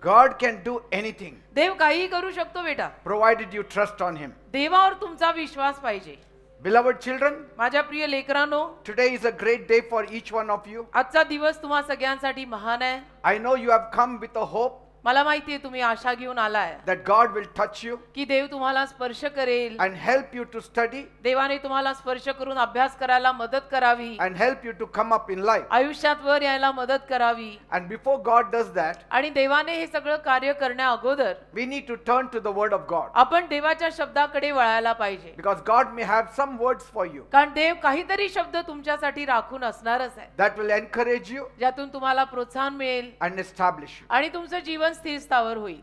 God can do anything, देव काही करू शकतो बेटा, provided you trust on Him. देवावर तुमचा विश्वास पाहिजे. Beloved children, माझ्या प्रिय लेकरांनो, today is a great day for each one of you. आजचा दिवस तुम्हा सगळ्यांसाठी महान आहे. I know you have come with a hope मला माहिती आहे तुम्ही आशा घेऊन आलाय that God will touch you की देव तुम्हाला स्पर्श करेल and help you to study देवाने तुम्हाला स्पर्श करून अभ्यास करायला मदत करावी and help you to come up in life. आयुष्यात वर यायला मदत करावी. And before God does that, आणि देवाने हे सगळं कार्य करण्या अगोदर we need to turn to the Word of God, आपण देवाच्या शब्दाकडे वळायला पाहिजे. because God may have some words for you कारण देव काहीतरी शब्द तुमच्यासाठी राखून असणारच आहे, that will encourage you ज्यातून तुम्हाला प्रोत्साहन मिळेल and establish you. आणि तुमचं जीवन स्थिर स्थावर होईल.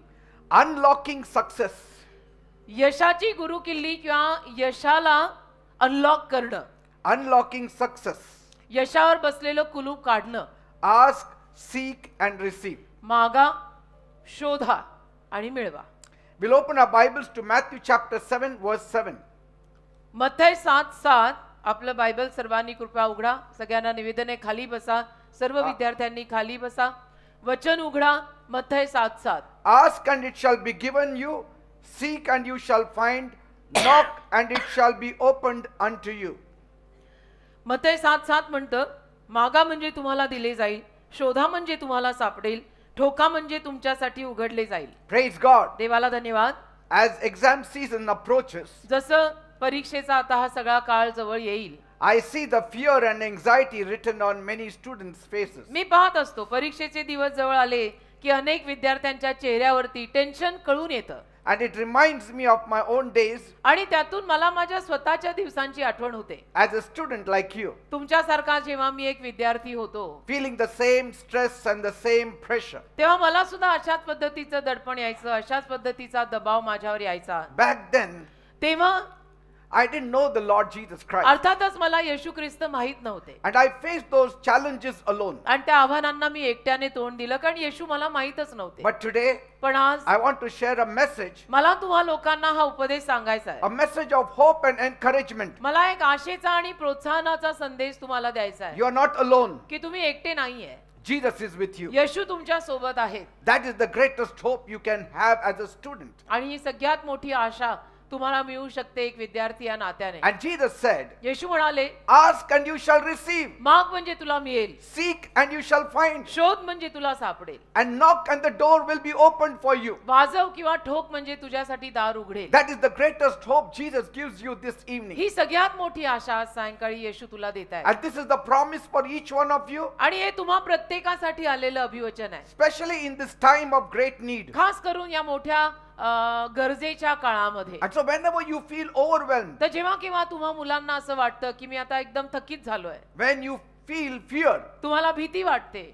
Unlocking success. यशाची गुरु किल्ली किंवा यशाला अनलॉक करणं, Unlocking success. यशावर बसलेलं कुलूप काढणं. Ask, seek and receive. मागा, शोधा आणि मिळवा. We'll open our Bibles to Matthew chapter 7 verse 7. मत्थय 7:7. आपलं बायबल सर्वांनी कृपया उघडा. सगळ्यांना निवेदन आहे, खाली बसा. सर्व विद्यार्थ्यांनी खाली बसा. वचन उघडा. मत्थय 7:7. Ask and it shall be given you, seek and you shall find, knock and it shall be opened unto you. मत्थय 7:7 म्हणतं, मागा म्हणजे तुम्हाला दिले जाईल, शोधा म्हणजे तुम्हाला सापडेल, ठोका म्हणजे तुमच्यासाठी उघडले जाईल. Praise God. देवाला धन्यवाद. As exam season approaches, जसं परीक्षेचा आता हा सगळा काळ जवळ येईल, I see the fear and anxiety written on many students' faces. मी पाहत असतो परीक्षेचे दिवस जवळ आले की अनेक विद्यार्थ्यांच्या चेहऱ्यावरती टेन्शन कळून येतं. And it reminds me of my own days आणि त्यातून मला माझ्या स्वतःच्या दिवसांची आठवण होते. as a student like you, तुमच्यासारखा जेव्हा मी एक विद्यार्थी होतो, feeling the same stress and the same pressure. तेव्हा मला सुद्धा अशाच पद्धतीचं दडपण यायचं, अशाच पद्धतीचा दबाव माझ्यावर यायचा. Back then, तेव्हा I didn't know the Lord Jesus Christ. अर्थातच मला येशू ख्रिस्त माहित नव्हते And I faced those challenges alone. आणि त्या आव्हानांना मी एकट्याने तोंड दिलं, कारण येशू मला माहितच नव्हते. But today, पण आज I want to share a message, मला तुम्हा लोकांना हा उपदेश सांगायचा आहे. a message of hope and encouragement. मला एक आशेचा आणि प्रोत्साहनाचा संदेश तुम्हाला द्यायचा आहे You are not alone. की तुम्ही एकटे नाहीये. Jesus is with you. येशू तुमच्या सोबत आहेत. That is the greatest hope you can have as a student. आणि ही सगळ्यात मोठी आशा तुम्हाला मिळू शकते एक विद्यार्थी या नात्याने. And Jesus said, येशू म्हणाले, ask and you shall receive. माग म्हणजे तुला मिळेल, Seek and you shall find. शोध म्हणजे तुला सापडेल, And knock and the door will be opened for you. वाजव किंवा ठोक म्हणजे तुझ्यासाठी दार उघडेल. That is the greatest hope Jesus gives you this evening. ही सगळ्यात मोठी आशा आज सायंकाळी येशू तुला देत आहे. And this is the promise for each one of you, आणि हे तुम्हा प्रत्येकासाठी आलेलं अभिवचन आहे, especially in this time of great need. खास करून या मोठ्या गरजेच्या काळामध्ये. And so whenever you feel overwhelmed, तर जेव्हा केव्हा तुम्हा मुलांना असं वाटतं की मी आता एकदम थकीत झालोय, when you feel fear, तुम्हाला भीती वाटते,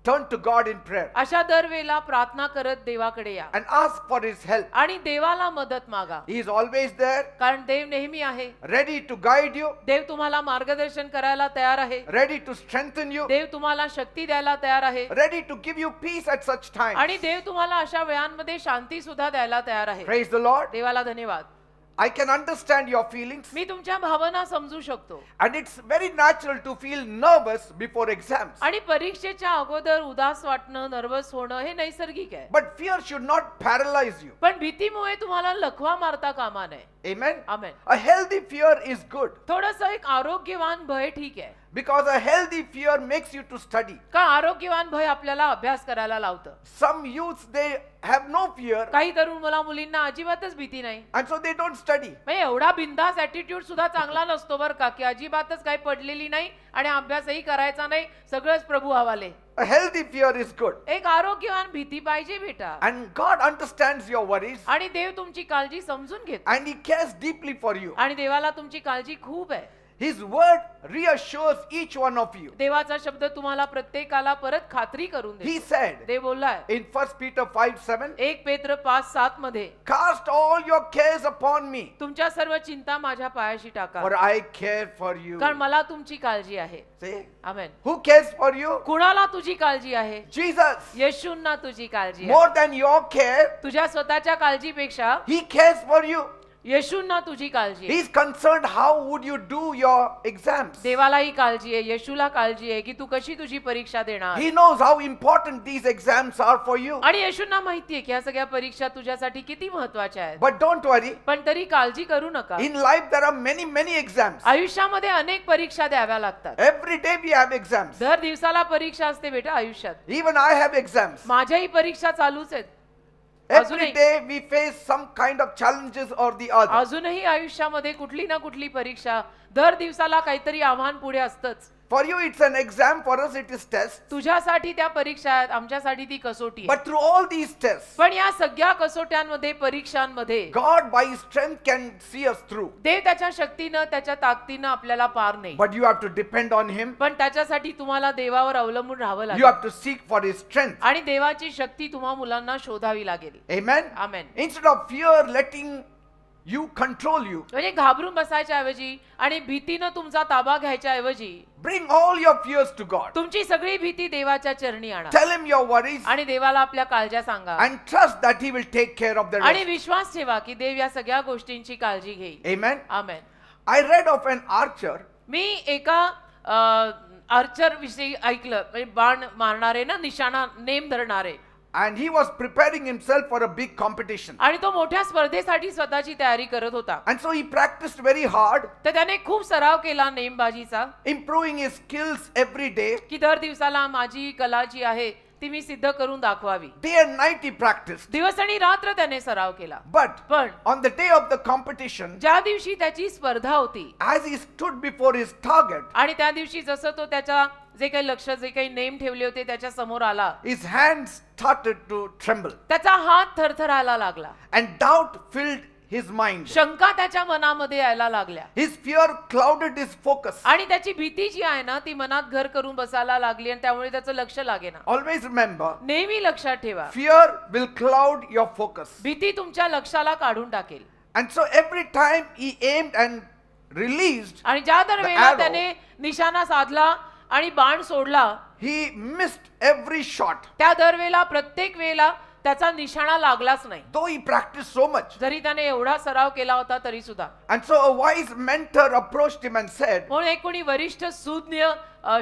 turn to God in prayer अशा दरवेळेला प्रार्थना करत देवाकडे या and ask for His help. आणि देवाला मदत मागा. He is always there, कारण देव नेहमी आहे. ready to guide you, देव तुम्हाला मार्गदर्शन करायला तयार आहे. ready to strengthen you, देव तुम्हाला शक्ती द्यायला तयार आहे. ready to give you peace at such times. आणि देव तुम्हाला अशा वेळांमध्ये शांती सुद्धा द्यायला तयार आहे. Praise the Lord. देवाला धन्यवाद. I can understand your feelings, मी तुमच्या भावना समजू शकतो. and it's very natural to feel nervous before exams. आणि परीक्षेच्या अगोदर उदास वाटणं, नर्वस होणं हे नैसर्गिक आहे. But fear should not paralyze you. पण भीतीमुळे तुम्हाला लखवा मारता कामा नये. Amen. Amen. A healthy fear is good, थोडंसं एक आरोग्यवान भय ठीक आहे, because a healthy fear makes you to study. का आरोग्यवान भय आपल्याला अभ्यास करायला लावतं. Some youths, they have no fear, काही तरुण मुला मुलींना अजिबातच भीती नाही, and so they don't study. म्हणजे एवढा बिंदास ॲटिट्यूड सुद्धा चांगला नसतो बरं का, की अजिबातच काही पडलेली नाही आणि अभ्यासही करायचा नाही, सगळंच प्रभू हवाले. A healthy fear is good, एक आरोग्यवान भीती पाहिजे बेटा. and God understands your worries, आणि देव तुमची काळजी समजून घेतो. and He cares deeply for you. आणि देवाला तुमची काळजी खूप आहे. His word reassures each one of you. देवाचा शब्द तुम्हाला प्रत्येकाला परत खात्री करून He देतो. said देव बोललाय in 1 Peter 5:7, 1 पेत्र 5:7 मध्ये, cast all your cares upon me, तुमच्या सर्व चिंता माझ्या पायाशी टाका, for I care for you. कारण मला तुमची काळजी आहे. Say, amen. who cares for you? कुणाला तुझी काळजी आहे? Jesus. येशूंना तुझी काळजी आहे. More than your care, तुझ्या स्वतःच्या काळजीपेक्षा He cares for you. येशूंना तुझी काळजी आहे. He's concerned how would you do your exams. देवालाही काळजी आहे, येशूला काळजी आहे की तू कशी तुझी परीक्षा देणार. He knows how important these exams are for you. आणि येशूंना माहिती आहे की या सगळ्या परीक्षा तुझ्यासाठी किती महत्त्वाच्या आहेत. But don't worry. पण तरी काळजी करू नका. In life there are many exams. आयुष्यामध्ये अनेक परीक्षा द्याव्या लागतात. Every day we have exams. दर दिवसाला परीक्षा असते बेटा आयुष्यात. Even I have exams. माझ्याही परीक्षा चालूच आहेत. Every day we face some kind of challenges or the other. अजूनही आयुष्यामध्ये कुठली ना कुठली परीक्षा दर दिवसाला काहीतरी आव्हान पुढे असतंच. For you it's an exam, for us it is test. तुझ्यासाठी त्या परीक्षा आहेत, आमच्यासाठी ती कसोटी आहे. But through all these tests, पण या सगळ्या कसोट्यांमध्ये परीक्षांमध्ये God by His strength can see us through. देव त्याच्या शक्तीनं त्याच्या ताकदीनं आपल्याला पार नाही. But you have to depend on Him. पण त्याच्यासाठी तुम्हाला देवावर अवलंबून राहावं You लागेल. have to seek for His strength. आणि देवाची शक्ती तुम्हा मुलांना शोधावी लागेल. Amen. Amen. Instead of fear letting you control you, म्हणजे घाबरून बसायच्या ऐवजी आणि भीतीनं तुमचा ताबा घ्यायच्या ऐवजी bring all your fears to God. तुमची सगळी भीती देवाच्या चरणी आणा Tell Him your worries आणि देवाला आपल्या काळज्या सांगा and trust that He will take care of the आणि rest. विश्वास ठेवा की देव या सगळ्या गोष्टींची काळजी घेईल. Amen. Amen. I read of an archer. मी एका आर्चर विषयी ऐकलं, म्हणजे बाण मारणारे ना, निशाणा name धरणारे. And he was preparing himself for a big competition. आणि तो मोठ्या स्पर्धेसाठी स्वतःची तयारी करत होता. And so he practiced very hard, तर त्याने खूप सराव केला नेमबाजीचा, improving his skills every day. की दर दिवसाला माझी कला जी आहे ती मी सिद्ध करून दाखवावी. Day and night he practiced. दिवस आणि रात्र त्याने सराव केला. But पण on the day of the competition, ज्या दिवशी त्याची स्पर्धा होती as he stood before his target, आणि त्या दिवशी जसं तो त्याच्या जे काही लक्ष, जे काही नेम ठेवले होते त्याच्या समोर आला, his hands started to tremble त्याचा हात थरथरायला लागला. and doubt filled his mind. शंका त्याच्या मनामध्ये यायला लागल्या His fear clouded his focus. आणि त्याची भीती जी आहे ना ती मनात घर करून बसायला लागली आणि त्यामुळे त्याचं लक्ष लागेना. Always remember, नेहमी लक्षात ठेवा, fear will cloud your focus. भीती तुमच्या लक्षाला काढून टाकेल. And so every time he aimed and released, आणि ज्या the दरवेळेला arrow, त्याने निशाणा साधला आणि बाण सोडला, he missed every shot. त्या दरवेळेला प्रत्येक वेळेला त्याचा निशाणा लागलाच नाही. Though he practiced so much. जरी त्याने एवढा सराव केला होता तरी सुद्धा. And so a wise mentor approached him and said, म्हणून एक कोणी वरिष्ठ सुज्ञ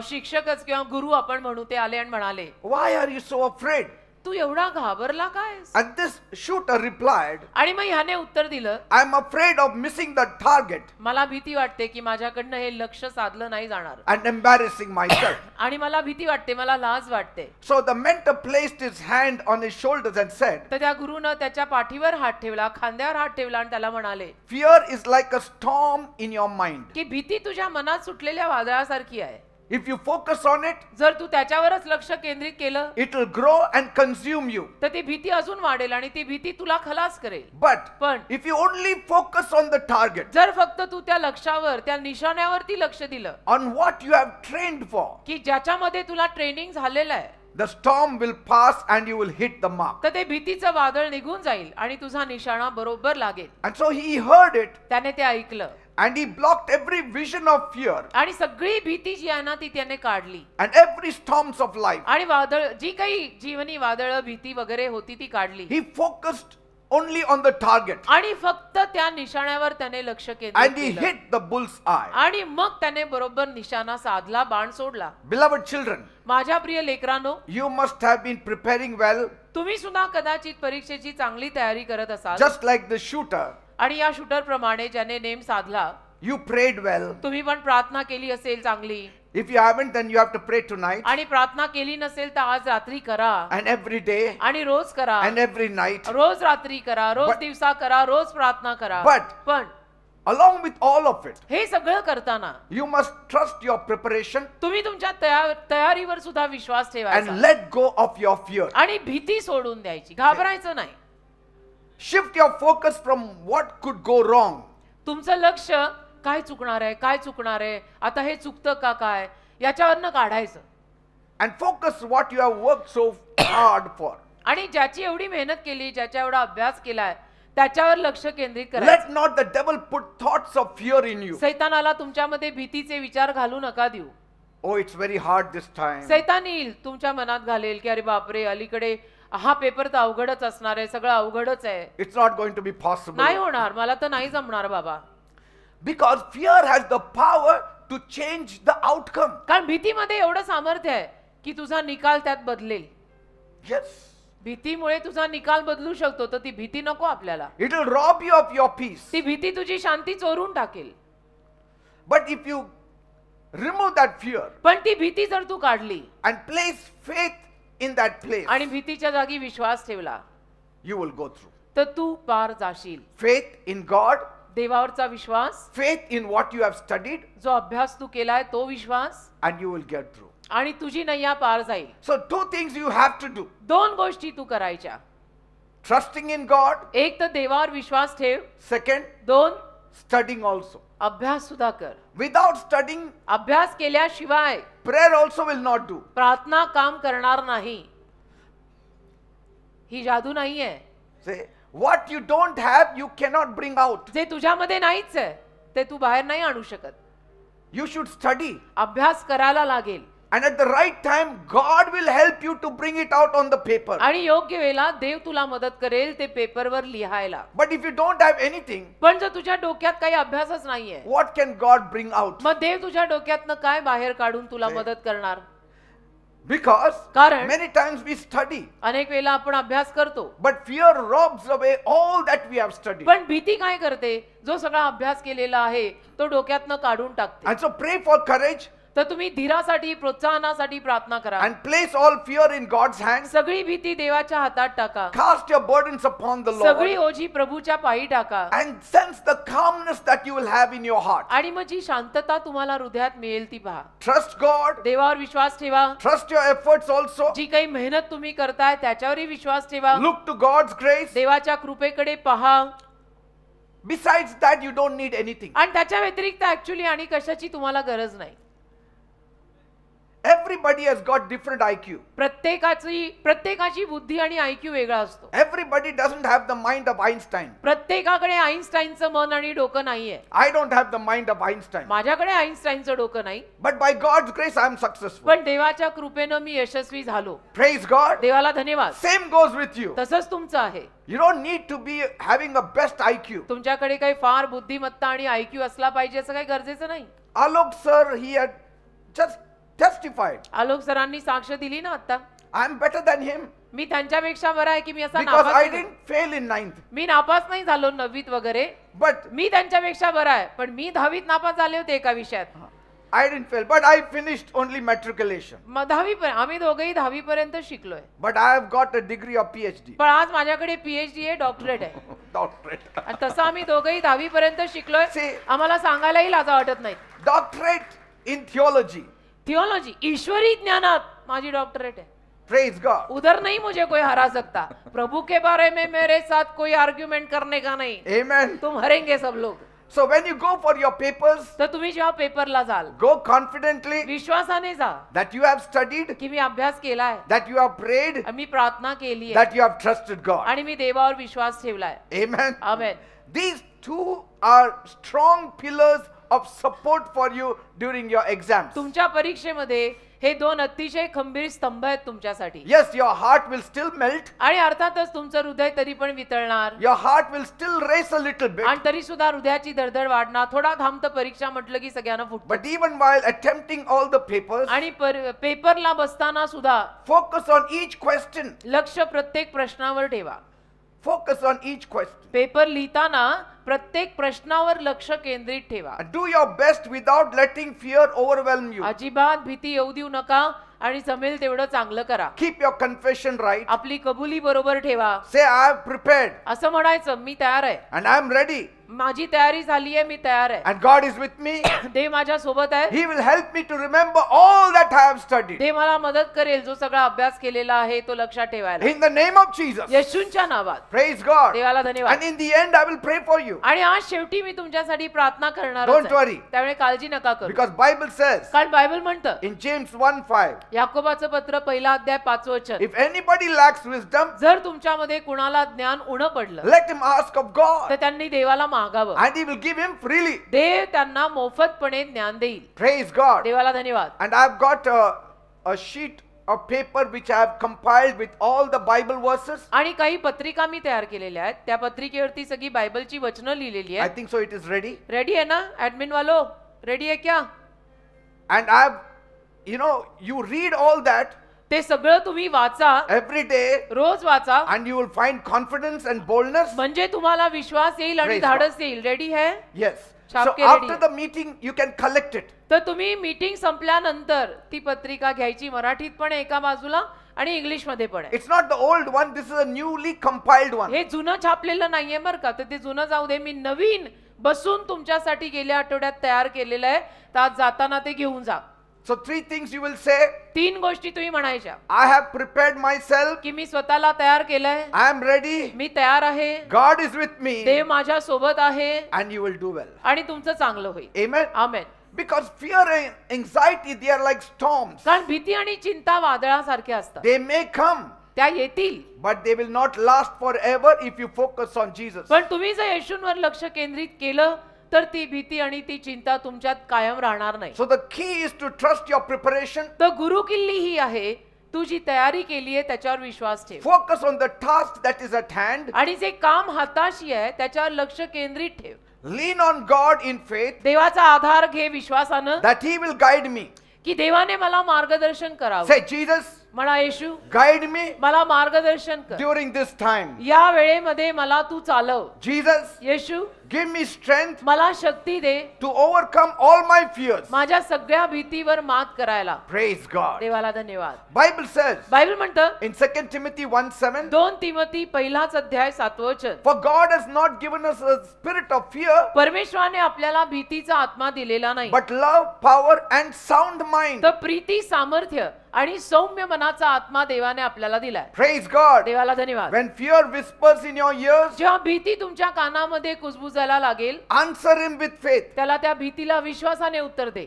शिक्षकच किंवा गुरु आपण म्हणू ते आले आणि म्हणाले, "Why are you so afraid?" तू एवढा घाबरला काय? And this shooter replied, आणि मग ह्याने उत्तर दिलं, "I am afraid of missing the target मला भीती वाटते की माझ्याकडनं हे लक्ष साधलं नाही जाणार and embarrassing myself." आणि मला भीती वाटते, मला लाज वाटते. So the mentor placed his hand on his shoulders and said, तर त्या गुरुनं त्याच्या पाठीवर हात ठेवला, खांद्यावर हात ठेवला आणि त्याला म्हणाले "Fear is like a storm in your mind. की भीती तुझ्या मनात सुटलेल्या वादळासारखी आहे. If you focus on it, जर तू त्याच्यावरच लक्ष केंद्रित केलं it will grow and consume you. तर ती भीती अजून वाढेल आणि ती भीती तुला खलास करेल. But पण if you only focus on the target, जर फक्त तू त्या लक्ष्यावर, त्या निशाण्यावरती लक्ष दिलं on what you have trained for, की ज्याच्यामध्ये तुला ट्रेनिंग झालेलं आहे, the storm will pass and you will hit the mark. तर ते भीतीचं वादळ निघून जाईल आणि तुझा निशाणा बरोबर लागेल. And so he heard it त्याने ते ऐकलं and he blocked every vision of fear आणि सगळी भीती जी आहे ना ती त्याने काढली and every storms of life. आणि वादळ, जी काही जीवनी वादळ, भीती वगैरे होती ती काढली He focused only on the target आणि फक्त त्या निशाण्यावर त्याने लक्ष केंद्रित and he केलं hit the bull's eye. आणि मग त्याने बरोबर निशाणा साधला, बाण सोडला. Beloved children, माझ्या प्रिय लेकरांनो, you must have been preparing well, तुम्ही सुद्धा कदाचित परीक्षेची चांगली तयारी करत असाल just like the shooter. आणि या शूटर प्रमाणे ज्याने नेम साधला, You prayed well. तुम्ही पण प्रार्थना केली असेल चांगली, If you haven't, then you have to pray tonight आणि प्रार्थना केली नसेल तर आज रात्री करा and every day आणि रोज करा, and every night. रोज रात्री करा, रोज But- दिवसा करा, रोज प्रार्थना करा. But- पण Along with all of it, हे सगळं करताना you must trust your preparation तुम्ही तुमच्या तयारीवर सुद्धा विश्वास and ठेवायचा let go of your fear. आणि भीती सोडून द्यायची, घाबरायचं नाही. Shift your focus from what could go wrong. तुमचं लक्ष काय चुकणार आहे, काय चुकणार आहे, आता हे चुकतं का काय, याच्यावरनं काढायचं And focus what you have worked so hard for. आणि ज्याची एवढी मेहनत केली, ज्याच्या एवढा अभ्यास केलाय त्याच्यावर लक्ष केंद्रित करायचं. Let not the devil put thoughts of fear in you. सैतानाला तुमच्यामध्ये भीतीचे विचार घालू नका देऊ. Oh, it's very hard this time. सैतान येईल तुमच्या मनात घालेल की अरे बापरे, अलीकडे हा पेपर तर अवघडच असणार आहे, सगळं अवघडच आहे, It's not going to be possible. नाही होणार, मला तर नाही जमणार बाबा. Because fear has the power to change the outcome. कारण भीतीमध्ये एवढं सामर्थ्य आहे की तुझा निकाल त्यात बदलेल. Yes. भीतीमुळे तुझा निकाल बदलू शकतो, तर ती भीती नको आपल्याला. It will rob you of your peace. ती भीती तुझी शांती चोरून टाकेल. But if you remove that fear पण ती भीती जर तू काढली and place faith in that place, आणि भीतीच्या जागी विश्वास ठेवला, you will go through. तर तू पार जाशील. Faith in God, देवावरचा Vishwas, faith in what you have studied, जो अभ्यास तू केलाय तो विश्वास, and you will get through. आणि तुझी नैया पार जाईल. So two things you have to do. दोन गोष्टी तू करायच्या. Trusting in God. एक तर देवावर विश्वास ठेव. Second, दोन, studying also. अभ्यास सुद्धा कर. Without studying, अभ्यास केल्याशिवाय prayer also will not do. प्रार्थना काम करणार नाही. ही जादू नाहीये. Say, what you don't have, you cannot bring out. जे तुझ्यामध्ये नाहीच आहे ते तू बाहेर नाही आणू शकत. You should study. अभ्यास करायला लागेल. And at the right time, God will help you to bring it out on the paper. आणि योग्य वेळेला देव तुला मदत करेल ते पेपरवर लिहायला. But if you don't have anything, पण जर तुझ्या डोक्यात काही अभ्यासच नाहीये, what can God bring out? मग देव तुझ्या डोक्यातनं काय बाहेर काढून तुला मदत करणार? Because कारण many times we study, अनेक वेळेला आपण अभ्यास करतो, but fear robs away all that we have studied. पण भीती काय करते? जो सगळा अभ्यास केलेला आहे तो डोक्यातनं काढून टाकते. And so pray for courage तर तुम्ही धीरासाठी, प्रोत्साहनासाठी प्रार्थना करा. and place all fear in God's hands. सगळी भीती देवाच्या हातात टाका. Cast your burdens upon the सगळी Lord ओझी प्रभूच्या पायी टाका. and sense the calmness that you will have in your heart. आणि मग जी शांतता तुम्हाला हृदयात मिळेल ती पहा. Trust God, देवावर विश्वास ठेवा. trust your efforts also. जी काही मेहनत तुम्ही करताय त्याच्यावरही विश्वास ठेवा. Look to God's grace. देवाच्या कृपेकडे पहा. Besides that, you don't need anything. आणि त्याच्या व्यतिरिक्त ऍक्च्युअली आणि कशाची तुम्हाला गरज नाही. Everybody has got different IQ. प्रत्येकाची बुद्धी आणि आयक्यू वेगळा असतो. Everybody doesn't have the mind of Einstein. प्रत्येकाकडे आईन्स्टाईनचं मन आणि डोकं नाहीये. I don't have the mind of Einstein. माझ्याकडे आईन्स्टाईनचं डोकं नाही. But by God's grace, I am successful. पण देवाच्या कृपेनं मी यशस्वी झालो. Praise God. देवाला धन्यवाद. Same goes with you. तसंच तुमचं आहे. You don't need to be having a best IQ. तुमच्याकडे काही फार बुद्धिमत्ता आणि आयक्यू असला पाहिजे असं काही गरजेचं नाही. Alok sir, he had just testified. Alok सरांनी साक्ष दिली ना आता. I am better than him मी त्यांच्यापेक्षा बरा आहे की मी असा because I नापास didn't fail in 9th. मी नापास नाही झालो 9वीत वगैरे. But मी त्यांच्यापेक्षा बरा आहे, पण मी 10वीत नापास झाले होते एका विषयात. I didn't fail. But I finished only matriculation. मग 10वी पर्यंत आम्ही दोघेही 10वी पर्यंत शिकलोय. But I have got a degree of PhD. पण आज माझ्याकडे PhD आहे, डॉक्टरेट आहे. Doctorate. आणि तसं आम्ही दोघेही 10वी पर्यंत शिकलोय. See, आम्हाला सांगायलाही लाजा वाटत नाही. doctorate in theology. थियोलॉजी, ईश्वरी ज्ञानात माझी डॉक्टरेट है. Praise God. उधर नहीं मुझे कोई हरा सकता. प्रभु के बारे में मेरे साथ कोई आर्ग्यूमेंट करने का नहीं. Amen. तुम हरेंगे सब लोग. So when you go for your papers, तर तुम्ही जेव्हा पेपरला जाल, go confidently विश्वासाने जा that you have studied, की मी अभ्यास केलाय, that you have prayed, मी प्रार्थना केली आहे, that you have trusted God. आणि मी देवावर विश्वास ठेवलाय. Amen. Amen. These two are strong pillars of support for you during your exams. तुमच्या परीक्षेमध्ये हे दोन अतिशय खंबीर स्तंभ आहेत तुमच्यासाठी. Yes, your heart will still melt. आणि अर्थातच तुमचं हृदय तरी पण वितळणार. Your heart will still race a little bit. आणि तरी सुद्धा हृदयाची धडधड वाढणार. थोडा थांबतं परीक्षा म्हटलं की सगळ्यांना फुटतं. But even while attempting all the papers, आणि पेपरला बसताना सुद्धा focus on each question. लक्ष प्रत्येक प्रश्नावर ठेवा. Focus on each question. Paper लिहिताना प्रत्येक प्रश्नावर लक्ष केंद्रित ठेवा. And do your best without letting fear overwhelm you. अजिबात भीती येऊ देऊ नका आणि जमेल तेवढं चांगलं करा. Keep your confession right. आपली कबुली बरोबर ठेवा. Say, I have prepared असं म्हणायचं, मी तयार आहे. and I am ready. माझी तयारी झाली आहे, मी तयार आहे. And God is with me. देव माझ्या सोबत आहे. He will help me to remember all that I have studied. देव मला मदत करेल जो सगळा अभ्यास केलेला आहे तो लक्षात ठेवायला. In the name of Jesus. येशूंच्या नावात. Praise God. देवाला धन्यवाद. And in the end, I will pray for you. आणि आज शेवटी मी तुमच्यासाठी प्रार्थना करणार Don't worry. त्यामुळे काळजी नका करू. Because Bible says कारण बायबल म्हणतं in James 1:5, याकोबाचं पत्र पहिला अध्याय 5 वचन, if anybody lacks wisdom, जर तुमच्यामध्ये कुणाला ज्ञान उणं पडलं let him ask of God, तर त्यांनी देवाला मागावं. and He will give him freely. देव त्यांना मोफतपणे ज्ञान देईल. Praise God. देवाला धन्यवाद. And I've got a sheet a paper which I have compiled with all the Bible verses. आणि काही पत्रिका मी तयार केलेल्या आहेत. त्या पत्रिकेवरती सगळी बायबलची वचनं लिहिलेली I आहेत. think so it is ready. Ready आहे ना ऍडमिन वालो? रेडी आहे क्या? And I have, you read all that ते सगळं तुम्ही वाचा, every day रोज वाचा, and you will find confidence and boldness. म्हणजे तुम्हाला विश्वास येईल आणि Praise God. धाडस येईल. रेडी आहे? Yes. छाप So के ready after है. the meeting, you can collect it. तर तुम्ही मीटिंग संपल्यानंतर ती पत्रिका घ्यायची. मराठीत पण आहे एका बाजूला आणि इंग्लिश मध्ये पण आहे. It's not the old one. This is a newly compiled one. हे जुनं छापलेलं नाहीये बरं का. तर ते जुनं जाऊ दे. मी नवीन बसून तुमच्यासाठी गेल्या आठवड्यात तयार केलेलं आहे. तर आज जाताना ते घेऊन जा. So 3 things you will say. 3 गोष्टी तुम्ही म्हणायच्या I have prepared myself. की मी स्वतःला तयार केलंय, I am ready. मी तयार आहे, God is with me. देव माझ्या सोबत आहे And you will do well. आणि तुमचं चांगलं होईल. Amen. Amen. Because fear and anxiety, they are like storms. कारण भीती आणि चिंता वादळासारख्या असतात. They may come, त्या येतील, but they will not last forever if you focus on Jesus. पण तुम्ही जर येशूंवर लक्ष केंद्रित केलं तर ती भीती आणि ती चिंता तुमच्यात कायम राहणार नाही. So the key is to trust your preparation. तर गुरु किल्ली ही आहे, तू जी तयारी केली आहे त्याच्यावर विश्वास ठेव. Focus on the task that is at hand. आणि जे काम हाताशी आहे त्याच्यावर लक्ष केंद्रित ठेव. Lean on God in faith देवाचा आधार घे विश्वासानं that He will guide me. की देवाने मला मार्गदर्शन करावं. Say, Jesus, म्हणा येशू guide me मला मार्गदर्शन कर. during this time. या वेळेमध्ये मला तू चालव. Jesus, येशू give me strength मला शक्ती दे to overcome all my fears. माझ्या सगळ्या भीतीवर मात करायला. Praise God. देवाला धन्यवाद. Bible says बायबल म्हणतं in 2 Timothy 1:7, 2 तिमोथी पहिलाच अध्याय 7 वचन, for God has not given us a spirit of fear, परमेश्वराने आपल्याला भीतीचा आत्मा दिलेला नाही, but love, power and sound mind. तर प्रीती, सामर्थ्य आणि सौम्य मनाचा आत्मा देवाने आपल्याला दिलाय. Praise God. देवाला धन्यवाद. When fear whispers in your ears, जेव्हा भीती तुमच्या कानामध्ये कुजबुजायला लागेल, answer him with faith. त्याला त्या भीतीला विश्वासाने उत्तर दे.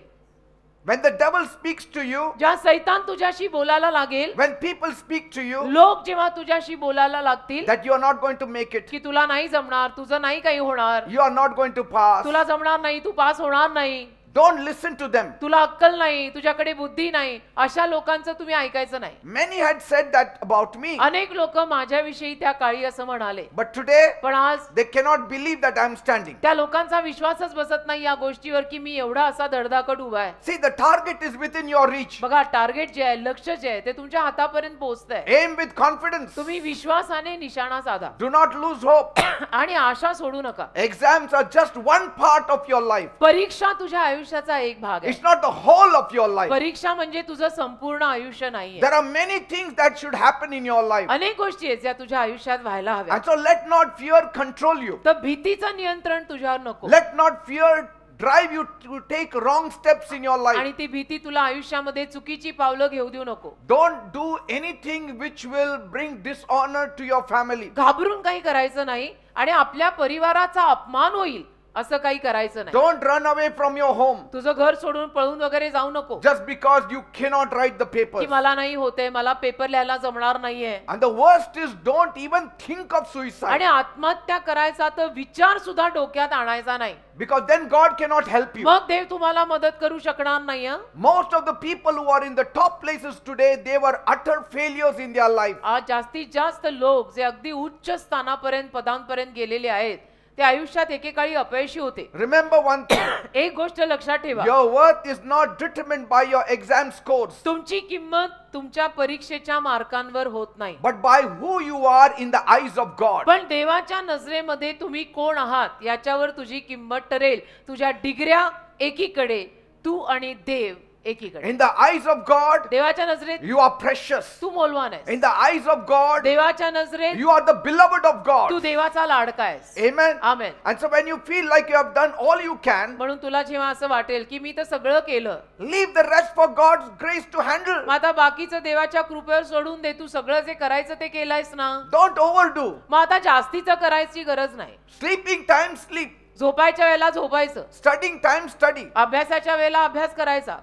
When the devil speaks to you, जेव्हा सैतान तुझ्याशी बोलायला लागेल, when people speak to you लोक जेव्हा तुझ्याशी बोलायला लागतील that you are not going to make it, की तुला नाही जमणार, तुझं नाही काही होणार, you are not going to pass, तुला जमणार नाही, तू पास होणार नाही, don't listen to them. तुला अक्कल नाही, तुझ्याकडे बुद्धी नाही, अशा लोकांचं तुम्ही ऐकायचं नाही. Many had said that about me, अनेक लोक माझ्याविषयी त्या काळी असं म्हणाले, but today पण आज they cannot believe that I am standing. त्या लोकांचा विश्वासच बसत नाही या गोष्टीवर की मी एवढा असा धडधाकट उभा आहे. See, the target is within your reach. बघा, टार्गेट जे आहे, लक्ष जे आहे ते तुमच्या हातापर्यंत पोहोचतंय. Aim with confidence. तुम्ही विश्वासाने निशाणा साधा Do not lose hope. आणि आशा सोडू नका. Exams are just one part of your life. परीक्षा तुझ्या आयुष्याचा एक भाग आहे. It's not the whole of your life. परीक्षा म्हणजे तुझं संपूर्ण आयुष्य नाहीये. There are many things that should happen in your life. अनेक गोष्टी आहेत ज्या तुझ्या आयुष्यात व्हायला हव्या. And so let not fear control you. तर भीतीचं नियंत्रण तुझ्यावर नको. Let not fear drive you to take wrong steps in your life. आणि ती भीती तुला आयुष्यामध्ये चुकीची पावलं घेऊ देऊ नको. Don't do anything which will bring dishonor to your family. घाबरून काही करायचं नाही आणि आपल्या परिवाराचा अपमान होईल असं काही करायचं नाही. Don't run away from your home तुझं घर सोडून पळून वगैरे जाऊ नको just because you cannot write the की papers. मला नाही होते, मला पेपर लिहायला जमणार नाहीये. And the worst is don't even think of आणि suicide, आत्महत्या करायचा तर विचार सुद्धा डोक्यात आणायचा नाही, because then God cannot help you. मग देव तुम्हाला मदत करू शकणार नाही. Most of the people who are in the top places today, they were utter failures in their life. आज जास्तीत जास्त लोक जे अगदी उच्च स्थानापर्यंत पदांपर्यंत गेलेले आहेत ते आयुष्यात एकेकाळी अपयशी होते. Remember one thing, एक गोष्ट लक्षात ठेवा, your worth is not determined by your exam scores, तुमची किंमत तुमच्या परीक्षेच्या मार्कांवर होत नाही, but by who you are in the eyes of God. पण देवाच्या नजरेमध्ये तुम्ही कोण आहात याच्यावर तुझी किंमत ठरेल. तुझ्या डिग्र्या एकीकडे, तू आणि देव एकीकडे. In the eyes of God, देवाच्या नजरेत you are precious. तू मौल्यवान आहेस. In the eyes of God, देवाच्या नजरेत you are the beloved of Tu God. देवाचा लाडका आहेस. Amen. Amen. And so when you feel like you have done all you can, म्हणून तुला जेव्हा असं वाटेल की मी तर सगळं केलं, leave the rest for God's grace to handle. मग आता बाकीचं देवाच्या कृपेवर सोडून दे. तू सगळं जे करायचं ते केलंयस ना, Don't overdo. मग आता जास्तीचं करायची गरज नाही. Sleeping time, sleep. झोपायच्या वेळेला झोपायचं, Studying time, study. अभ्यासाच्या वेळेला अभ्यास करायचा.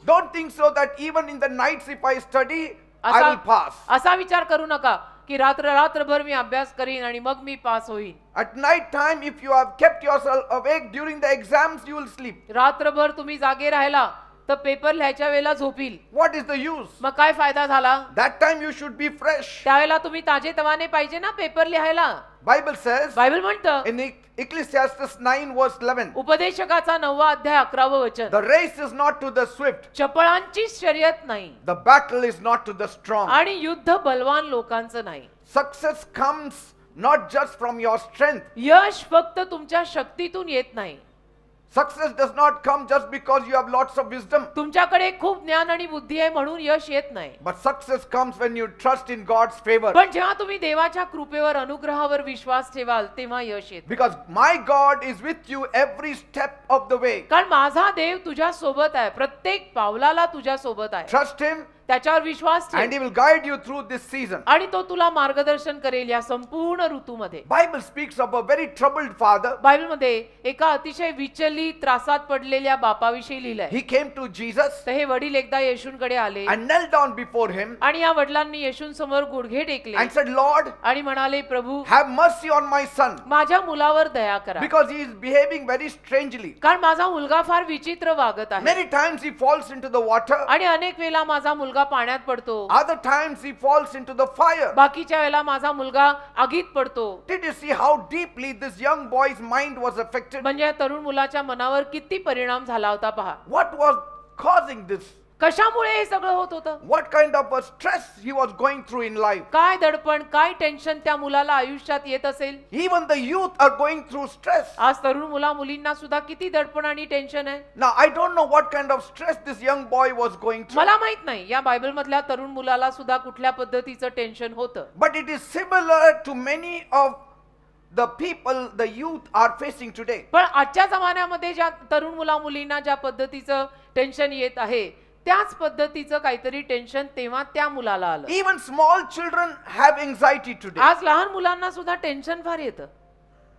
Don't think so that even in the nights if I study, I will pass. असा विचार करू नका की रात्रभर मी अभ्यास करीन आणि मग मी पास होईन. At night time, if you have kept yourself awake during the exams, you will sleep. रात्रभर तुम्ही जागे राहिला तर पेपर लिहायच्या वेळेला झोपील, what is the use? मग काय फायदा झाला? That time you should be fresh. त्यावेळेला तुम्ही ताजेतवाने पाहिजे ना पेपर लिहायला. Bible says बायबल म्हणतं in Ecclesiastes 9 verse 11, उपदेशकाचा 9वा अध्याय 11व वचन, the race is not to the swift, चपळांची शर्यत नाही the battle is not to the strong. आणि युद्ध बलवान लोकांचं नाही. Success comes not just from your strength. यश फक्त तुमच्या शक्तीतून येत नाही. Success does not come just because you have lots of wisdom. तुमच्याकडे खूप ज्ञान आणि बुद्धी आहे म्हणून यश येत नाही. But success comes when you trust in God's favor. पण जेव्हा तुम्ही देवाच्या कृपेवर अनुग्रहावर विश्वास ठेवाल तेव्हा यश येते. Because my God is with you every step of the way. कारण माझा देव तुझ्या सोबत आहे, प्रत्येक पावलाला तुझ्या सोबत आहे. Trust him त्याच्यावर विश्वास ठेव and he will guide you through this season. आणि तो तुला मार्गदर्शन करेल या संपूर्ण ऋतूमध्ये. Bible speaks of a very troubled father. बायबलमध्ये एका अतिशय विचलित त्रासात पडलेल्या बापाविषयी लिहिलंय. He came to Jesus तर हे वडील एकदा येशूंकडे आले and knelt down before him आणि या वडिलांनी येशूंसमोर गुडघे टेकले and said, Lord, आणि म्हणाले, प्रभू have mercy on my son माझ्या मुलावर दया करा, because he is behaving very strangely. कारण माझा मुलगा फार विचित्र वागत आहे. Many times he falls into the water, आणि अनेक वेळा माझा मुलगा पाण्यात पडतो, other times he falls into the fire. बाकीच्या वेळेला माझा मुलगा आगीत पडतो. Did you see how deeply this young boy's mind was affected? म्हणजे या तरुण मुलाच्या मनावर किती परिणाम झाला होता पहा. What was causing this? कशामुळे हे सगळं होत होतं? What kind of a stress he was going through in life? काय दडपण, काय टेन्शन त्या मुलाला आयुष्यात येत असेल. Even the youth are going through stress. आज तरुण मुला मुलींना सुद्धा किती दडपण आणि टेन्शन आहे. Now I don't know what kind of stress this young boy was going through. मला माहित नाही या बायबल मधल्या तरुण मुलाला सुद्धा कुठल्या पद्धतीचं टेन्शन होतं. But it is similar to many of the people the youth are facing today. पण आजच्या जमान्यामध्ये ज्या तरुण मुला मुलींना ज्या पद्धतीचं टेन्शन येत आहे त्याच पद्धतीचं काहीतरी टेन्शन तेव्हा त्या मुलाला आलं. Even small children have anxiety today. आज लहान मुलांना सुद्धा टेन्शन फार येतं.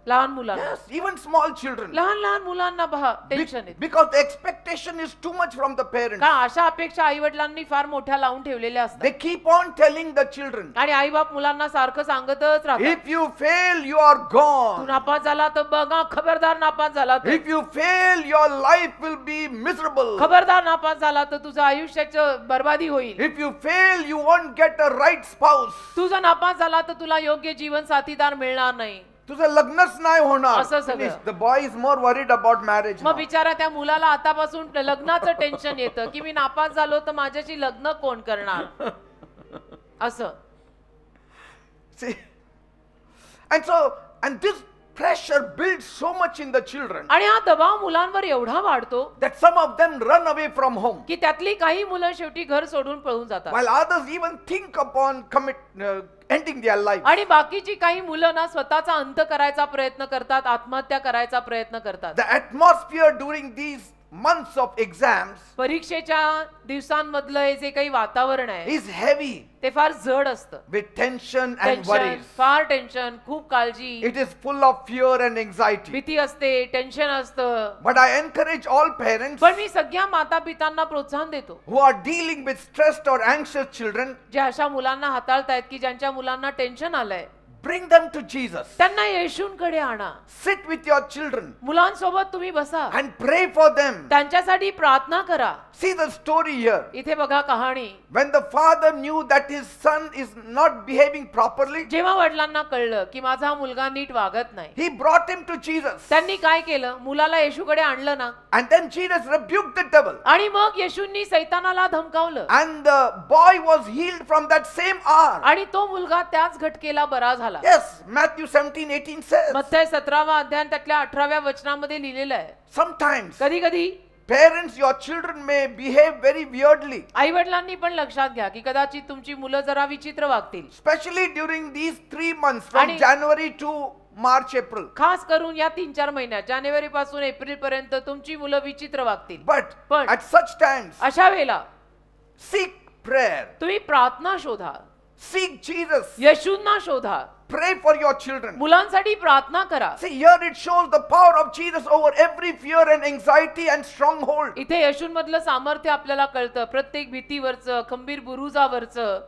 लहान मुलांना, Yes, even small children. लहान लहान मुलांना पहा टेन्शन येतं. Because the expectation is too much from the parents. का अशा अपेक्षा आई वडिलांनी फार मोठ्या लावून ठेवलेल्या असतात. They keep on telling the children, आणि आई बाप मुलांना सारखं सांगतच राहतात, if you fail, you are Tu gone. नापास झाला तर बघा, खबरदार नापास झाला तर, If you fail, your life will be miserable. खबरदार नापास झाला तर तुझं आयुष्याचं बर्बादी होईल. If you fail, you won't get a right spouse. तुझा नापास झाला तर तुला योग्य जीवन साथीदार मिळणार नाही. तुझं लग्नच नाही होणार. असं सगळं. Finish. The boy is more worried about marriage मग now. बिचारा त्या मुलाला आतापासून लग्नाचं टेन्शन येतं की मी नापास झालो तर माझ्याशी लग्न कोण करणार असं. See? And this pressure builds so much in the children आणि हा दबाव मुलांवर एवढा वाढतो that some of them run away from home, की त्यातली काही मुलं शेवटी घर सोडून पळून जातात. while others even think upon ending their life. आणि बाकीची काही मुलं ना स्वतःचा अंत करायचा प्रयत्न करतात, आत्महत्या करायचा प्रयत्न करतात. The atmosphere during these months of exams परीक्षेच्या दिवसांमधलं हे जे काही वातावरण आहे is heavy ते फार जड असतं. with tension and tension, worries. फार टेन्शन, खूप काळजी, It is full of fear and anxiety. भीती असते, टेन्शन असतं. But I encourage all parents पण मी सगळ्या माता पितांना प्रोत्साहन देतो who are dealing with stressed or anxious children, जे अशा मुलांना हाताळतायत की ज्यांच्या मुलांना टेन्शन आलंय, bring them to Jesus. त्यांना येशूंकडे आणा. Sit with your children मुलांसोबत तुम्ही बसा, and pray for them. त्यांच्यासाठी प्रार्थना करा. See the story here. इथे बघा कहाणी. When the father knew that his son is not behaving properly, जेव्हा वडिलांना कळलं की माझा हा मुलगा नीट वागत नाही, he brought him to Jesus. त्यांनी काय केलं, मुलाला येशूकडे आणलं ना, And then Jesus rebuked the devil. आणि मग येशूंनी सैतानाला धमकावलं And the boy was healed from that same hour. आणि तो मुलगा त्याच घटकेला बरा झाला. Yes, Matthew 17:18 says, मत्थय 17वा अध्याय त्यातल्या 18व्या वचनामध्ये लिहिलेलं आहे. sometimes कधी कधी parents, your children may behave very weirdly, आई वडिलांनी पण लक्षात घ्या की कदाचित तुमची मुलं जरा विचित्र वागतील. especially during these 3 months from आणि- January to March, April. खास करून या 3-4 महिन्यात जानेवारी पासून एप्रिल पर्यंत तुमची मुलं विचित्र वागतील. But at such times, अशा वेळेला seek prayer, तुम्ही प्रार्थना शोधा, seek Jesus, येशूंना शोधा, pray for your children. मुलांसाठी प्रार्थना करा. See, here it shows the power of Jesus over every fear and anxiety and stronghold. इथे येशूंमधलं सामर्थ्य आपल्याला कळतं, प्रत्येक भीतीवरचं, खंबीर बुरुजावरचं.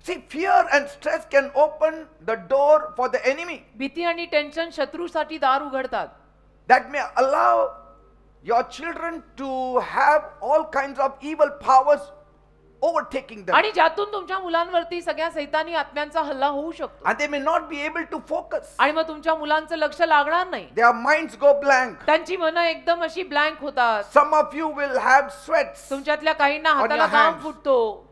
See, fear and stress can open the door for the enemy भीती आणि टेन्शन शत्रूसाठी दार उघडतात. that may allow your children to have all kinds of evil powers overtaking them. आणि ज्यातून तुमच्या मुलांवरती सगळ्या सैतानी आत्म्यांचा हल्ला होऊ शकतो. And they may not be able to focus. आणि मग तुमच्या मुलांचं लक्ष लागणार नाही. Their minds go blank. त्यांची मनं एकदम अशी ब्लँक होतात. Some of you will have sweats. तुमच्यातल्या काहींना On हाताला your घाम hands. फुटतो.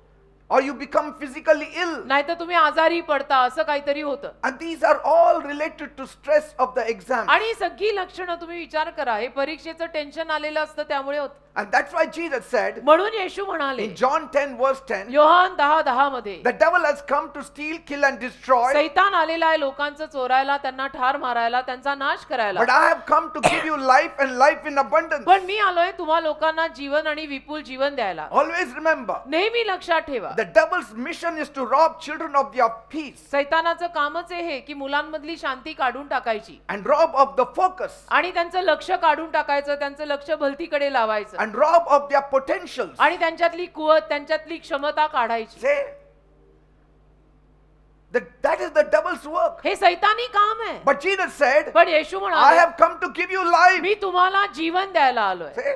Or you become physically ill. नाहीतर तुम्ही आजारी पडता, असं काहीतरी होतं. And these are all related to stress of the exam. आणि ही सगळी लक्षणं तुम्ही विचार करा, हे परीक्षेचं टेन्शन आलेलं असतं त्यामुळे होतं. And that's why Jesus said म्हणून येशू म्हणाले in John 10 verse 10, योहान 10:10 मध्ये, the devil has come to steal, kill and destroy. सैतान आलेला आहे लोकांचं चोरायला, त्यांना ठार मारायला, त्यांचा नाश करायला. But I have come to give you life and life in abundance. पण मी आलोय तुम्हा लोकांना जीवन आणि विपुल जीवन द्यायला. Always remember, नेहमी लक्षात ठेवा, the devil's mission is to rob children of their peace सैतानाचं कामच आहे की मुलांमधली शांती काढून टाकायची and rob of the focus आणि त्यांचं लक्ष काढून टाकायचं, त्यांचं लक्ष भलतीकडे लावायचं and rob of their potentials. आणि त्यांच्यातली कुवत, त्यांच्यातली क्षमता काढायची. Say, that is the devil's work. हे सैतानी काम आहे. But Jesus said, पण येशू I म्हणाले, have come to give you life. मी तुम्हाला जीवन द्यायला आलोय. Say,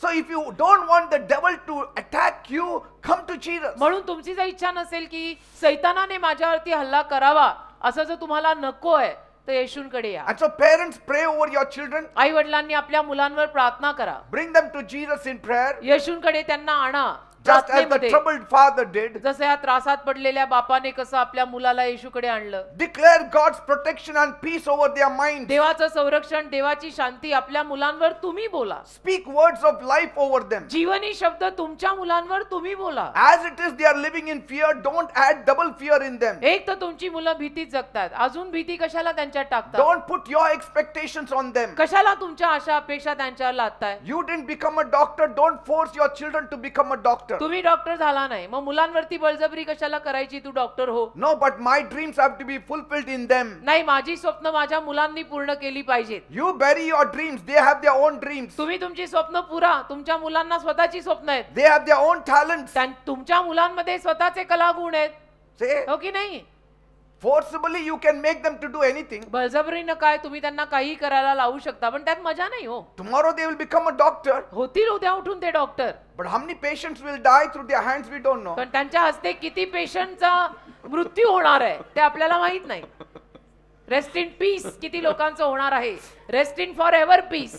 so if you don't want the devil to attack you, come to Jesus. म्हणून तुमची जर इच्छा नसेल की सैतानाने माझ्यावरती हल्ला करावा, असं जर तुम्हाला नको आहे, तर येशूंकडे या. And so parents, pray over your children. आई वडिलांनी आपल्या मुलांवर प्रार्थना करा. Bring them to Jesus in prayer. येशूंकडे त्यांना आणा. Just as the प्रार्थनेमध्ये. troubled father did. जसं या त्रासात पडलेल्या बापाने कसं आपल्या मुलाला येशूकडे आणलं. Declare God's protection and peace over their minds. देवाचं संरक्षण, देवाची शांती आपल्या मुलांवर तुम्ही बोला. Speak words of life over them. जीवनी शब्द तुमच्या मुलांवर तुम्ही बोला. As it is they are living in fear, don't add double fear in them. एक तर तुमची मुलं भीतीत जगतात, अजून भीती कशाला त्यांच्यात टाकता? Don't put your expectations on them. कशाला तुमच्या आशा अपेक्षा त्यांच्यावर लादताय? You didn't become a doctor, don't force your children to become a doctor. तुम्ही डॉक्टर झाला नाही, मग मुलांवरती बळजबरी कशाला करायची? तू डॉक्टर हो. No, but my dreams have to be fulfilled in them. नाही, माझी स्वप्न माझ्या मुलांनी पूर्ण केली पाहिजेत. You bury your dreams, they have their own dreams. तुम्ही तुमची स्वप्न पुरा, तुमच्या मुलांना स्वतःची स्वप्न आहेत. They have their own talents. तुमच्या मुलांमध्ये स्वतःचे कलागुण आहेत. Say, हो की नाही? forcibly you can make them to do anything. बळजबरीनं काय तुम्ही त्यांना काही करायला लावू शकता, पण त्यात मजा नाही हो. Tomorrow they will become a doctor. होतील उद्या उठून ते doctor, But how many patients will die through their hands, we don't know. पण त्यांच्या हस्ते किती पेशंटचा मृत्यू होणार आहे ते आपल्याला माहित नाही. रेस्ट इन पीस किती लोकांचं होणार आहे, rest in forever peace,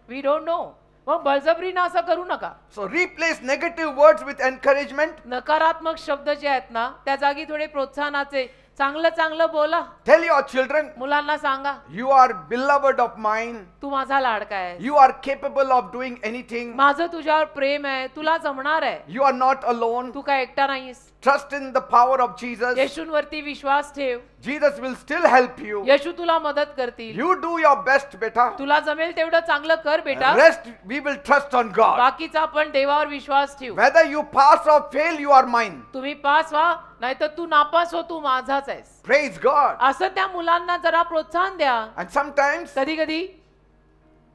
we don't know. मग बळजबरीनं असं करू नका. So replace negative words with encouragement. नकारात्मक शब्द जे आहेत ना, त्या जागी थोडे प्रोत्साहनाचे चांगलं चांगलं बोला. Tell your children, मुलांना सांगा, you are beloved of mine. तू माझा लाडका आहे, You are capable of doing anything. माझं तुझ्यावर प्रेम आहे, तुला जमणार आहे, You are not alone. तू काय एकटा नाहीस. Trust in the power of Jesus. येशूंवरती विश्वास ठेव, Jesus will still help you. येशू तुला मदत करतील. You do your best, beta. तुला जमेल तेवढं चांगलं कर बेटा, Rest, we will trust on God. बाकीचा आपण देवावर विश्वास ठेव. Whether you pass or fail, you are mine. तुम्ही पास व्हा, नाहीतर तू नापास हो, तू माझाच आहेस. Praise God. असं त्या मुलांना जरा प्रोत्साहन द्या. And sometimes कधी कधी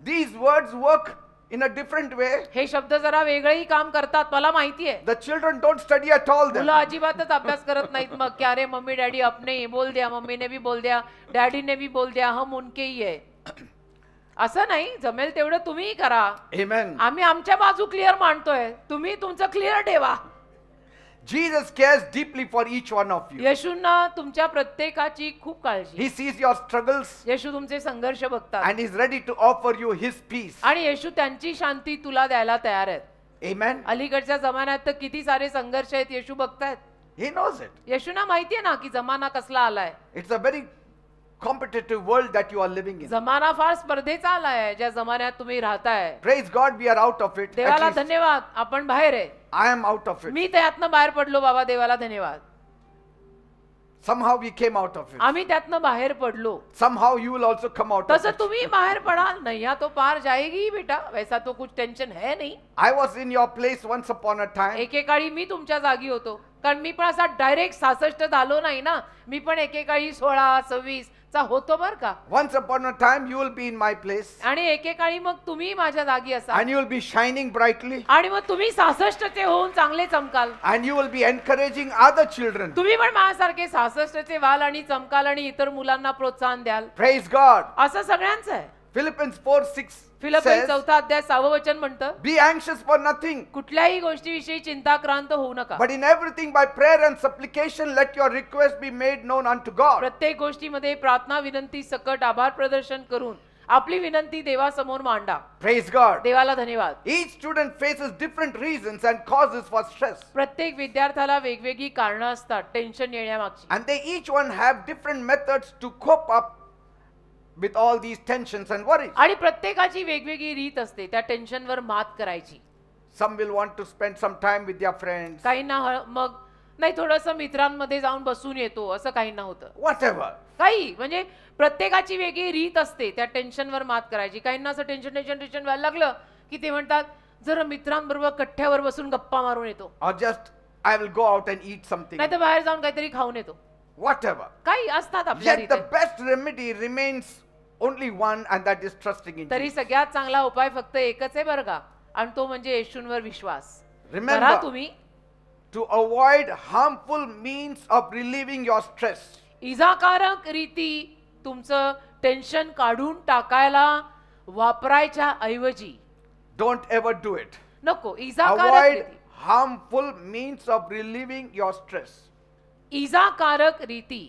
these words work in a different way. हे शब्द जरा वेगळेही काम करतात, मला माहिती आहे. The children don't study at all then. मुलं अजिबातच अभ्यास करत नाहीत. मग क्या रे मम्मी डॅडी अपने ही बोल द्या, मम्मी ने भी बोल द्या, डॅडी ने भी बोल द्या, हम उनके ही है. असं नाही, जमेल तेवढं तुम्ही करा. Amen. आम्ही आमच्या बाजू क्लिअर मांडतोय, तुम्ही तुमचं क्लिअर ठेवा. Jesus cares deeply for each one of you. येशूंना तुमच्या प्रत्येकाची खूप काळजी. He sees your struggles येशू तुमचे संघर्ष बघतात and is ready to offer you his peace. आणि येशू त्यांची शांती तुला द्यायला तयार आहेत. Amen. अलीकडच्या जमान्यात तर किती सारे संघर्ष आहेत, येशू बघतायत. He knows it. येशूंना माहितीये ना की जमाना कसला आलाय. It's a very competitive world that you are living in. जमाना फार स्पर्धेचा आलाय, ज्या जमान्यात तुम्ही राहताय. Praise God, we are out of it. At देवाला least धन्यवाद, आपण बाहेर आहे. I am out of it. मी त्यातनं बाहेर पडलो बाबा, देवाला धन्यवाद. Somehow we came out of it. आम्ही त्यातनं बाहेर पडलो. Somehow you will also come out of तसं it. तुम्ही बाहेर पडाल. नैया तो पार जाएगी बेटा, वैसा तो कुछ टेंशन है नहीं. I was in your place once upon a time. एकेकाळी मी तुमच्या जागी होतो, कारण मी पण असा डायरेक्ट 66 झालो नाही ना. मी पण एकेकाळी 16, 26 चा होतो बर का. Once upon a time you will be in my place. आणि एकेकाळी मग तुम्ही माझ्या जागी असाल And you will be shining brightly. आणि मग तुम्ही 66 चे होऊन चांगले चमकाल. And you will be encouraging other children. तुम्ही पण माझ्यासारखे 66 चे व्हाल आणि चमकाल आणि इतर मुलांना प्रोत्साहन द्याल. Praise God. असं सगळ्यांचं आहे. Philippians 4:6 फिलिप्पी says, 4 अध्याय 6 वचन म्हणतं, be anxious for nothing, कुठल्याही गोष्टीविषयी चिंताक्रांत होऊ नका. but in everything by prayer and supplication let your request be made known unto God. प्रत्येक गोष्टीमध्ये प्रार्थना विनंती सकट आभार प्रदर्शन करून आपली विनंती देवासमोर मांडा. Praise God. देवाला धन्यवाद. Each student faces different reasons and causes for stress. प्रत्येक विद्यार्थ्याला वेगवेगळी कारणं असतात tension येण्यामागची. And they each one have different methods to cope up with all these tensions and worries. आणि प्रत्येकाची वेगवेगळी रीत असते त्या टेन्शनवर मात करायची. Some will want to spend some time with their friends. काहींना मग नाही थोडंसं मित्रांमध्ये जाऊन बसून येतो असं काहींना होतं. Whatever. काही म्हणजे प्रत्येकाची वेगळी रीत असते त्या टेन्शनवर मात करायची. काहींना असं टेन्शन टेन्शन टेन्शन व्हायला लागलं की ते म्हणतात जरा मित्रांबरोबर कट्ट्यावर बसून गप्पा मारून येतो, Or just I will go out and eat something. नाही तर बाहेर जाऊन काहीतरी खाऊन येतो. Whatever. काही असतात आपल्या Yet the रीती. best remedy remains only one, and that is trusting in तरी Jesus. सगळ्यात चांगला उपाय फक्त एकच आहे बरं का, आणि तो म्हणजे येशूंवर विश्वास. Remember, करा तुम्ही. to avoid harmful means of relieving your stress, इजाकारक रीती तुमचं टेन्शन काढून टाकायला वापरायच्या ऐवजी don't ever do it. नको. इजाकारक Avoid रीती, harmful means of relieving your stress. इजाकारक रीती,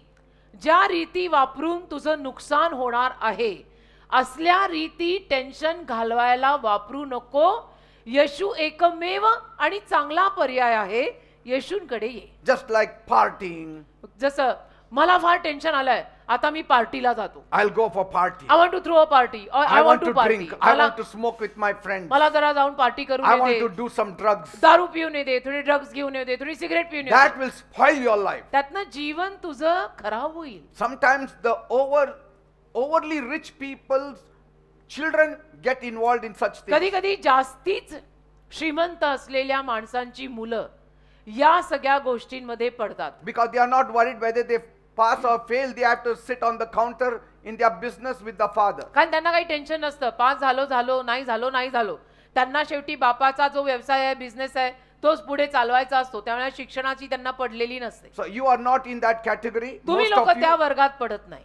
ज्या रीती वापरून तुझं नुकसान होणार आहे असल्या रीती टेन्शन घालवायला वापरू नको. येशू एकमेव आणि चांगला पर्याय आहे. येशूंकडे ये. Just like partying, जसं मला फार टेन्शन आलंय आता मी पार्टीला जातो. I'll go for party. I want to throw a party. I want to party. drink. I want to smoke with my friends. मला जरा जाऊन पार्टी करून I want to येते, do some drugs. दारू पिऊन येते, थोडी ड्रग्स घेऊन येते, थोडी सिगरेट पिऊन That येते. will spoil your life. त्यातनं जीवन तुझं खराब होईल. Sometimes the overly rich people's children get involved in such things. कधी कधी जास्तीच श्रीमंत असलेल्या माणसांची मुलं या सगळ्या गोष्टींमध्ये पडतात. Because they are not worried whether they pass or fail, they have to sit on the counter in their business with the father. कारण त्यांना काही टेन्शन नसतं. पास झालो नाही झालो. त्यांना शेवटी बापाचा जो व्यवसाय आहे, बिझनेस आहे, तोच पुढे चालवायचा असतो. त्यामुळे शिक्षणाची त्यांना पडलेली नसते. So you are not in that category. तुम्ही Most लोक of त्या you, वर्गात पडत नाही.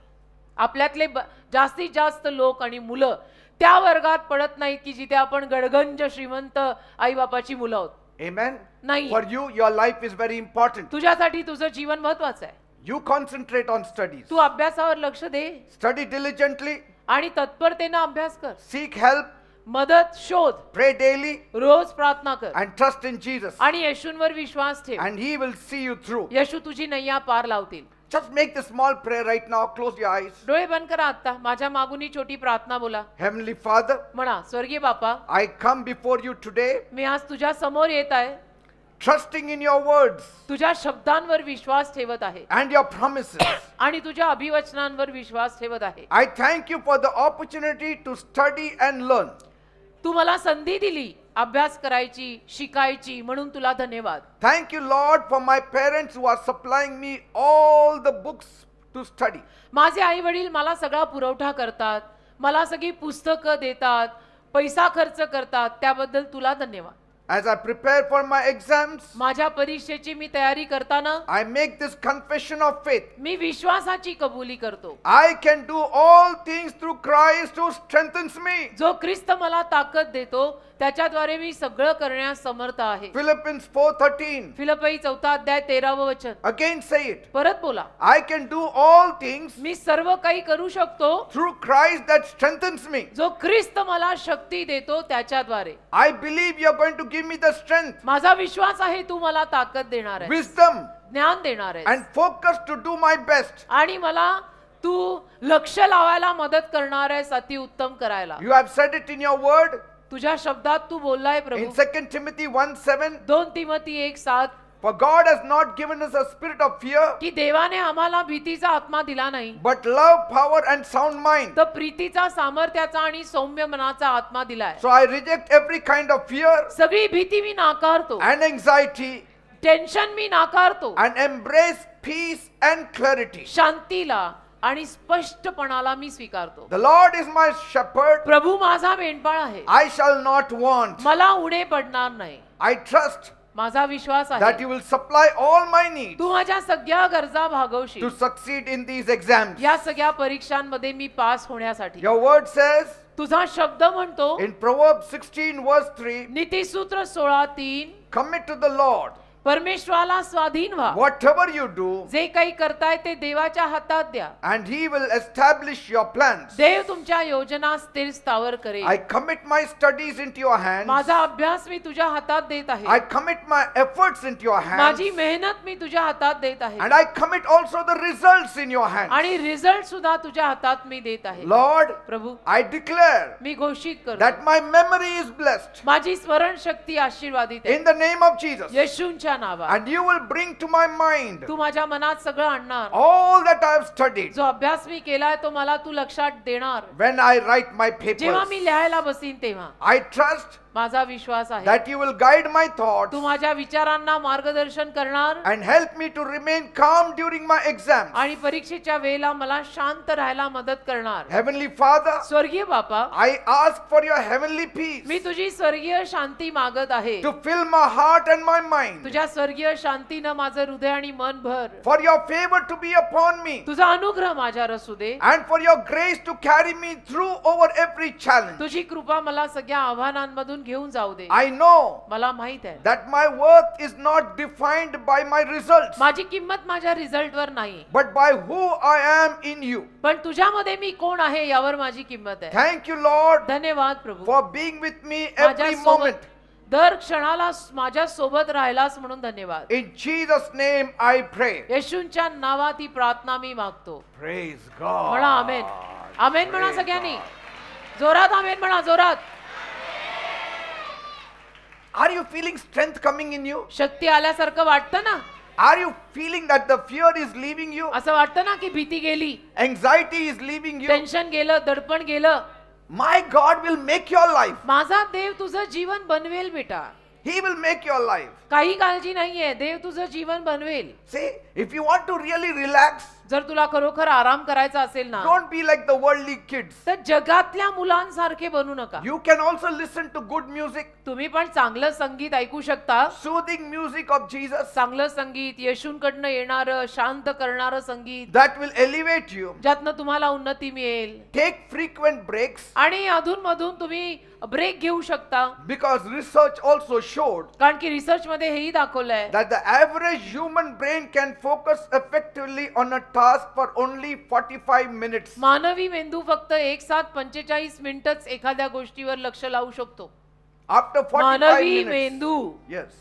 आपल्यातले जास्तीत जास्त लोक आणि मुलं त्या वर्गात पडत नाहीत की जिथे आपण गडगंज श्रीमंत आई बापाची मुलं आहोत. amen. नाही. For you, your life is very important. तुझ्यासाठी तुझं जीवन महत्वाचं आहे. You concentrate on studies. तू अभ्यासावर लक्ष दे Study diligently. आणि तत्परतेनं अभ्यास कर. Seek help. मदत शोध. Pray daily. रोज प्रार्थना कर And trust in Jesus. आणि येशूंवर विश्वास ठेव. And He will see you through. येशू तुझी नैया पार लावतील. Just make the small prayer right now. Close your eyes. डोळे बंद करा. आता माझ्या मागून ही छोटी प्रार्थना बोला. Heavenly Father, म्हणा, स्वर्गीय बापा, I come before you today, मी आज तुझ्या समोर येत आहे. trusting in your words तुझ्या शब्दांवर विश्वास ठेवत आहे and your promises. आणि तुझ्या अभिवचनांवर विश्वास ठेवत आहे. I thank you for the opportunity to study and learn. तू मला संधी दिली अभ्यास करायची, शिकायची, म्हणून तुला धन्यवाद. Thank you, Lord, for my parents who are supplying me all the books to study. माझे आई वडील मला सगळा पुरवठा करतात, मला सगळी पुस्तकं देतात, पैसा खर्च करतात, त्याबद्दल तुला धन्यवाद. As I prepare for my exams, माझ्या परीक्षेची मी तयारी करताना I make this confession of faith. मी विश्वासाची कबुली करतो. I can do all things through Christ who strengthens me. जो ख्रिस्त मला ताकद देतो त्याच्याद्वारे मी सगळं करण्यास समर्थ आहे. Philippians 4:13. फिलिप्पी 4 अध्याय 13 वचन. Again say it. परत बोला. I can do all things मी सर्व काही करू शकतो through Christ that strengthens me. जो ख्रिस्त मला शक्ती देतो त्याच्याद्वारे. I believe you are going to give me the strength, माझा विश्वास आहे तू मला ताकद देणार आहे, wisdom, ज्ञान देणार आहे and focus to do my best. आणि मला तू लक्ष लावायला मदत करणार आहेस अति उत्तम करायला. You have said it in your word तुझ्या शब्दात तू बोललाय in Prabhu. 2 Timothy 1:7. 2 Timothy 1:7 For God has not given us a spirit of fear, की देवाने आम्हाला भीतीचा आत्मा दिला नाही, but love, power, and sound mind. तर प्रीतीचा, सामर्थ्याचा आणि सौम्य मनाचा आत्मा दिलाय. So I reject every kind of fear सगळी भीती मी नाकारतो, and anxiety टेन्शन मी नाकारतो, and embrace peace and clarity. शांतीला आणि स्पष्टपणाला मी स्वीकारतो. The Lord is my shepherd. प्रभू माझा मेंढपाळ आहे, I shall not want. मला उणे पडणार नाही. I trust माझा विश्वास that आहे you will supply all my needs तू माझ्या सगळ्या गरजा to भागवशील succeed in these exams. या सगळ्या परीक्षांमध्ये मी पास होण्यासाठी. Your word says तुझा शब्द म्हणतो in Proverbs 16 verse 3, नीतिसूत्र 16:3 commit to the Lord परमेश्वराला स्वाधीन व्हा. whatever you do, जे काही करताय ते देवाच्या हातात द्या. and he will establish your plans. देव तुमच्या योजना स्थिर स्थावर करेल. I commit my studies into your hands. माझा अभ्यास मी तुझ्या हातात देत आहे. I commit my efforts into your hands. माझी मेहनत मी तुझ्या हातात देत आहे. And I commit also the results in your hands. आणि रिझल्ट सुद्धा तुझ्या हातात मी देत आहे. Lord, प्रभू I declare मी घोषित करतो that my memory is blessed माझी स्मरण शक्ती आशीर्वादित आहे in the name of Jesus. येशूंच्या नावात. And you will bring to my mind तू माझ्या मनात सगळं आणणार. all that I have studied जो अभ्यास मी केलाय तो मला तू लक्षात देणार. when I write my जेव्हा papers. मी लिहायला बसीन तेव्हा I trust माझा विश्वास आहे that you will guide my thoughts तू माझ्या विचारांना मार्गदर्शन करणार and help me to remain calm during my exams. आणि परीक्षेच्या वेळेला मला शांत राहायला मदत करणार. Heavenly Father, स्वर्गीय बापा I ask for your heavenly peace मी तुझी स्वर्गीय शांती मागत आहे. to fill my heart and my mind, तुझ्या स्वर्गीय शांतीनं माझं हृदय आणि मन भर. for your favor to be upon me, तुझा अनुग्रह माझ्यावर असू दे. and for your grace to carry me through over every challenge. तुझी कृपा मला सगळ्या आव्हानांमधून घेऊन जाऊ दे. I know मला माहित आहे that my worth is not defined by my results, माझी किंमत माझ्या रिझल्टवर नाही but by who I am in you. पण तुझ्यामध्ये मी कोण आहे यावर माझी किंमत आहे. Thank you, Lord, धन्यवाद प्रभू for being with me माझ्या every सोबत moment. दर क्षणाला माझ्या सोबत राहिलास म्हणून धन्यवाद. In Jesus' name I pray. येशूंच्या नावात ही प्रार्थना मी मागतो. Praise God. म्हणा आमेन. आमेन म्हणा सगळ्यांनी. जोरात आमेन म्हणा जोरात. Are you feeling strength coming in you? शक्ती आल्यासारखं वाटतं ना. Are you feeling that the fear is leaving you? असं वाटतं ना की भीती गेली, Anxiety is leaving you? Tension गेलं, दडपण गेलं. My God will make your life. माझा देव तुझं जीवन बनवेल बेटा. He will make your life. काही काळजी नाहीये, देव तुझं जीवन बनवेल. See, if you want to really relax, जर तुला खरोखर आराम करायचा असेल ना don't be like the worldly kids. तर जगातल्या मुलांसारखे बनू नका. You can also listen to good music, तुम्ही पण चांगलं संगीत ऐकू शकता. soothing music of Jesus, चांगलं संगीत, येशूंकडनं येणारं शांत करणारं संगीत, that will elevate you. ज्यातनं तुम्हाला उन्नती मिळेल. Take frequent breaks, आणि अधून मधून तुम्ही ब्रेक घेऊ शकता. because research also showed कारण की रिसर्च मध्ये हेही दाखवलंय that the average human brain can focus effectively on a task for only 45 minutes. मानवी मेंदू फक्त 1:45 मिनिटच एखाद्या गोष्टीवर लक्ष लावू शकतो. After 45 मानवी minutes. मेंदू Yes.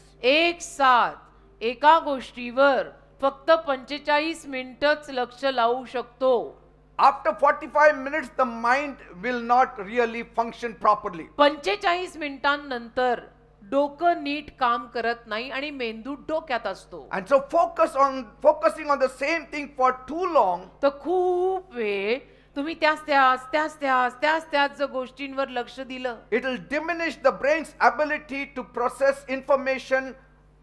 एका गोष्टीवर फक्त 45 मिनिटच लक्ष लावू शकतो. After 45 minutes, the mind will not really function properly. 45 मिनिटांनंतर डोकं नीट काम करत नाही आणि मेंदू डोक्यात असतो. And so focusing on the same thing for too long तर खूप वेळ तुम्ही त्याच गोष्टींवर लक्ष दिलं, it will diminish the brain's ability to process information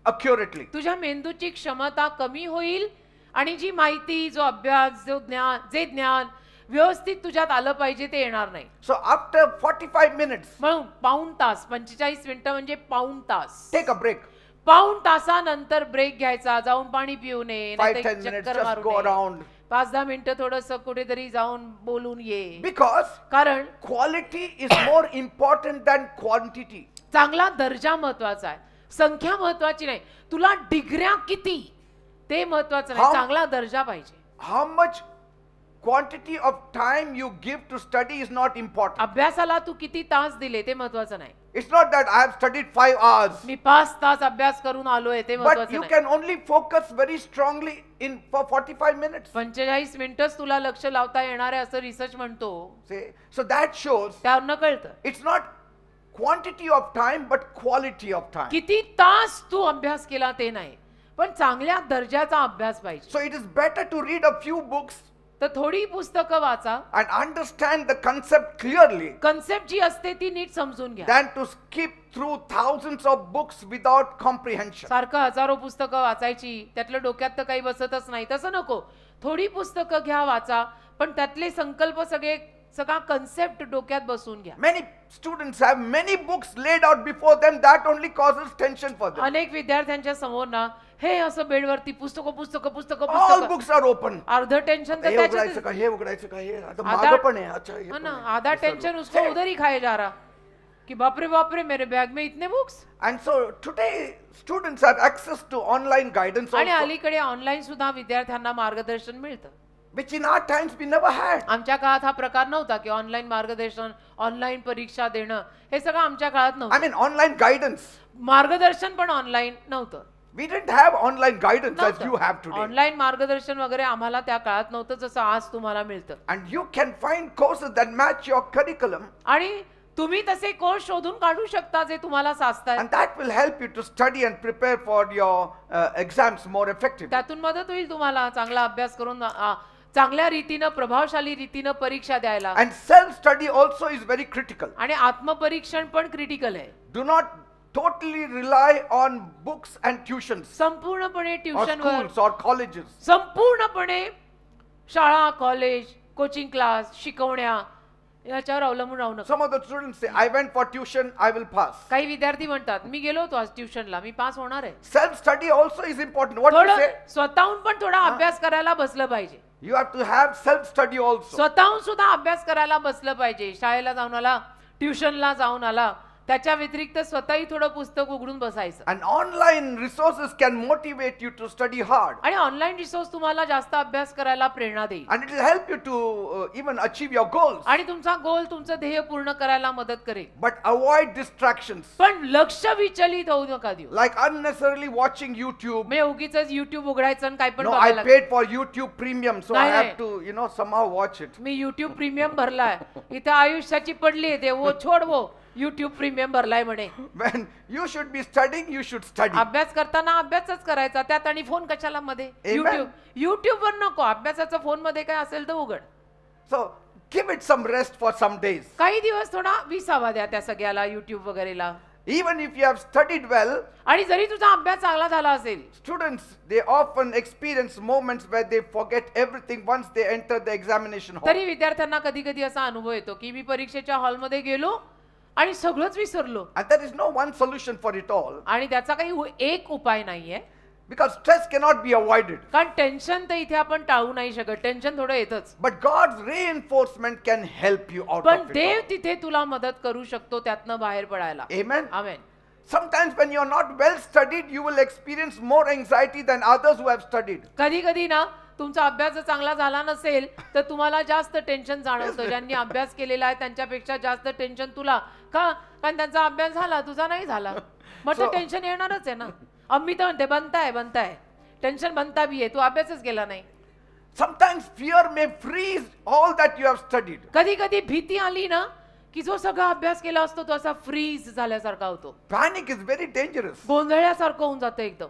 accurately. तुझ्या मेंदूची क्षमता कमी होईल आणि जी माहिती, जो अभ्यास, जे ज्ञान व्यवस्थित तुझ्यात आलं पाहिजे ते येणार नाही. So after 45 minutes, म्हणून पाऊण तास, 45 मिनिटं म्हणजे पाऊण तास, take a break. पाऊण तासानंतर ब्रेक घ्यायचा, जाऊन पाणी पिऊन ये, 5-10 minutes, just go around. 5-10 मिनिटं थोडस कुठेतरी जाऊन बोलून ये. Because कारण quality is more important than quantity. चांगला दर्जा महत्वाचा आहे, संख्या महत्वाची नाही. तुला डिग्र्या किती ते महत्वाचं नाही, चांगला दर्जा पाहिजे. How much quantity of time you give to study is not important. अभ्यासाला तू किती तास दिले ते महत्वाचं नाही. It's not that I have studied 5 hours. मी 5 तास अभ्यास करून आलोय ते But महत्वाचं you नाही. can only focus very strongly for 45 minutes. 45 मिनिटच तुला लक्ष लावता येणार आहे असं रिसर्च म्हणतो. See, so that shows त्यावरनं कळतं it's not quantity of time but quality of time. किती तास तू अभ्यास केला ते नाही, पण चांगल्या दर्जाचा अभ्यास पाहिजे. So it is better to read a few books तर थोडी पुस्तकं वाचा, and understand the concept clearly concept जी असते ती नीट समजून घ्या, than to skip through thousands of books without comprehension. सारखं हजारो पुस्तकं वाचायची, त्यातलं डोक्यात तर काही बसतच नाही, तसं नको. थोडी पुस्तकं घ्या, वाचा, पण त्यातले संकल्प सगळे सगळा कन्सेप्ट डोक्यात बसून घ्या. Many students have many books laid out before them. That only causes tension for them. अनेक विद्यार्थ्यांच्या समोर ना हे असं बेडवरती पुस्तकं पुस्तकं पुस्तकं All पुस्तकं, books are open. अर्ध टेन्शन तर हे उघडायचं त्याच्यात का, हे उघडायचं का, हे आता आधा- मागं पण आहे. अच्छा, हे है पण ना, आहे. आधा हे सर्व. टेंशन उसको उधर ही खाए जा रहा कि बापरे बापरे मेरे बैग में इतने books. And so today students have access to online guidance आणि also, अलीकडे ऑनलाईन सुद्धा विद्यार्थ्यांना मार्गदर्शन मिळतं. which in our times we never had. आमच्या काळात हा प्रकार नव्हता की ऑनलाईन मार्गदर्शन, ऑनलाईन परीक्षा देणं, हे सगळं आमच्या काळात I नव्हतं. mean online guidance. मार्गदर्शन पण ऑनलाईन नव्हतं. We didn't have online guidance as you have today. Online मार्गदर्शन वगैरे आम्हाला त्या काळात नव्हतं जसं आज तुम्हाला मिळतं. And you can find courses that match your curriculum, आणि तुम्ही तसे कोर्स शोधून काढू शकता जे तुम्हाला साचतात. and that will help you to study and prepare for your exams more effectively. त्यातून मदत होईल तुम्हाला चांगला अभ्यास करून चांगल्या रीतीनं प्रभावशाली रीतीनं परीक्षा द्यायला. And self-study also is very critical. आणि आत्मपरीक्षण पण क्रिटिकल आहे. Do not totally rely on books and tuitions संपूर्णपणे or ट्युशनवर, schools or colleges. संपूर्णपणे शाळा, कॉलेज, कोचिंग क्लास, शिकवण्या याच्यावर अवलंबून राहू नका. Some of the students say, I went for tuition, I will pass. काही विद्यार्थी म्हणतात मी गेलो होतो आज ट्युशनला, मी पास होणार आहे. Self-study also is important. What you थोडं say? स्वतःहून पण थोडा अभ्यास करायला बसलं पाहिजे. You have to have self-study also. स्वतःहून सुद्धा अभ्यास करायला बसलं पाहिजे. शाळेला जाऊन आला, ट्युशनला जाऊन आला, त्याच्या व्यतिरिक्त स्वतःही थोडं पुस्तक उघडून बसायचं. And online resources can motivate you to study hard. आणि ऑनलाईन रिसोर्स तुम्हाला जास्त अभ्यास करायला प्रेरणा देईल. And it will help you to even achieve your goals. आणि तुमचा गोल, तुमचं ध्येय पूर्ण करायला मदत करेल. But avoid distractions. पण लक्ष विचलित होऊ नका देऊ. Like unnecessarily watching YouTube. मी उगीच युट्यूब उघडायचं आणि काय पण No, I बघायला. paid for YouTube Premium, so I नाही, have नाही. to, somehow watch it. मी युट्यूब प्रीमियम भरलाय, इथे आयुष्याची पडली आहे ते वो छोड वो युट्यूब प्रीमियम भरलाय म्हणे. When you should be studying, you should study. अभ्यास करताना अभ्यासच करायचा, त्यात आणि फोन कशाला मध्ये. Amen. युट्यूबवर नको, अभ्यासाचं फोन मध्ये काय असेल तर उघड. So give it some rest for some days. काही दिवस थोडा विसावा द्या त्या सगळ्याला, युट्यूब वगैरेला. Even if you have studied well, आणि जरी तुझा अभ्यास चांगला झाला असेल, students, they often experience moments where they forget everything once they enter the examination hall. तरी विद्यार्थ्यांना कधी कधी असा अनुभव येतो की मी परीक्षेच्या हॉलमध्ये गेलो आणि सगळंच विसरलो. And there is no one solution for it all, आणि त्याचा काही एक उपाय नाहीये. because stress cannot be avoided. कारण टेन्शन तर इथे आपण टाळू नाही शकत. टेन्शन थोडं येतच. But God's reinforcement can help you out पण of it देव all. तिथे तुला मदत करू शकतो त्यातनं बाहेर पडायला. Amen. Amen. Sometimes when you are not well studied, you will experience more anxiety than others who have studied. कधी कधी ना तुमचा अभ्यास जर चांगला झाला नसेल तर तुम्हाला जास्त टेन्शन जाणवतं. ज्यांनी अभ्यास केलेला आहे त्यांच्यापेक्षा जास्त टेन्शन तुला का, कारण त्यांचा अभ्यास झाला, तुझा नाही झाला. मग So- टेन्शन येणारच आहे ना. अम्मी तर म्हणते बनताय टेन्शन बनता भी आहे, तू अभ्यासच केला नाही. Sometimes fear may freeze all that you have studied. कधी कधी भीती आली ना की जो सगळा अभ्यास केला असतो तो असा फ्रीज झाल्यासारखा होतो. Panic is very dangerous. गोंधळल्यासारखं होऊन जातं एकदम.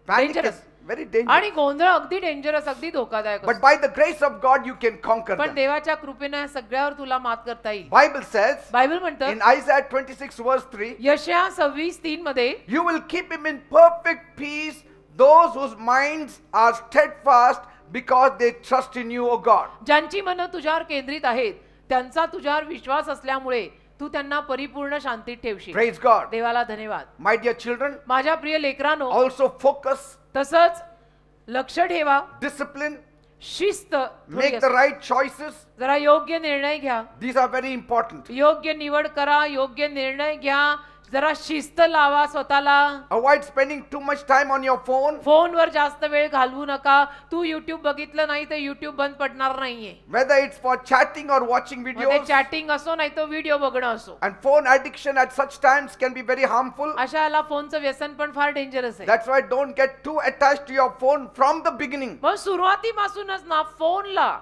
Panic Dangerous. is very dangerous. आणि गोंधळ अगदी डेंजरस, अगदी धोकादायक But असतो. by the grace of God, you can conquer पण them. देवाच्या कृपेने या सगळ्यावर तुला मात करता येईल. Bible says बायबल म्हणतं in Isaiah 26 verse 3, यशया 26:3 मध्ये you will keep him in perfect peace, those whose minds are steadfast because they trust in you, O God. ज्यांची मनं तुझ्यावर केंद्रित आहेत त्यांचा तुझ्यावर विश्वास असल्यामुळे तू त्यांना परिपूर्ण शांतीत ठेवशील. Praise God. देवाला धन्यवाद. My dear children, माझ्या प्रिय लेकरांनो, also focus, तसंच लक्ष ठेवा, discipline, शिस्त थोडी make the असेल. right choices. जरा योग्य निर्णय घ्या, These are very important. योग्य निवड करा, योग्य निर्णय घ्या, जरा शिस्त लावा स्वतःला. Avoid spending too much time on your phone. फोनवर जास्त वेळ घालवू नका. तू युट्यूब बघितलं नाही तर युट्यूब बंद पडणार नाहीये. Whether it's for chatting or watching मग ते videos. चॅटिंग असो नाही तर व्हिडिओ बघणं असो. And phone addiction at such times can be very harmful. अशा याला फोनचं व्यसन पण फार डेंजरस आहे. That's why don't get too attached to your phone from the beginning. मग सुरुवातीपासूनच ना फोनला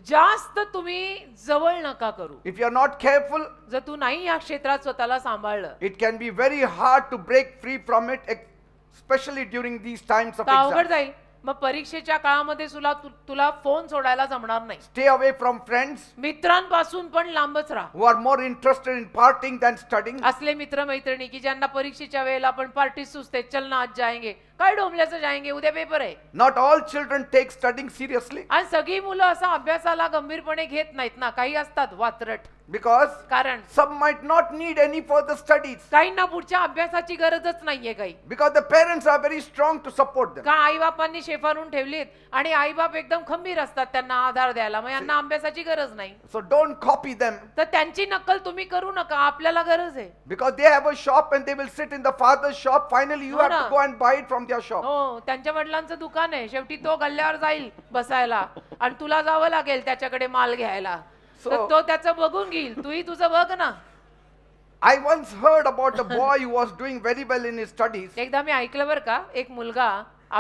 जास्त तुम्ही जवळ नका करू. If you're not careful, जर तू नाही या क्षेत्रात स्वतःला सांभाळलं it can be very hard to break free from it, especially during these times of तर अवघड exam. जाईल. मग परीक्षेच्या काळामध्ये तुला फोन सोडायला जमणार नाही. Stay away from friends मित्रांपासून पण लांबच राहा. who are more interested in partying than studying. असले मित्र मैत्रिणी की ज्यांना परीक्षेच्या वेळेला आपण पार्टी सुचते, चल ना आज जाएंगे, काय डोंबल्याचं जायंगे, उद्या पेपर आहे. Not all children take studying seriously आणि सगळी मुलं असं अभ्यासाला गंभीरपणे घेत नाहीत ना, काही असतात वात्रट. because कारण some might not need any further studies काहींना पुढच्या अभ्यासाची गरजच नाहीये काही. because the parents are very strong to support them. का आई बापांनी शेफारून ठेवलीत आणि आई बाप एकदम खंबीर असतात त्यांना आधार द्यायला, मग यांना अभ्यासाची गरज नाही. So don't copy them तर त्यांची नक्कल तुम्ही करू नका, आपल्याला गरज आहे. because they have a shop and they will sit in the father's shop. Finally you हो have ना. to go and buy it from their shop. हो, त्यांच्या वडिलांचं दुकान आहे, शेवटी तो गल्ल्यावर जाईल बसायला आणि तुला जावं लागेल त्याच्याकडे माल घ्यायला. तर तो त्याचं बघून घेईल, तूही तुझं बघ ना. I once heard about a boy who was doing very well in his studies एकदा मी ऐकलं बरं का, एक मुलगा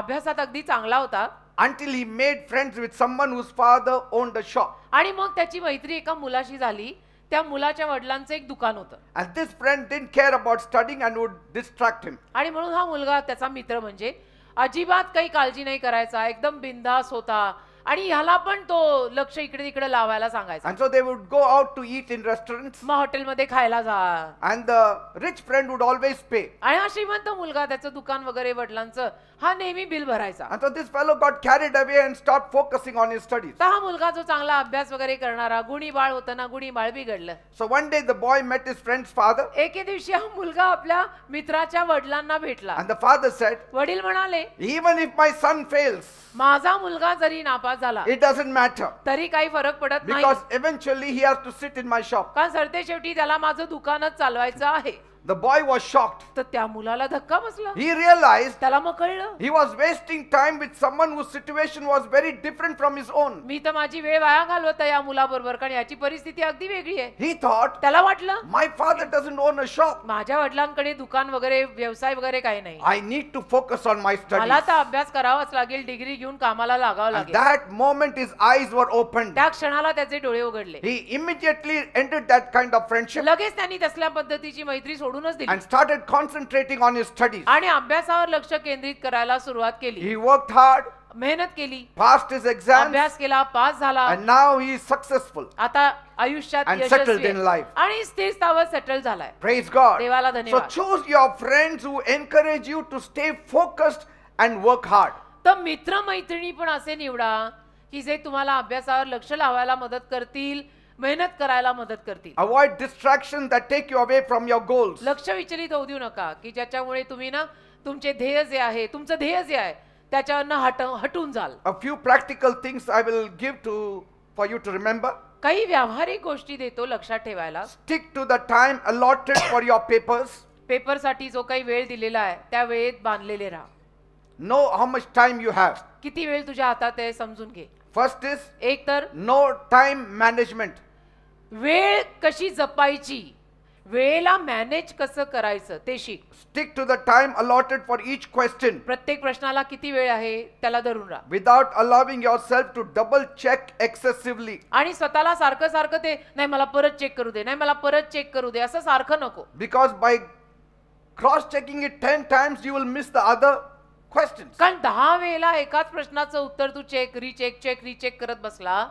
अभ्यासात अगदी चांगला होता until he made friends with someone whose father owned a shop. आणि मग त्याची मैत्री एका मुलाशी झाली. त्या मुलाच्या वडिलांचं एक दुकान होतं And this friend didn't care about studying and would distract him. आणि म्हणून हा मुलगा, त्याचा मित्र म्हणजे, अजिबात काही काळजी नाही करायचा, एकदम बिंदास होता आणि ह्याला पण तो लक्ष इकडे तिकडे लावायला सांगायचा. And so they would go out to eat in restaurants मग हॉटेलमध्ये खायला जा. and the rich friend would always pay. आणि हा श्रीमंत मुलगा, त्याचं दुकान वगैरे वडिलांचं, हा नेहमी बिल भरायचा. And so this fellow got carried away and stopped focusing on his studies. तर हा मुलगा जो चांगला अभ्यास वगैरे करणारा, गुणी बाळ होता ना, गुणी बाळ बिघडलं. So one day the boy met his friend's father एके दिवशी हा मुलगा आपल्या मित्राच्या वडिलांना भेटला. and the father said, वडील म्हणाले, even if my son fails, माझा मुलगा जरी नापास झाला it doesn't matter तरी काही फरक पडत नाही, because eventually he has to sit in my shop. कारण सरते शेवटी त्याला माझं दुकानच चालवायचं आहे. The boy was shocked. तर त्या मुलाला धक्का बसला. He realized त्याला मग कळलं, he was wasting time with someone whose situation was very different from his own. मी तर माझी वेळ वाया घालवत आहे या मुलाबरोबर, कारण याची परिस्थिती अगदी वेगळी आहे. He thought, त्याला वाटलं, my father doesn't own a shop. माझ्या वडिलांकडे दुकान वगैरे व्यवसाय वगैरे काही नाही, I need to focus on my मला studies. तर अभ्यास करावाच लागेल, डिग्री घेऊन कामाला लागावं At लागेल. that moment his eyes were opened. त्या क्षणाला त्याचे डोळे उघडले. He immediately ended that kind of friendship लगेच त्यांनी तसल्या पद्धतीची मैत्री सोडूनच दिली and started concentrating on his studies. आणि अभ्यासावर लक्ष केंद्रित करायला सुरुवात केली. He worked hard, मेहनत केली, passed his exams, अभ्यास केला, पास झाला, and now he is successful. आता आयुष्यात And settled यशस्वी in आहे. life. आणि स्थिर स्थावर सेटल झालाय. Praise God. देवाला So धन्यवाद. choose your friends who encourage you to stay focused and work hard. तर मित्र मैत्रिणी पण असे निवडा की जे तुम्हाला अभ्यासावर लक्ष लावायला मदत करतील, मेहनत करायला मदत करतील. Avoid distractions that take you away from your goals. लक्ष विचलित होऊ देऊ नका की ज्याच्यामुळे तुम्ही ना तुमचे ध्येय जे आहे, तुमचं ध्येय जे आहे त्याच्यावरनं हटून जाल. A few practical things I will give for you to remember. काही व्यावहारिक गोष्टी देतो लक्षात ठेवायला. Stick to the time allotted for your papers. पेपरसाठी जो काही वेळ दिलेला आहे त्या वेळेत बांधलेले राहा. Know how much time you have. किती वेळ तुझ्या हातात आहे समजून घे. First is एक तर no time management. वेळ कशी जपायची, वेळेला मॅनेज कसं करायचं ते शिक. Stick to the time allotted for each question प्रत्येक प्रश्नाला किती वेळ आहे त्याला धरून राहा. without allowing yourself to double check excessively. आणि स्वतःला सारखं सारखं ते नाही मला परत चेक करू दे, नाही मला परत चेक करू दे असं सारखं नको. Because by cross checking it 10 times you will miss the other questions. कारण 10 वेळेला एकाच प्रश्नाचं उत्तर तू रिचेक करत बसला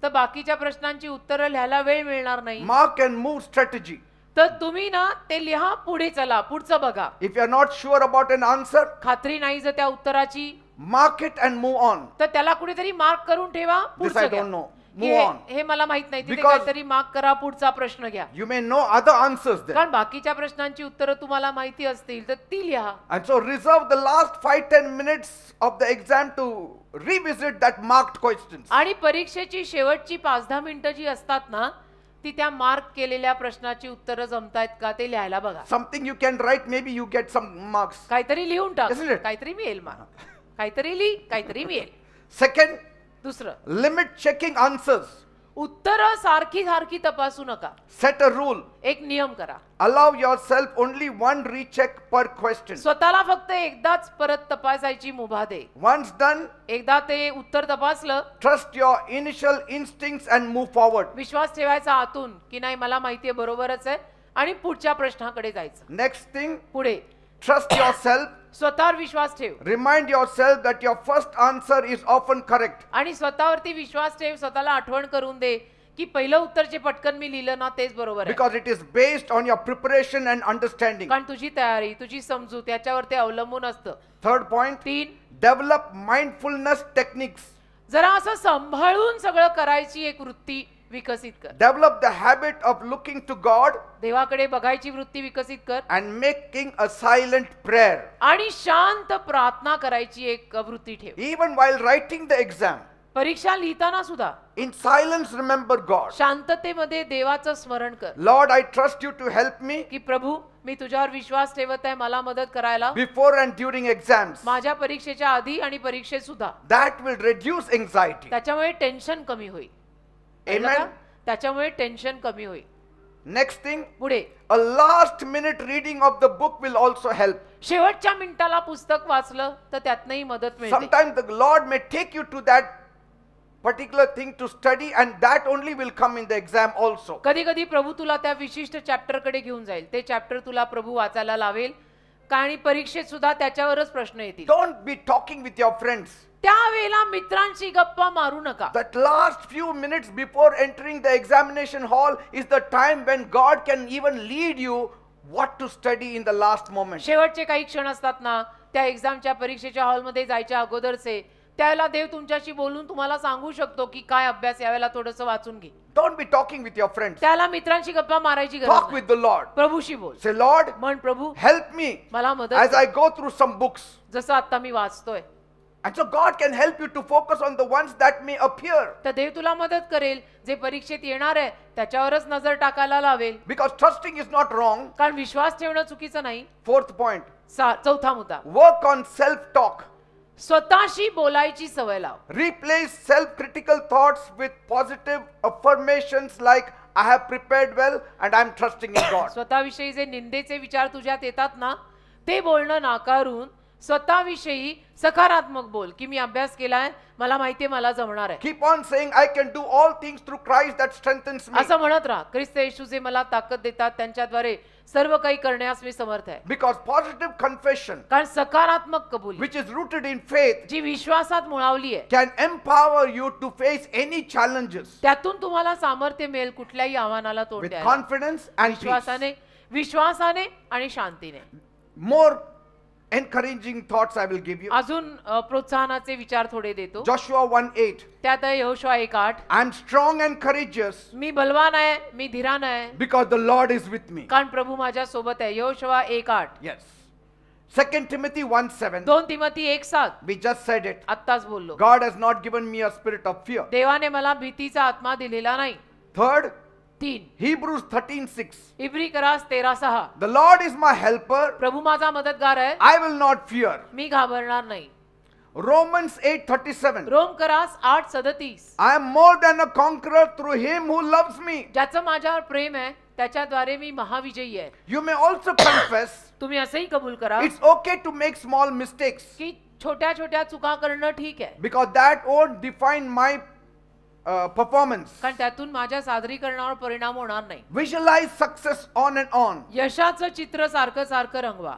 तर बाकीच्या प्रश्नांची उत्तरं लिहायला वेळ मिळणार नाही. Mark and move strategy. तर तुम्ही ना ते लिहा, पुढे चला, पुढचं बघा. If you are not sure about an answer, खात्री नाही जर त्या उत्तराची mark it and move on. तर त्याला कुठेतरी मार्क करून ठेवा, This पुढचं I घ्या. don't know. की Move on. हे मला माहित नाही, तिथे Because- काहीतरी मार्क करा, पुढचा प्रश्न घ्या. You may know other answers there. कारण बाकीच्या प्रश्नांची उत्तरं तुम्हाला माहिती असतील तर ती लिहा. And so reserve the last 5-10 minutes of the exam to revisit that marked questions. आणि परीक्षेची शेवटची 5-10 मिनिटं जी असतात ना ती त्या मार्क केलेल्या प्रश्नाची उत्तरं जमतायत का ते लिहायला बघा. Something you can write, maybe you get some marks. काहीतरी लिहून टाक, Isn't it? काहीतरी मिळेल मला. काहीतरी लिही, काहीतरी मिळेल. Second, दुसरं, limit checking answers. उत्तरं सारखी सारखी तपासू नका. Set a rule. एक नियम करा. Allow yourself only one recheck per question. स्वतःला फक्त एकदाच परत तपासायची मुभा दे. Once done, एकदा ते उत्तर तपासलं, trust your initial instincts and move forward. विश्वास ठेवायचा आतून की नाही मला माहितीये बरोबरच आहे आणि पुढच्या प्रश्नाकडे जायचं. Next thing, पुढे trust yourself. स्वतःवर विश्वास ठेव Remind yourself that your first answer is often correct. आणि स्वतःवरती विश्वास ठेव. स्वतःला आठवण करून दे की पहिलं उत्तर जे पटकन मी लिहिलं ना तेच बरोबर आहे, because it is based on your preparation and understanding. कारण तुझी तयारी, तुझी समजूत याच्यावर ते अवलंबून असतं. Third point, 3, develop mindfulness techniques. जरा असं सांभाळून सगळं करायची एक वृत्ती विकसित कर. Develop the habit of looking to God देवाकडे बघायची वृत्ती विकसित कर and making a silent prayer. आणि शांत प्रार्थना करायची एक वृत्ती ठेव. Even while writing the exam, परीक्षा लिहिताना सुद्धा in silence remember God. शांततेमध्ये देवाचं स्मरण कर Lord, I trust you to help me की प्रभू मी तुझ्यावर विश्वास ठेवत आहे, मला मदत करायला. before and during exams. माझ्या परीक्षेच्या आधी आणि परीक्षेत सुद्धा. That will reduce anxiety. त्याच्यामुळे टेन्शन कमी होईल. कळलं Amen. का? त्याच्यामुळे टेन्शन कमी होईल. Next thing, पुढे a last minute reading of the book will also help. शेवटच्या मिनिटाला पुस्तक वाचलं तर त्यातनंही मदत मिळते. Sometimes the Lord may take you to that particular thing to study, and that only will come in the exam also. कधी कधी प्रभू तुला त्या विशिष्ट चॅप्टर कडे घेऊन जाईल. ते चॅप्टर तुला प्रभू वाचायला लावेल आणि परीक्षेत सुद्धा त्याच्यावरच प्रश्न येतील. Don't be talking with your friends. त्यावेळेला मित्रांशी गप्पा मारू नका. That last few minutes before entering the examination hall is the time when God can even lead you what to study in the last moment. शेवटचे काही क्षण असतात ना, त्या एक्झामच्या परीक्षेच्या हॉलमध्ये जायच्या अगोदरचे, त्यावेळेला देव तुमच्याशी बोलून तुम्हाला सांगू शकतो की काय अभ्यास यावेळेला थोडंसं वाचून घे. Don't be talking with your friends. त्याला मित्रांशी गप्पा मारायची गरज Talk नाही. with the Lord. प्रभूशी बोल. Say, Lord, म्हण प्रभू help me मला मदत as I go through some books. जसं आता मी वाचतोय. And so God can help you to focus on the ones that may appear. तर देव तुला मदत करेल जे परीक्षेत येणार आहे त्याच्यावरच नजर टाकायला लावेल. Because trusting is not wrong. कारण विश्वास ठेवणं चुकीचं नाही. Fourth point, चौथा मुद्दा, work on self-talk. स्वतःशी बोलायची सवय लाव. Replace self-critical thoughts with positive affirmations like, I have prepared well and I am trusting in God. स्वतःविषयी जे निंदेचे विचार तुझ्यात येतात ना, ते बोलणं नाकारून स्वतःविषयी सकारात्मक बोल की मी अभ्यास केलाय, मला माहितीये मला जमणार आहे. Keep on saying, I can do all things through Christ that strengthens me. असं म्हणत राहा, ख्रिस्त येशू जे मला ताकद देतात त्यांच्याद्वारे सर्व काही करण्यास मी समर्थ आहे. Because positive confession, कारण सकारात्मक कबुली which is rooted in faith, जी विश्वासात मुळावली आहे, can empower you to face any challenges त्यातून तुम्हाला सामर्थ्य मिळेल कुठल्याही आव्हानाला तोंड with द्यायला. confidence and peace. विश्वासाने आणि शांतीने. More encouraging thoughts I will give you. अजून प्रोत्साहनाचे विचार थोडे देतो. Joshua 1:8. त्यात आहे Yehoshua 1:8. I am strong and courageous मी बलवान आहे, मी धीरान आहे, because the Lord is with me. कारण प्रभू माझ्या सोबत आहे. Yehoshua 1:8. Yes. 2 Timothy 1:7. 2 Timothy 1:7. We just said it. आत्ताच बोललो. God has not given me a spirit of fear. देवाने मला भीतीचा आत्मा दिलेला नाही. Third, 3 Hebrews 13:6. Every करास 13:6. The Lord is my helper. प्रभू माझा मदतगार आहे, I will not fear. मी घाबरणार नाही. Romans 8:37. Rome करास 8:37. I am more than a conqueror through him who loves me. ज्याचं माझ्यावर प्रेम आहे त्याच्याद्वारे मी महाविजयी आहे. You may also confess तुम्ही असंही कबूल करा it's okay to make small mistakes की छोट्या छोट्या चुका करणं ठीक आहे, because that won't define my performance. कारण त्यातून माझ्या सादरीकरणावर परिणाम होणार नाही. Visualize success on and on. यशाचं चित्र सारखं सारखं रंगवा.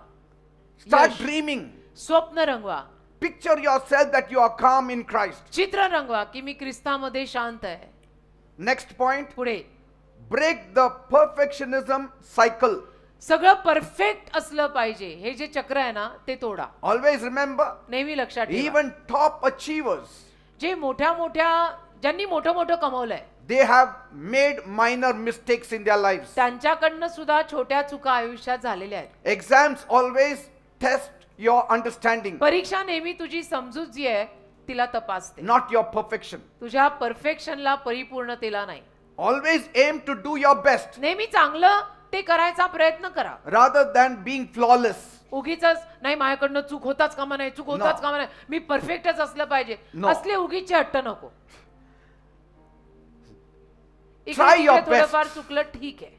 Start यश. dreaming. स्वप्न रंगवा. Picture yourself that you are calm in Christ. चित्र रंगवा की मी ख्रिस्तामध्ये शांत आहे. Next point, पुढे break the perfectionism cycle. सगळं परफेक्ट असलं पाहिजे हे जे चक्र आहे ना ते तोडा. Always remember, नेहमी लक्षात ठेवा. even top achievers, जे ज्यांनी मोठं मोठं कमवलंय they have made minor mistakes in their lives. त्यांच्याकडनं सुद्धा छोट्या चुका आयुष्यात झालेल्या आहेत. Exams always test your understanding, परीक्षा नेहमी तुझी समजूत जी आहे तिला तपासते, not your perfection. तुझ्या परफेक्शनला परिपूर्णतेला नाही. Always aim to do your best नेहमी चांगलं ते करायचा प्रयत्न करा, rather than being flawless. उगीच नाही माझ्याकडनं चूक होताच कामा नाही, चूक होताच कामा नाही, मी परफेक्टच असलं पाहिजे, असले उगीचे हट्ट नको. Try your best. थोडंफार चुकलं ठीक आहे,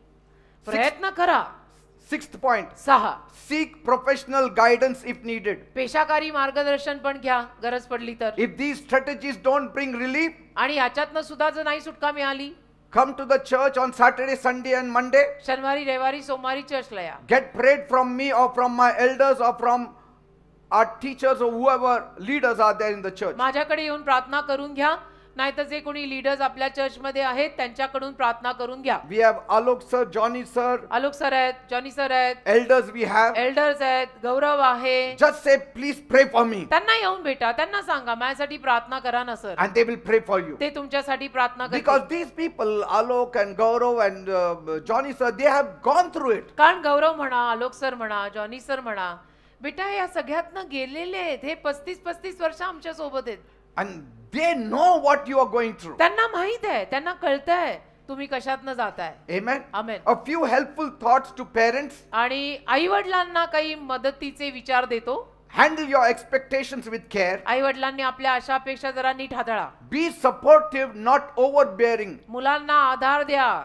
प्रयत्न करा. Sixth point, 6 seek professional guidance if needed. पेशाकारी मार्गदर्शन पण घ्या गरज पडली तर. If these strategies don't bring relief, आणि याच्यातनं सुद्धा जर नाही सुटका मिळाली, come to the church on Saturday, Sunday and Monday. शनिवारी रविवारी सोमवारी चर्चला या. Get prayed from me or from my elders or from our teachers or whoever leaders are there in the church. माझ्याकडे येऊन प्रार्थना करून घ्या नाहीतर जे कोणी लीडर्स आपल्या चर्चमध्ये आहेत त्यांच्याकडून प्रार्थना करून घ्या. We have Alok sir, Johnny sir, Alok sir आहेत, जॉनी सर आहेत, elders we have. एल्डर्स आहेत, गौरव आहे. Just say, please pray for me. त्यांना येऊन भेटा, त्यांना सांगा माझ्यासाठी प्रार्थना करा ना sir. And they will pray for you. ते तुमच्यासाठी प्रार्थना Because करतील. these people, Alok and Gaurav and Johnny sir, they have gone through it. कारण गौरव म्हणा, आलोक सर म्हणा, जॉनी सर म्हणा, बेटा या सगळ्यातनं गेलेले आहेत. हे 35 वर्ष आमच्या सोबत आहेत. And they know what you are going through. त्यांना माहित आहे, त्यांना कळतंय तुम्ही कशातनं जाताय. Amen. Amen. A few helpful thoughts to parents. आणि आई वडिलांना काही मदतीचे विचार देतो. Handle your expectations with care. आई वडिलांनी आपल्या आशा अपेक्षा जरा नीट हाताळा. Be supportive, not overbearing. मुलांना आधार द्या,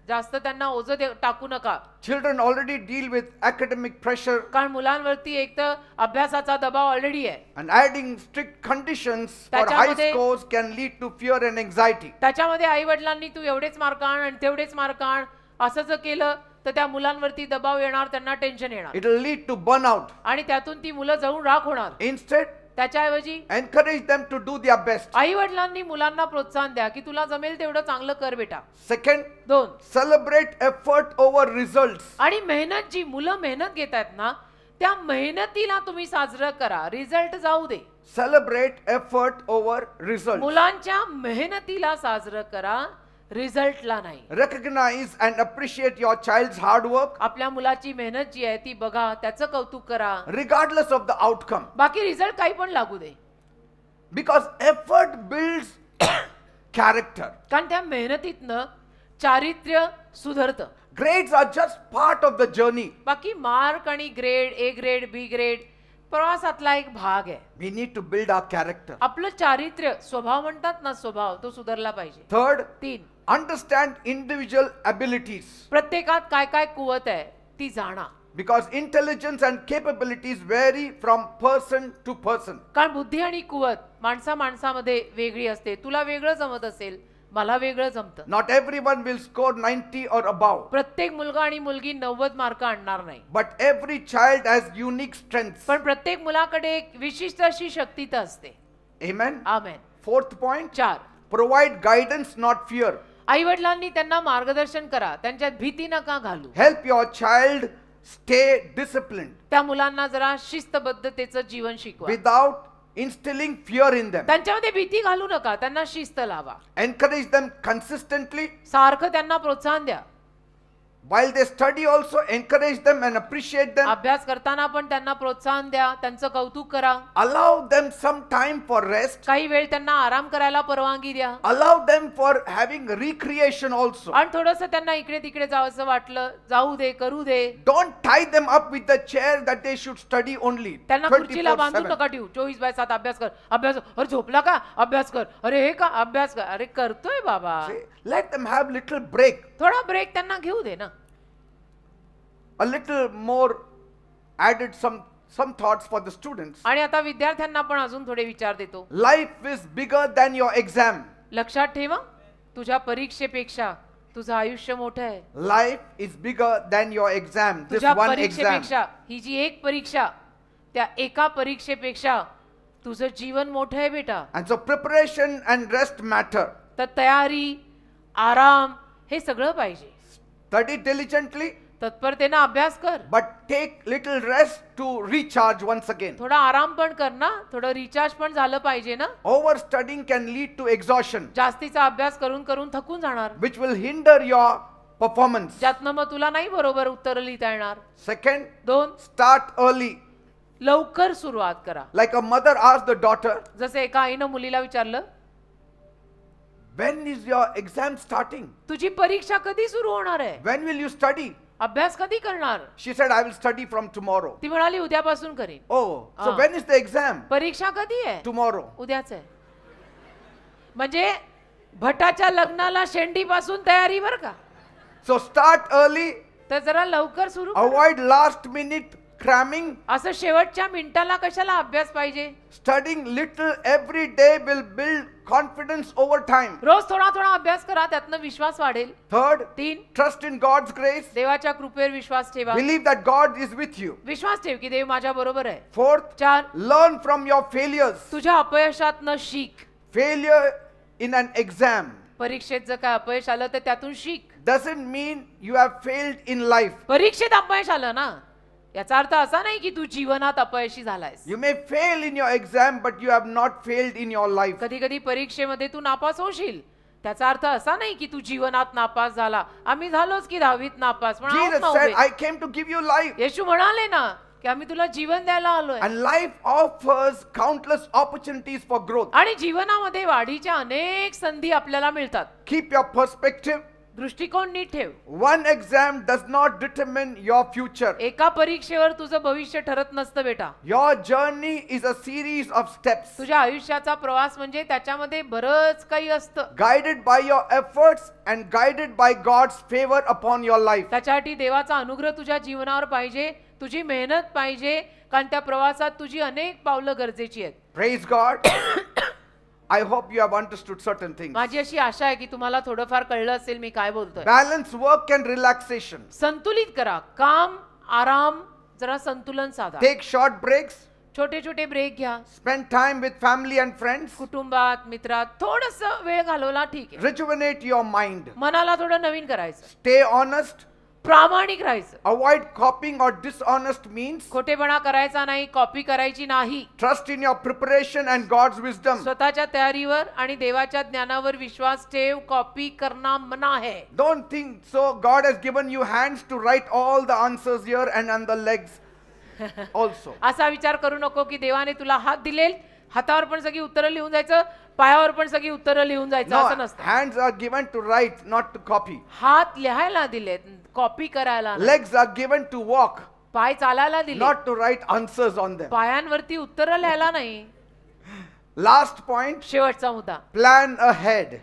जास्त त्यांना ओझं टाकू नका. Children already deal with academic pressure, कारण मुलांवरती एक तर अभ्यासाचा दबाव ऑलरेडी आहे. and adding strict conditions for high त्याच्यामध्ये- scores can lead to fear and anxiety. त्याच्यामध्ये आई वडिलांनी तू एवढेच मार्क आण आणि तेवढेच मार्क आण असं जर केलं तर त्या मुलांवरती दबाव येणार, त्यांना टेन्शन येणार It will lead to burnout. आणि त्यातून ती मुलं जळून राख होणार. Instead, त्याच्याऐवजी encourage them to do their best. आई वडिलांनी मुलांना प्रोत्साहन द्या की तुला जमेल तेवढं चांगलं कर बेटा. Second, 2, celebrate effort over results. आणि मेहनत, जी मुलं मेहनत घेत आहेत ना त्या मेहनतीला तुम्ही साजरं करा, रिझल्ट जाऊ दे. Celebrate effort over results. मुलांच्या मेहनतीला साजरं करा, रिझल्टला नाही. Recognize and appreciate your child's hard work, आपल्या मुलाची मेहनत जी आहे ती बघा, त्याचं कौतुक करा. regardless of the outcome. बाकी रिझल्ट काही पण लागू दे. Because effort builds character. कारण त्या मेहनतीतनं चारित्र्य सुधारतं. Grades are just part of the journey. बाकी मार्क आणि grade, A grade, B grade प्रवासातला एक भाग आहे. We need to build our character. आपलं चारित्र्य, स्वभाव म्हणतात ना, स्वभाव तो सुधारला पाहिजे. Third, 3, understand individual abilities. प्रत्येकात काय काय कुवत आहे ती जाणा. Because intelligence and capabilities vary from person to person. कारण बुद्धी आणि कुवत माणसामध्ये वेगळी असते. तुला वेगळं जमत असेल, मला वेगळं जमतं. Not everyone will score 90 or above. प्रत्येक मुलगा आणि मुलगी 90 मार्क आणणार नाही. But every child has unique strengths. पण प्रत्येक मुलाकडे एक विशिष्ट अशी शक्ती तर असते. Amen. Amen. Fourth point, 4, provide guidance, not fear. आई वडिलांनी त्यांना मार्गदर्शन करा, त्यांच्यात भीती नका घालू. Help your child stay disciplined त्या मुलांना जरा शिस्तबद्धतेचं जीवन शिकवा. without instilling fear in them. त्यांच्यामध्ये भीती घालू नका, त्यांना शिस्त लावा. Encourage them consistently. सारखं त्यांना प्रोत्साहन द्या. While they study also, encourage them and appreciate them. अभ्यास करताना पण त्यांना प्रोत्साहन द्या, त्यांचं कौतुक करा. Allow them some time for rest. काही वेळ त्यांना आराम करायला परवानगी द्या. Allow them for having recreation also. आणि थोडंसं त्यांना इकडे तिकडे जावंसं वाटलं, जाऊ दे, करू दे. Don't tie them up with the chair that they should study only. त्यांना खुर्चीला बांधून 24/7. नका ठेवू. 24/7 अभ्यास कर, अभ्यास. अरे झोपला का? अभ्यास कर. अरे हे का? अभ्यास कर. अरे करतोय बाबा. See, let them have little break. थोडा ब्रेक त्यांना घेऊ दे ना. A little more added some thoughts for the students. आणि आता विद्यार्थ्यांना पण अजून थोडे विचार देतो. Life is bigger than your exam. लक्षात ठेवा, तुझ्या परीक्षेपेक्षा तुझं आयुष्य मोठं आहे. Life is bigger than your exam. This तुझ्या one exam. परीक्षेपेक्षा, ही जी एक परीक्षा, त्या एका परीक्षेपेक्षा तुझं जीवन मोठं आहे बेटा. And so preparation and rest matter. तर तयारी, आराम हे सगळं पाहिजे. Study diligently, तत्परतेनं अभ्यास कर, but take little rest to recharge once again. थोडा आराम पण कर ना, थोडं रिचार्ज पण झालं पाहिजे ना. Overstudying can lead to exhaustion, जास्तीचा अभ्यास करून करून थकून जाणार, which will hinder your performance. ज्यातनं मग तुला नाही बरोबर उत्तर लिहिता येणार. Second, 2, start early. लवकर सुरुवात करा. Like a mother asked the daughter, जसे एका आईनं मुलीला विचारलं, when is your exam starting? तुझी परीक्षा कधी सुरू होणार आहे? When will you study? अभ्यास कधी करणार? She said, I will study from tomorrow. ती म्हणाली उद्यापासून करीन. Oh, so Ah. when is the exam? परीक्षा कधी आहे? Tomorrow. उद्याच आहे. म्हणजे भटाच्या लग्नाला शेंडीपासून तयारी बर का. So start early, तर जरा लवकर सुरू कर. avoid last minute cramming. असं शेवटच्या मिनिटाला कशाला अभ्यास पाहिजे? Studying little every day will build confidence over time. रोज थोडा थोडा अभ्यास करा, त्यातनं विश्वास वाढेल. Third, 3, trust in God's grace. देवाच्या कृपेवर विश्वास ठेवा. Believe that God is with you. विश्वास ठेव की देव माझ्या बरोबर आहे. Fourth, 4, learn from your failures. तुझ्या अपयशातनं शिक. Failure in an exam परीक्षेत जर काय अपयश आलं तर त्यातून शिक. doesn't mean you have failed in life. परीक्षेत अपयश आलं ना, याचा अर्थ असा नाही की तू जीवनात अपयशी झालायस. You may fail in your exam, but you have not failed in your life. कधी कधी परीक्षेमध्ये तू नापास होशील, त्याचा अर्थ असा नाही की तू जीवनात नापास झाला. आम्ही झालोच की 10वीत नापास, पण आहोत Jesus ना said, उभे. I came to give you life. येशू म्हणाले ना की आम्ही तुला जीवन द्यायला आलोय. And life offers countless opportunities for growth. आणि जीवनामध्ये वाढीच्या अनेक संधी आपल्याला मिळतात. Keep your perspective. दृष्टिकोन नीट ठेव. One exam does not determine your future. एका परीक्षेवर तुझं भविष्य ठरत नसतं बेटा. Your journey is a series of steps. तुझ्या आयुष्याचा प्रवास म्हणजे त्याच्यामध्ये बरंच काही असतं. Guided by your efforts and guided by God's favor upon your life. त्याच्यासाठी देवाचा अनुग्रह तुझ्या जीवनावर पाहिजे, तुझी मेहनत पाहिजे, कारण त्या प्रवासात तुझी अनेक पावलं गरजेची आहेत. Praise God. I hope you have understood certain things. माझी अशी आशा आहे की तुम्हाला थोडंफार कळलं असेल मी काय बोलतोय. Balance work and relaxation. संतुलित करा, काम आराम जरा संतुलन साधा. Take short breaks. छोटे छोटे ब्रेक घ्या. Spend time with family and friends. कुटुंबात मित्रात थोडंसं वेळ घालवला ठीक आहे. Rejuvenate your mind. मनाला थोडं नवीन करायचं. Stay honest. प्रामाणिक राहायचं. Avoid copying or dishonest means. खोटेपणा करायचा नाही, कॉपी करायची नाही. Trust in your preparation and God's wisdom. स्वतःच्या तयारीवर आणि देवाच्या ज्ञानावर विश्वास ठेव. कॉपी करना मना है. Don't think so. God has given you hands to write all the answers here and on the legs also. असा विचार करू नको की देवाने तुला हात दिले, हातावर पण सगळी उत्तरं लिहून जायचं, पायावर पण सगळी उत्तरं लिहून जायचं, असं No, नसतं. hands are given to write, not to copy. हात लिहायला दिलेत, कॉपी करायला नाही. Legs are given to walk, पाय चालायला दिले, not to write answers on them. पायांवरती उत्तरं लिहायला नाही. Last point, शेवटचा मुद्दा, plan ahead.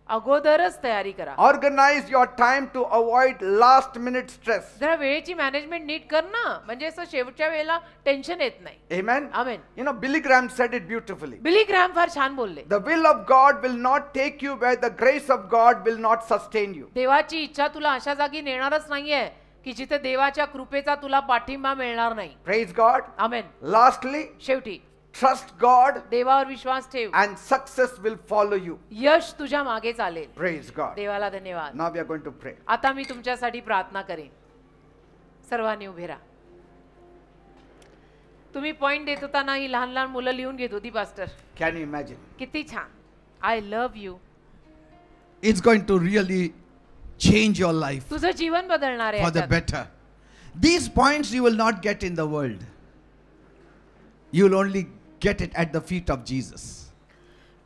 अगोदरच तयारी करा. Organize your time to avoid last minute stress. जरा वेळेची मॅनेजमेंट नीट कर ना, म्हणजे असं शेवटच्या वेळेला टेन्शन येत नाही. Amen. Amen. You know, Billy Graham said it beautifully. Billy Graham फार छान बोलले. The will of God will not take you where the grace of God will not sustain you. देवाची इच्छा तुला अशा जागी नेणारच नाहीये की जिथे देवाच्या कृपेचा तुला पाठिंबा मिळणार नाही. Praise God. आमेन. Lastly, शेवटी trust God देवावर विश्वास ठेव, and success will follow you. यश तुझ्या मागे चालेल. Praise God. देवाला धन्यवाद. Now we are going to pray. आता मी तुमच्यासाठी प्रार्थना करेन. सर्वांनी उभे राहा. तुम्ही पॉइंट देत होता ना, ही लहान लहान मुलं लिहून घेत होती पास्टर. Can you imagine? किती छान. I love you. It's going to really change your life तुझं जीवन बदलणार आहे for the याच्यात. better. These points you will not get in the world. You will only get it at the feet of Jesus.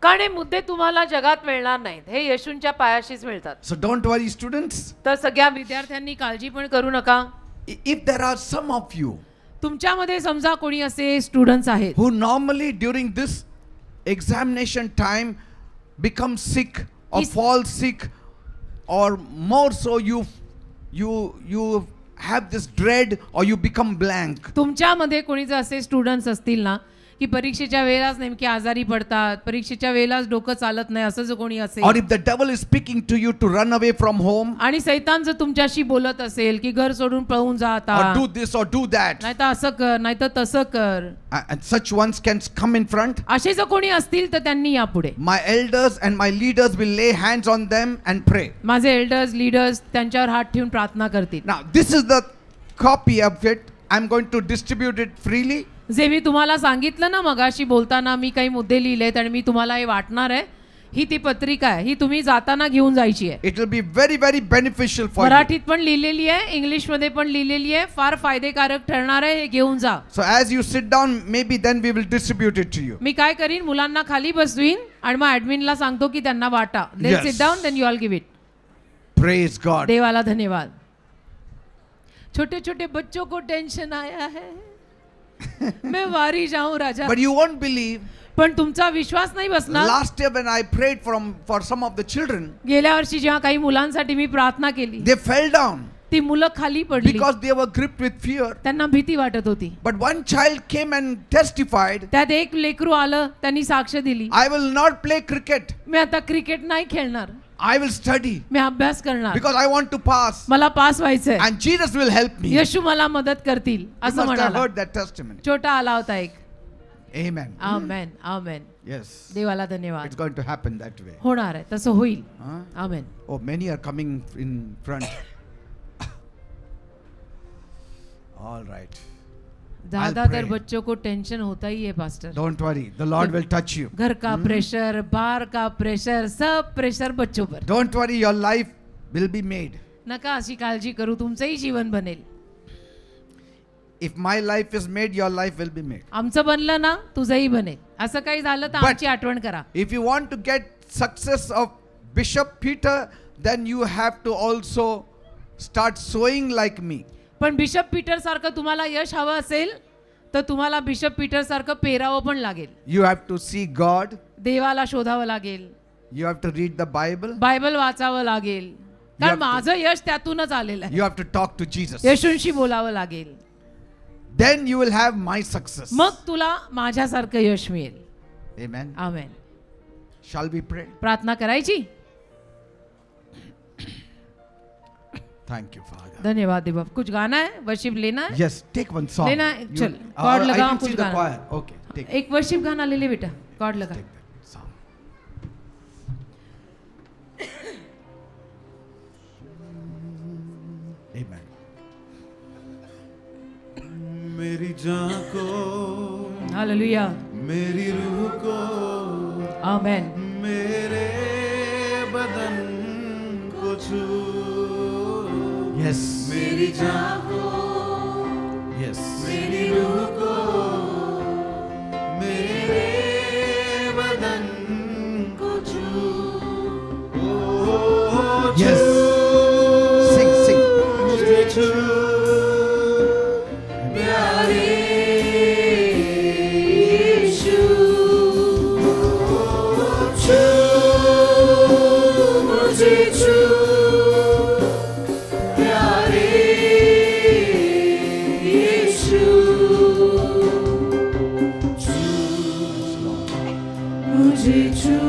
कारण हे मुद्दे तुम्हाला जगात मिळणार नाहीत, हे येशूंच्या पायाशीच मिळतात. So don't worry, students. तर सगळ्या विद्यार्थ्यांनी काळजी पण करू नका. If there are some of you तुमच्यामध्ये समजा कोणी असे स्टुडंट्स आहेत who normally during this examination time become sick or Is- fall sick, or more so you have this dread or you become blank. तुमच्यामध्ये कोणी जर असे स्टुडंट्स असतील ना की परीक्षेच्या वेळेलाच नेमके आजारी पडतात, परीक्षेच्या वेळेलाच डोकं चालत नाही, असं जर कोणी Or असेल, if the devil is speaking to you to run away from home आणि सैतान जर तुमच्याशी बोलत असेल की घर सोडून पळून जा आता, or do this or do that, नाही तर असं कर, नाही तर तसं कर, and such ones can come in front. असे जर कोणी असतील तर त्यांनी यापुढे. My elders and my leaders will lay hands on them and pray. माझे एल्डर्स लीडर्स त्यांच्यावर हात ठेवून प्रार्थना करतील. Now this is the copy of it. I'm going to distribute it freely. जे मी तुम्हाला सांगितलं ना मगाशी बोलताना, मी काही मुद्दे लिहिलेत आणि मी तुम्हाला हे वाटणार आहे. ही ती पत्रिका आहे, ही तुम्ही जाताना घेऊन जायची आहे. It will be very, very beneficial for you. मराठीत पण लिहिलेली आहे, इंग्लिशमध्ये पण लिहिलेली आहे. फार फायदेकारक ठरणार आहे, हे घेऊन जा. So as you sit down, maybe then we will distribute it to you. मी काय करीन, मुलांना खाली बसवीन आणि मग ऍडमिनला सांगतो की त्यांना वाटा. Then Yes. sit down, then you all give it. Praise God. देवाला धन्यवाद. छोटे छोटे बच्चों को टेंशन आया है, मैं वारी जाऊं राजा. But you won't believe. पण तुमचा विश्वास नाही बसणार. Last year when I prayed for some of the children, गेल्या वर्षी जेव्हा काही मुलांसाठी मी प्रार्थना केली, they fell down ती मुलं खाली पडली, because they were gripped with fear. त्यांना भीती वाटत होती. But one child came and testified, त्यात एक लेकरू आलं, त्यांनी साक्ष दिली, I will not play cricket. मी आता क्रिकेट नाही खेळणार, I will study मी अभ्यास करणार, because I want to pass. मला पास व्हायचंय, And Jesus will help me. You येशू मला मदत करतील, असं must have म्हणाला. heard that testimony. छोटा आला होता एक. Amen. आमेन आमेन. Yes. देवाला It's धन्यवाद. going to happen that way. होणार आहे तसं होईल. Huh? Amen. Oh, many are coming in front. All right. ज्यादा I'll तर pray. बच्चों को टेंशन होता ही है pastor. Don't worry. The Lord will touch you. घर का प्रेशर, बाहर का प्रेशर, सब प्रेशर बच्चों पर. Don't worry. Your life will be made. नका अशी काळजी करू, तुमचंही जीवन बनेल. If my life is made, your life will be made. आमचं बनलं ना तुझंही बनेल. असं काही झालं तर But- आमची आठवण करा. If you want to get success of Bishop Peter, then you have to also start sowing like me. पण बिशप पीटर सारखं तुम्हाला यश हवं असेल तर तुम्हाला बिशप पीटर सारखं पेरावं पण लागेल. You have to see God. देवाला शोधावं लागेल. You have to read the Bible. Bible वाचावं लागेल. You कारण have to- माझं यश त्यातूनच आलेलं आहे. You have to talk to Jesus. येशूंशी बोलावं लागेल. Then you will have my success. मग तुला माझ्यासारखं यश मिळेल. Amen. Amen. Shall we pray? प्रार्थना करायची. Thank you, Father. धन्यवाद देवा. कुछ गाना है, वर्शिप लेना है. Yes, take one song. लेना है, You- चल. or कॉर्ड I लगा, can कुछ see the गाना. choir. Okay, take एक वर्शिप गाना ले ले बेटा. कॉर्ड लगा. take that song. Amen. मेरी जान को, हालेलुया. मेरी रूह को, आमेन. मेरे बदन को छू. Yes. मेरी जान को, Yes. मेरी रूह को, मेरे बदन को छू. ओ Yes. Sing, sing. मुझे छू. प्यारे यीशु, छू मुझे छू. प्यारे यीशु, छू मुझे छू.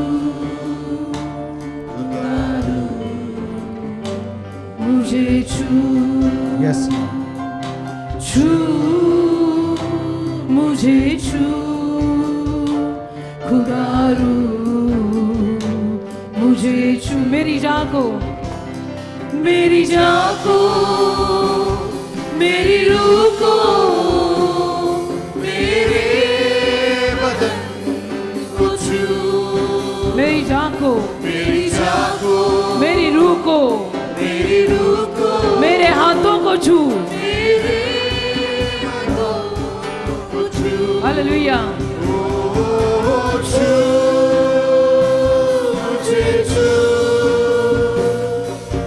मुझे छू. Yes. छू मुझे छू खुदारू मुझे छू. मेरी जान को, मेरी जान को, मेरी रूह को, मेरे बदन को छू. मेरी जान को, मेरी जान को, मेरी रूह को, मेरी रूह को, मेरे हाथों को छू. मेरे हाथों को छू. हालेलुया. ओ छू मुझे छू.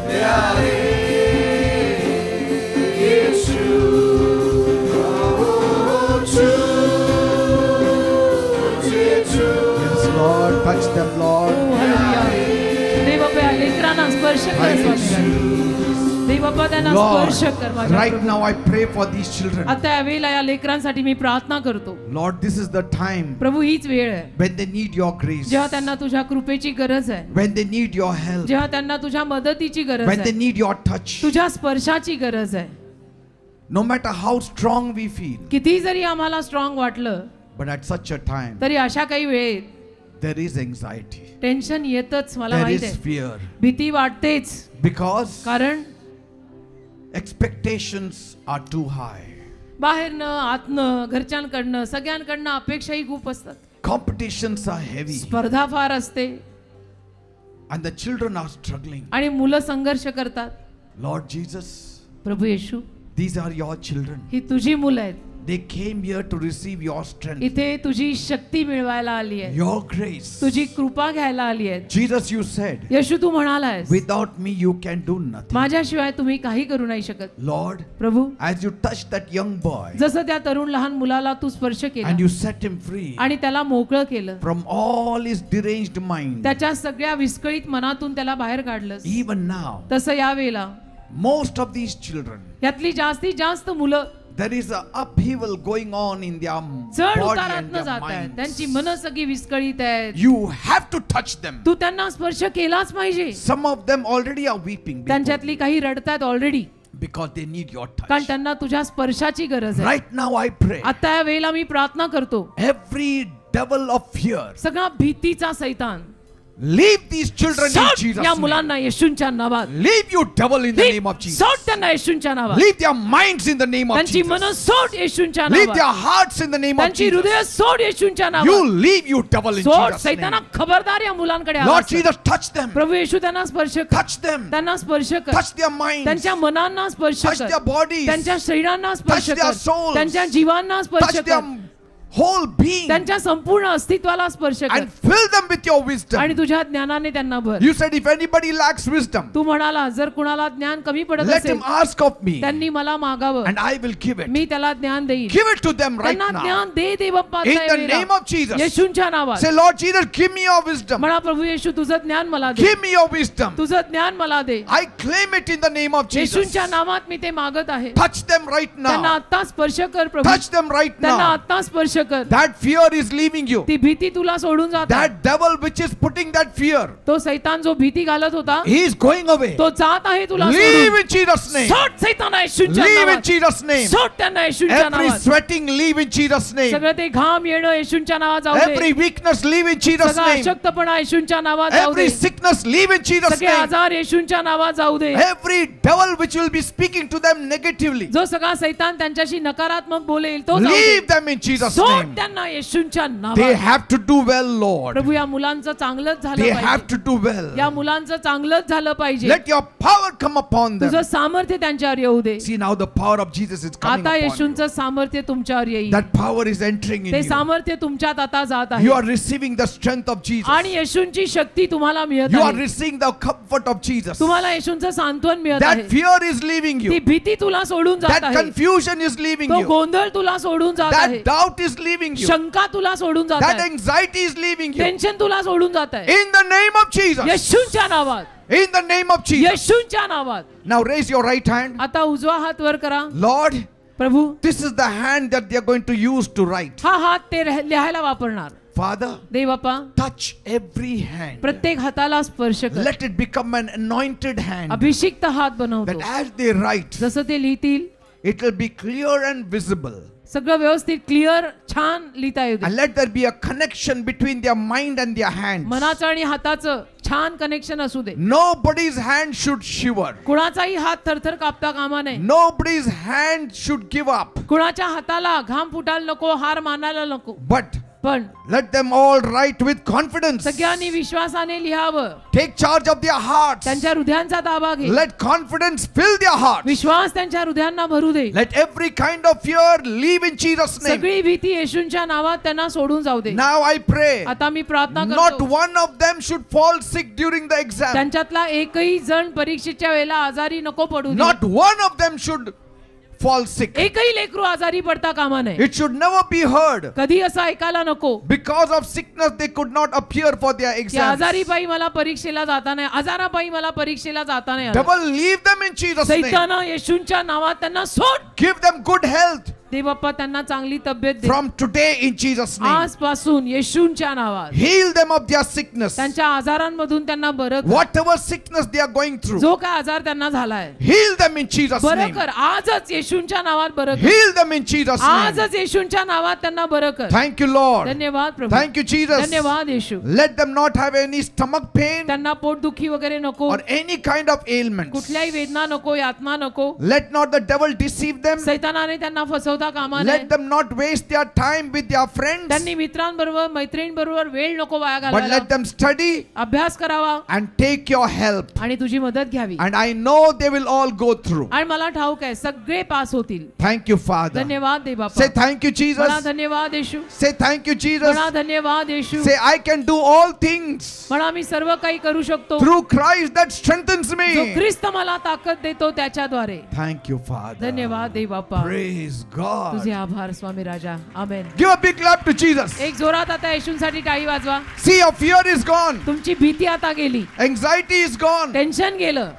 प्यारे यीशु, ओ छू मुझे छू. Yes, Lord. Touch them, Lord. Hallelujah. देवाप्पा लेकरांना स्पर्श कर Thank you, स्वामी. देवाप्पा त्यांना Lord, स्पर्श कर माझ्या right Prabhu. now I pray for these children. आता यावेळेला या लेकरांसाठी मी प्रार्थना करतो. Lord, this is the time प्रभू हीच वेळ आहे when they need your grace, जेव्हा त्यांना तुझ्या कृपेची गरज आहे. when they need your help, जेव्हा त्यांना तुझ्या मदतीची गरज when they आहे. need your touch. तुझ्या स्पर्शाची गरज आहे. No matter how strong we feel, किती जरी आम्हाला स्ट्रॉंग वाटलं but at such a time, तरी अशा काही वेळेत there is anxiety, टेन्शन येतच. मला there माहित is आहे. fear, भीती वाटतेच. because कारण expectations are too high. बाहेरनं आतनं घरच्यांकडनं सगळ्यांकडनं अपेक्षाही खूप असतात. Competitions are heavy, स्पर्धा फार असते and the children are struggling. आणि मुलं संघर्ष करतात. Lord Jesus, Prabhu Yeshu, these are your children. ही तुझी मुलं आहेत. They came here to receive your strength, इथे तुझी शक्ती मिळवायला आली आहे. your grace. तुझी कृपा घ्यायला आली आहे. Jesus, you said, Yeshu Tu म्हणालायस without me you can do nothing. माझ्याशिवाय तुम्ही काही करू नाही शकत. Lord, Prabhu, as you touched that young boy जसं त्या तरुण लहान मुलाला तू स्पर्श केला and you set him free आणि त्याला मोकळं केलं, from all his deranged mind, त्याच्या सगळ्या विस्कळीत मनातून त्याला बाहेर काढलं, even now, तसं यावेळेला most of these children, यातली जास्तीत जास्त मुलं there is a upheaval going on in their चढ body and उतारातनं their जात आहेत. minds. त्यांची मन सगळी विस्कळीत आहेत. You have to touch them. तू त्यांना स्पर्श केलाच पाहिजे. Some of them already are weeping. before त्यांच्यातली काही रडतात already. you. because they need your touch. कारण त्यांना तुझ्या स्पर्शाची गरज आहे. Right now I pray. आता या वेळेला मी प्रार्थना करतो, Every devil of fear, सगळा भीतीचा सैतान leave these children in सोड Jesus' या name. मुलांना येशूच्या नावात. Leave you devil in the name of Jesus. सोड त्यांना येशूच्या नावात. Leave their minds in the name of त्यांची Jesus. मन सोड येशूच्या Leave their नावात. hearts in the name of त्यांची Jesus. हृदय सोड येशूच्या You नावात. leave you devil in सोड Jesus' सैताना, name. खबरदार या मुलांकडे Lord आवाज कर. Jesus, touch them. प्रभू येशू त्यांना स्पर्श कर. Touch them. त्यांना स्पर्श कर. Touch their minds. त्यांच्या मनांना स्पर्श Touch कर. their bodies. त्यांच्या शरीरांना स्पर्श Touch their कर. souls. त्यांच्या जीवांना स्पर्श Touch कर. their whole being. त्यांच्या संपूर्ण अस्तित्वाला स्पर्श कर. And fill them with your आणि wisdom. तुझ्या ज्ञानाने त्यांना भर. You said if anybody lacks wisdom, तू म्हणाला जर कुणाला ज्ञान कमी पडत let असेल him ask of me त्यांनी मला मागावं, and I will give it. मी त्याला ज्ञान देईन. Give it to them right त्यांना now. ज्ञान दे दे बाप्पा. In आता या the वेळेला. name of Jesus. येशूच्या नावात Say, Lord Jesus, give me your wisdom. म्हणा, प्रभू येशू तुझं ज्ञान मला दे. Give me your wisdom. तुझं ज्ञान मला दे. I claim it in the name of Jesus. येशूच्या नावात मी ते मागत आहे. Touch them right त्यांना now. आता स्पर्श कर प्रभू. Touch them right त्यांना now. आता स्पर्श कर. That fear is leaving you. ती भीती तुला सोडून जात आहे. That devil which is putting that fear, तो सैतान जो भीती घालत होता he is going away. तो जात आहे तुला Leave सोडून. in Jesus' name. सोड सैताना येशूच्या Leave in नावात. Jesus' name. सोड त्यांना येशूच्या Every नावात. sweating, leave in Jesus' name. सगळं ते घाम येणं येशूच्या नावात जाऊ Every they. weakness, leave in Jesus' सगळा name. अशक्तपणा येशूच्या नावात जाऊ Every they. sickness, leave in Jesus' सगळे name. आजार येशूच्या नावात जाऊ दे. Every devil which will be speaking to them negatively, जो सगळा सैतान त्यांच्याशी नकारात्मक बोलेल तो जाऊ दे. leave them in Jesus' सोड name. त्यांना येशूच्या They नावात. have to do well, Lord. प्रभू या मुलांचं चांगलंच झालं They have पाहिजे. to do well. या मुलांचं चांगलंच झालं पाहिजे. Let your power come upon them. तुझं सामर्थ्य त्यांच्यावर येऊ दे. See, now the power of Jesus is coming आता upon you. येशूंचं सामर्थ्य तुमच्यावर येईल. That power is entering in ते you. सामर्थ्य तुमच्यात आता जात You आहे are receiving the strength of Jesus. आणि येशूंची शक्ती तुम्हाला मिळत You are आहे. receiving the comfort of Jesus. तुम्हाला येशूंचं सांत्वन मिळत That आहे. fear is leaving ती you. भीती तुला सोडून जात That आहे. confusion is leaving तो you. गोंधळ तुला सोडून जात आहे. That doubt is leaving you. शंका तुला सोडून जात That आहे. anxiety is leaving you. Tension तुला सोडून जात आहे. In the name of Jesus. येशूंच्या नावात. In the name of Jesus. येशूंच्या नावात. Now raise your right hand. आता उजवा हात वर करा. Lord, Prabhu this is the hand that they are going to use to write. हा हात ते लिहायला वापरणार. Father, देव बाप्पा touch every hand. प्रत्येक हाताला स्पर्श कर. Let it become an anointed hand. अभिषिक्त हात That बनवतो. as they write, जसं ते लिहितील it will be clear and visible. सगळं व्यवस्थित क्लिअर छान लिहिता येऊ And they. let there be a connection between their mind and their hands. मनाचं आणि हाताचं छान कनेक्शन असू दे. Nobody's hand should shiver. कुणाचाही हात थरथर कापता कामा नये. Nobody's hand should give up. कुणाच्या हाताला घाम फुटायला नको, हार मानायला नको. But पण let them all write with confidence. सगळ्यांनी विश्वासाने लिहावं. Take charge of their hearts. त्यांच्या हृदयांचा ताबा घे. Let confidence fill their hearts. विश्वास त्यांच्या हृदयांना भरू दे. Let every kind of fear leave in Jesus' name. सगळी भीती येशूंच्या नावात त्यांना सोडून जाऊ दे. Now I pray, आता मी प्रार्थना not करतो one of them should fall sick during the exam. त्यांच्यातला एकही जण परीक्षेच्या वेळेला आजारी नको पडू दे. Not one of them should fall sick. एकही लेकरू आजारी पडता कामा नये. It should never be heard. कधी असं ऐकायला नको Because of sickness, they could not appear for their की exams. आजारीपायी मला परीक्षेला जाता नाही, आजारापायी मला परीक्षेला जाता नाही आलं. Devil, leave them in Jesus' name. सैताना येशूंच्या नावात त्यांना सोड. Give them good health देवप्पा त्यांना चांगली तब्येत दे. from today in Jesus' name. आजपासून येशूंच्या नावात Heal them of their sickness. त्यांच्या आजारांमधून त्यांना बरं कर. Whatever sickness they are going through, जो काय आजार त्यांना झालाय heal them in Jesus' बरं name. कर. आजच येशूंच्या नावात बरं कर. Heal them in Jesus' name. आजच येशूंच्या नावात त्यांना बरं कर. Thank you, Lord. धन्यवाद प्रभू. Thank you, Jesus. धन्यवाद येशू. Let them not have any stomach pain त्यांना पोटदुखी वगैरे नको, or any kind of ailments. कुठल्याही वेदना नको, यातना नको. Let not the devil deceive them. सैतानाने त्यांना फसवता कामा Let नये. them not waste their time with their friends, त्यांनी मित्रांबरोबर मैत्रिणींबरोबर वेळ नको वाया but घालवायला. let them study अभ्यास करावा and take your help. आणि तुझी मदत घ्यावी. And I know they will all go through. आणि मला ठाऊक आहे सगळे पास होतील. Thank you, Father. धन्यवाद दे बापा. Say thank you, म्हणा Jesus. धन्यवाद येशू. Say thank you, Jesus. म्हणा धन्यवाद येशू. Say I can do all things म्हणा मी सर्व काही करू शकतो through Christ that strengthens जो me. ख्रिस्त मला ताकद देतो त्याच्याद्वारे. Thank you, Father. धन्यवाद दे बापा. Praise God. तुझे आभार स्वामी राजा. आमेन. Give a big clap to Jesus. एक जोरात आता येशूंसाठी टाळी वाजवा. See, your fear is gone. तुमची भीती आता गेली, Anxiety is gone. टेन्शन गेलं,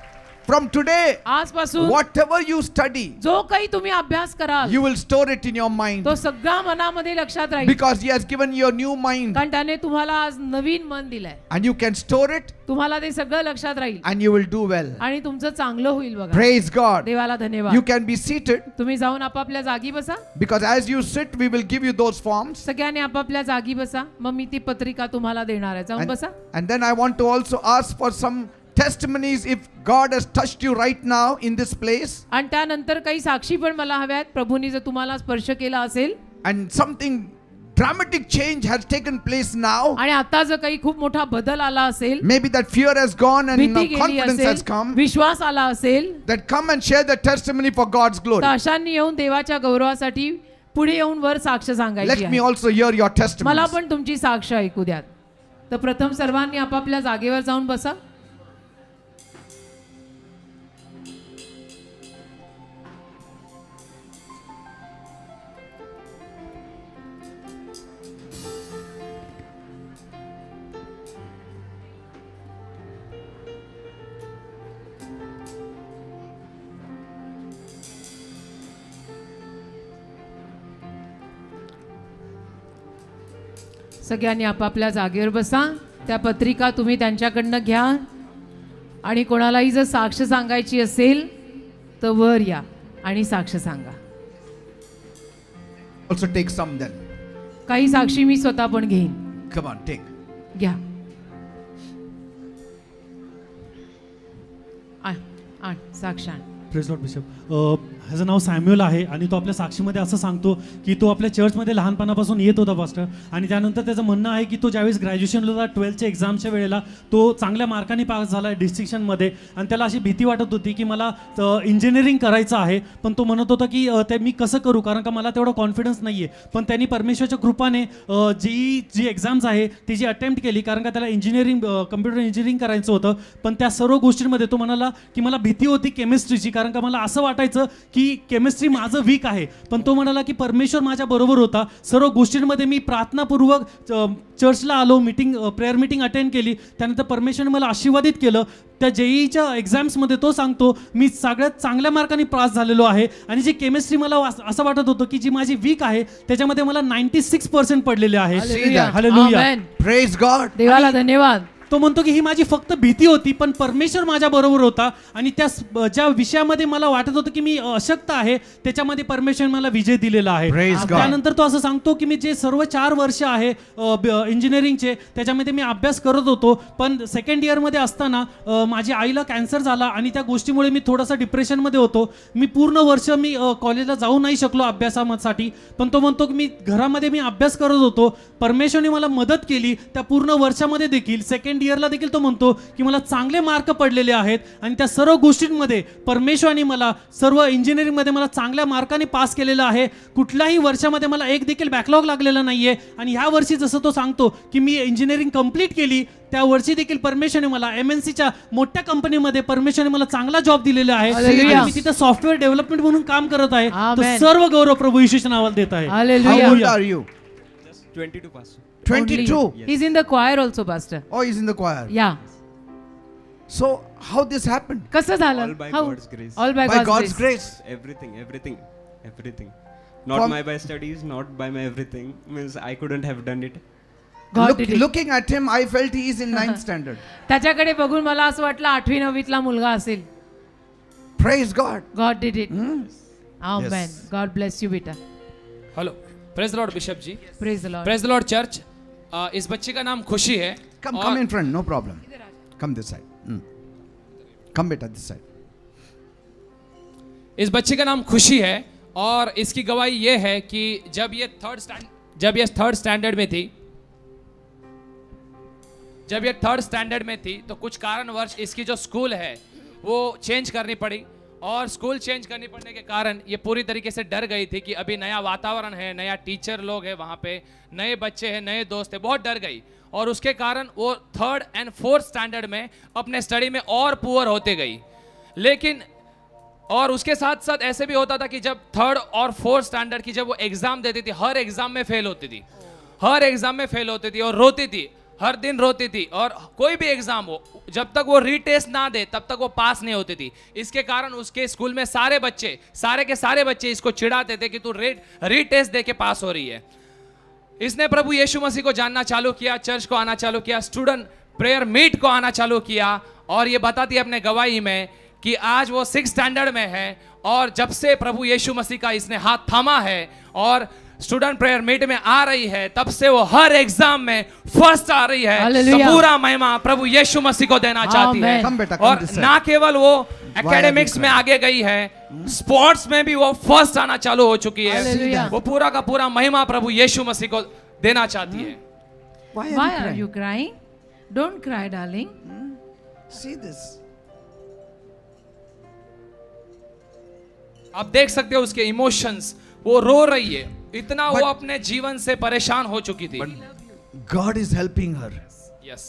From today, आजपासून whatever you study, जो काही तुम्ही अभ्यास कराल you will store it in your mind. तो सगळा मनामध्ये लक्षात राहील, Because He has given you a new mind. कारण त्याने तुम्हाला आज नवीन मन दिलंय. And you can store it तुम्हाला ते सगळं लक्षात राहील and you will do well. आणि तुमचं चांगलं होईल बघा. Praise God. देवाला धन्यवाद. You can be seated, तुम्ही जाऊन आपापल्या जागी बसा. because as you sit, we will give you those forms. सगळ्यांनी आपापल्या जागी बसा. मग मी ती पत्रिका तुम्हाला देणार आहे. जाऊन बसा. And then I want to also ask for some testimonies if God has touched you right now in this place आणि त्यानंतर काही साक्षी पण मला हव्या आहेत. प्रभूंनी जर तुम्हाला स्पर्श केला असेल and something dramatic change has taken place now. आणि आता जर काही खूप मोठा बदल आला असेल, Maybe that fear has gone and now भीती गेली confidence has असेल, come. विश्वास आला असेल, That come and share the testimony for God's तर glory. अशांनी येऊन देवाच्या गौरवासाठी पुढे येऊन वर साक्ष सांगायची Let me आहे. also hear your मला testimonies. पण तुमची साक्ष ऐकू द्यात. तर प्रथम सर्वांनी आपापल्या जागेवर जाऊन बसा. सगळ्यांनी आपापल्या जागेवर बसा. त्या पत्रिका तुम्ही त्यांच्याकडनं घ्या आणि कोणालाही जर साक्ष सांगायची असेल तर वर या आणि साक्ष सांगा. Also take some then. काही साक्षी मी स्वतः पण घेईन. Come on, take. घ्या. आण साक्ष आण. Praise Lord bishop. ह्याचं नाव सॅम्युअल आहे आणि तो आपल्या साक्षीमध्ये असं सांगतो की तो आपल्या चर्चमध्ये लहानपणापासून येत होता पास्टर, आणि त्यानंतर त्याचं म्हणणं आहे की तो ज्यावेळेस ग्रॅज्युएशनला होता 12च्या एक्झामच्या वेळेला तो चांगल्या मार्काने पास झाला डिस्टिंक्शनमध्ये, आणि त्याला अशी भीती वाटत होती की मला इंजिनिअरिंग करायचं आहे, पण तो म्हणत होता की ते मी कसं करू, कारण का मला तेवढा कॉन्फिडन्स नाही आहे. पण त्यांनी परमेश्वरच्या कृपाने जी एक्झाम्स आहे ती जी अटेम्प्ट केली, कारण का त्याला इंजिनिअरिंग कम्प्युटर इंजिनिअरिंग करायचं होतं. पण त्या सर्व गोष्टींमध्ये तो म्हणाला की मला भीती होती केमिस्ट्रीची, कारण का मला असं वाटायचं की केमिस्ट्री माझं वीक आहे. पण तो म्हणाला की परमेश्वर माझ्या बरोबर होता. सर्व गोष्टींमध्ये मी प्रार्थनापूर्वक चर्चला आलो, प्रेयर मीटिंग अटेंड केली, त्यानंतर परमेश्वरने मला आशीर्वादित केलं. त्या जेईच्या एक्झाम्समध्ये तो सांगतो मी सगळ्यात चांगल्या मार्काने पास झालेलो आहे, आणि जी केमिस्ट्री मला असं वाटत होतं की जी माझी वीक आहे त्याच्यामध्ये मला 96% पडलेले आहे. हालेलुया. आमेन. Praise God. देवाला धन्यवाद. तो म्हणतो की ही माझी फक्त भीती होती, पण परमेश्वर माझ्या बरोबर होता, आणि त्या ज्या विषयामध्ये मला वाटत होतं की मी अशक्त आहे त्याच्यामध्ये परमेश्वर मला विजय दिलेला आहे. Praise God. त्यानंतर तो असं सांगतो की मी जे सर्व 4 वर्ष आहे इंजिनिअरिंगचे त्याच्यामध्ये मी अभ्यास करत होतो, पण सेकंड इयरमध्ये असताना माझ्या आईला कॅन्सर झाला आणि त्या गोष्टीमुळे मी थोडासा डिप्रेशनमध्ये होतो. मी पूर्ण वर्ष मी कॉलेजला जाऊ नाही शकलो अभ्यासासाठी. पण तो म्हणतो की मी घरामध्ये मी अभ्यास करत होतो, परमेश्वरने मला मदत केली. त्या पूर्ण वर्षामध्ये देखील सेकंड इयरला देखील तो म्हणतो की मला चांगले मार्क पडलेले आहेत, आणि त्या सर्व गोष्टींमध्ये परमेश्वराने मला सर्व इंजिनिअरिंगमध्ये मला चांगल्या मार्काने पास केलेलं आहे. कुठल्याही वर्षामध्ये मला एक देखील बॅकलॉग लागलेला नाहीये. आणि ह्या वर्षी जसं तो सांगतो की मी इंजिनिअरिंग कंप्लीट केली, त्या वर्षी देखील परमेश्वराने मला MNCच्या मोठ्या कंपनीमध्ये परमेश्वराने मला चांगला जॉब दिलेला आहे, हालेलुया. आणि मी तिथे सॉफ्टवेअर डेव्हलपमेंट म्हणून काम करत आहे. तो आमेन. सर्व गौरव प्रभू येशूच्या नावाला देत आहे. How hallelujah. old are you? 22 Pastor. 22. He's in the choir also, pastor. Oh, he's in the choir. Yeah. So how this happened? कसं झालं? All by How? God's grace. All by By God's God's grace. grace. Everything. Not From- my by studies, not by my everything. Means I couldn't have done it. God did it. Looking at him, I felt he is in 9th standard. त्याच्याकडे बघून मला असं वाटलं 8वी 9वीतला मुलगा असेल. Praise God. God did it. Amen. Yes. God bless you, बेटा. Hello, praise Lord bishop ji, Praise the Lord. Praise Lord church. इस बच्चे का नाम खुशी है. Come in front, no problem. Come this side. Come beta this side. इस बच्चे का नाम खुशी है, और इसकी गवाही ये है कि जब ये थर्ड स्टैंडर्ड में थी तो कुछ कारणवश इसकी जो स्कूल है वो चेंज करनी पड़ी, और स्कूल चेंज करनी पड़ने के कारण ये पूरी तरीके से डर गई थी कि अभी नया वातावरण है, नया टीचर लोग हैं वहाँ पे, नए बच्चे हैं, नए दोस्त हैं, बहुत डर गई. और उसके कारण वो 3rd and 4th स्टैंडर्ड में अपने स्टडी में और पुअर होते गई. लेकिन और उसके साथ साथ ऐसे भी होता था कि जब 3rd और 4th स्टैंडर्ड की जब वो एग्जाम देती थी, हर एग्जाम में फेल होती थी और रोती थी. हर दिन रोती थी, और कोई भी एग्जाम हो, जब तक वो रीटेस्ट ना दे तब तक वो पास नहीं होती थी। इसके कारण उसके स्कूल में सारे के सारे बच्चे इसको चिढ़ाते थे कि तू रीटेस्ट दे के पास हो रही है। इसने प्रभु यीशु मसीह को जानना चालू किया, चर्च को आना चालू किया, स्टूडेंट प्रेयर मीट को आना चालू किया, और ये बताती है अपने गवाही में कि आज वो 6th स्टैंडर्ड में है, और जब से प्रभु यीशु मसीह का इसने हाथ थामा है और स्टूडेंट प्रेयर मीट में आ रही है, तब से वो हर एग्जाम में फर्स्ट आ रही है। तो Hallelujah. पूरा महिमा प्रभु यीशु मसीह को देना चाहती है। Come बेटा, come और this side. ना केवल वो are you एकेडमिक्स में crying? आगे गई है, स्पोर्ट्स में भी वो फर्स्ट आना चालू हो चुकी है। Hallelujah. वो पूरा का पूरा महिमा प्रभु यीशु मसीह को देना चाहती है। Why Why are are you you crying? Don't cry, darling. crying? See this. आप देख सकते हो उसके इमोशंस, वो रो रही है, इतना वो But- अपने जीवन से परेशान हो चुकी थी। God is helping her. Yes,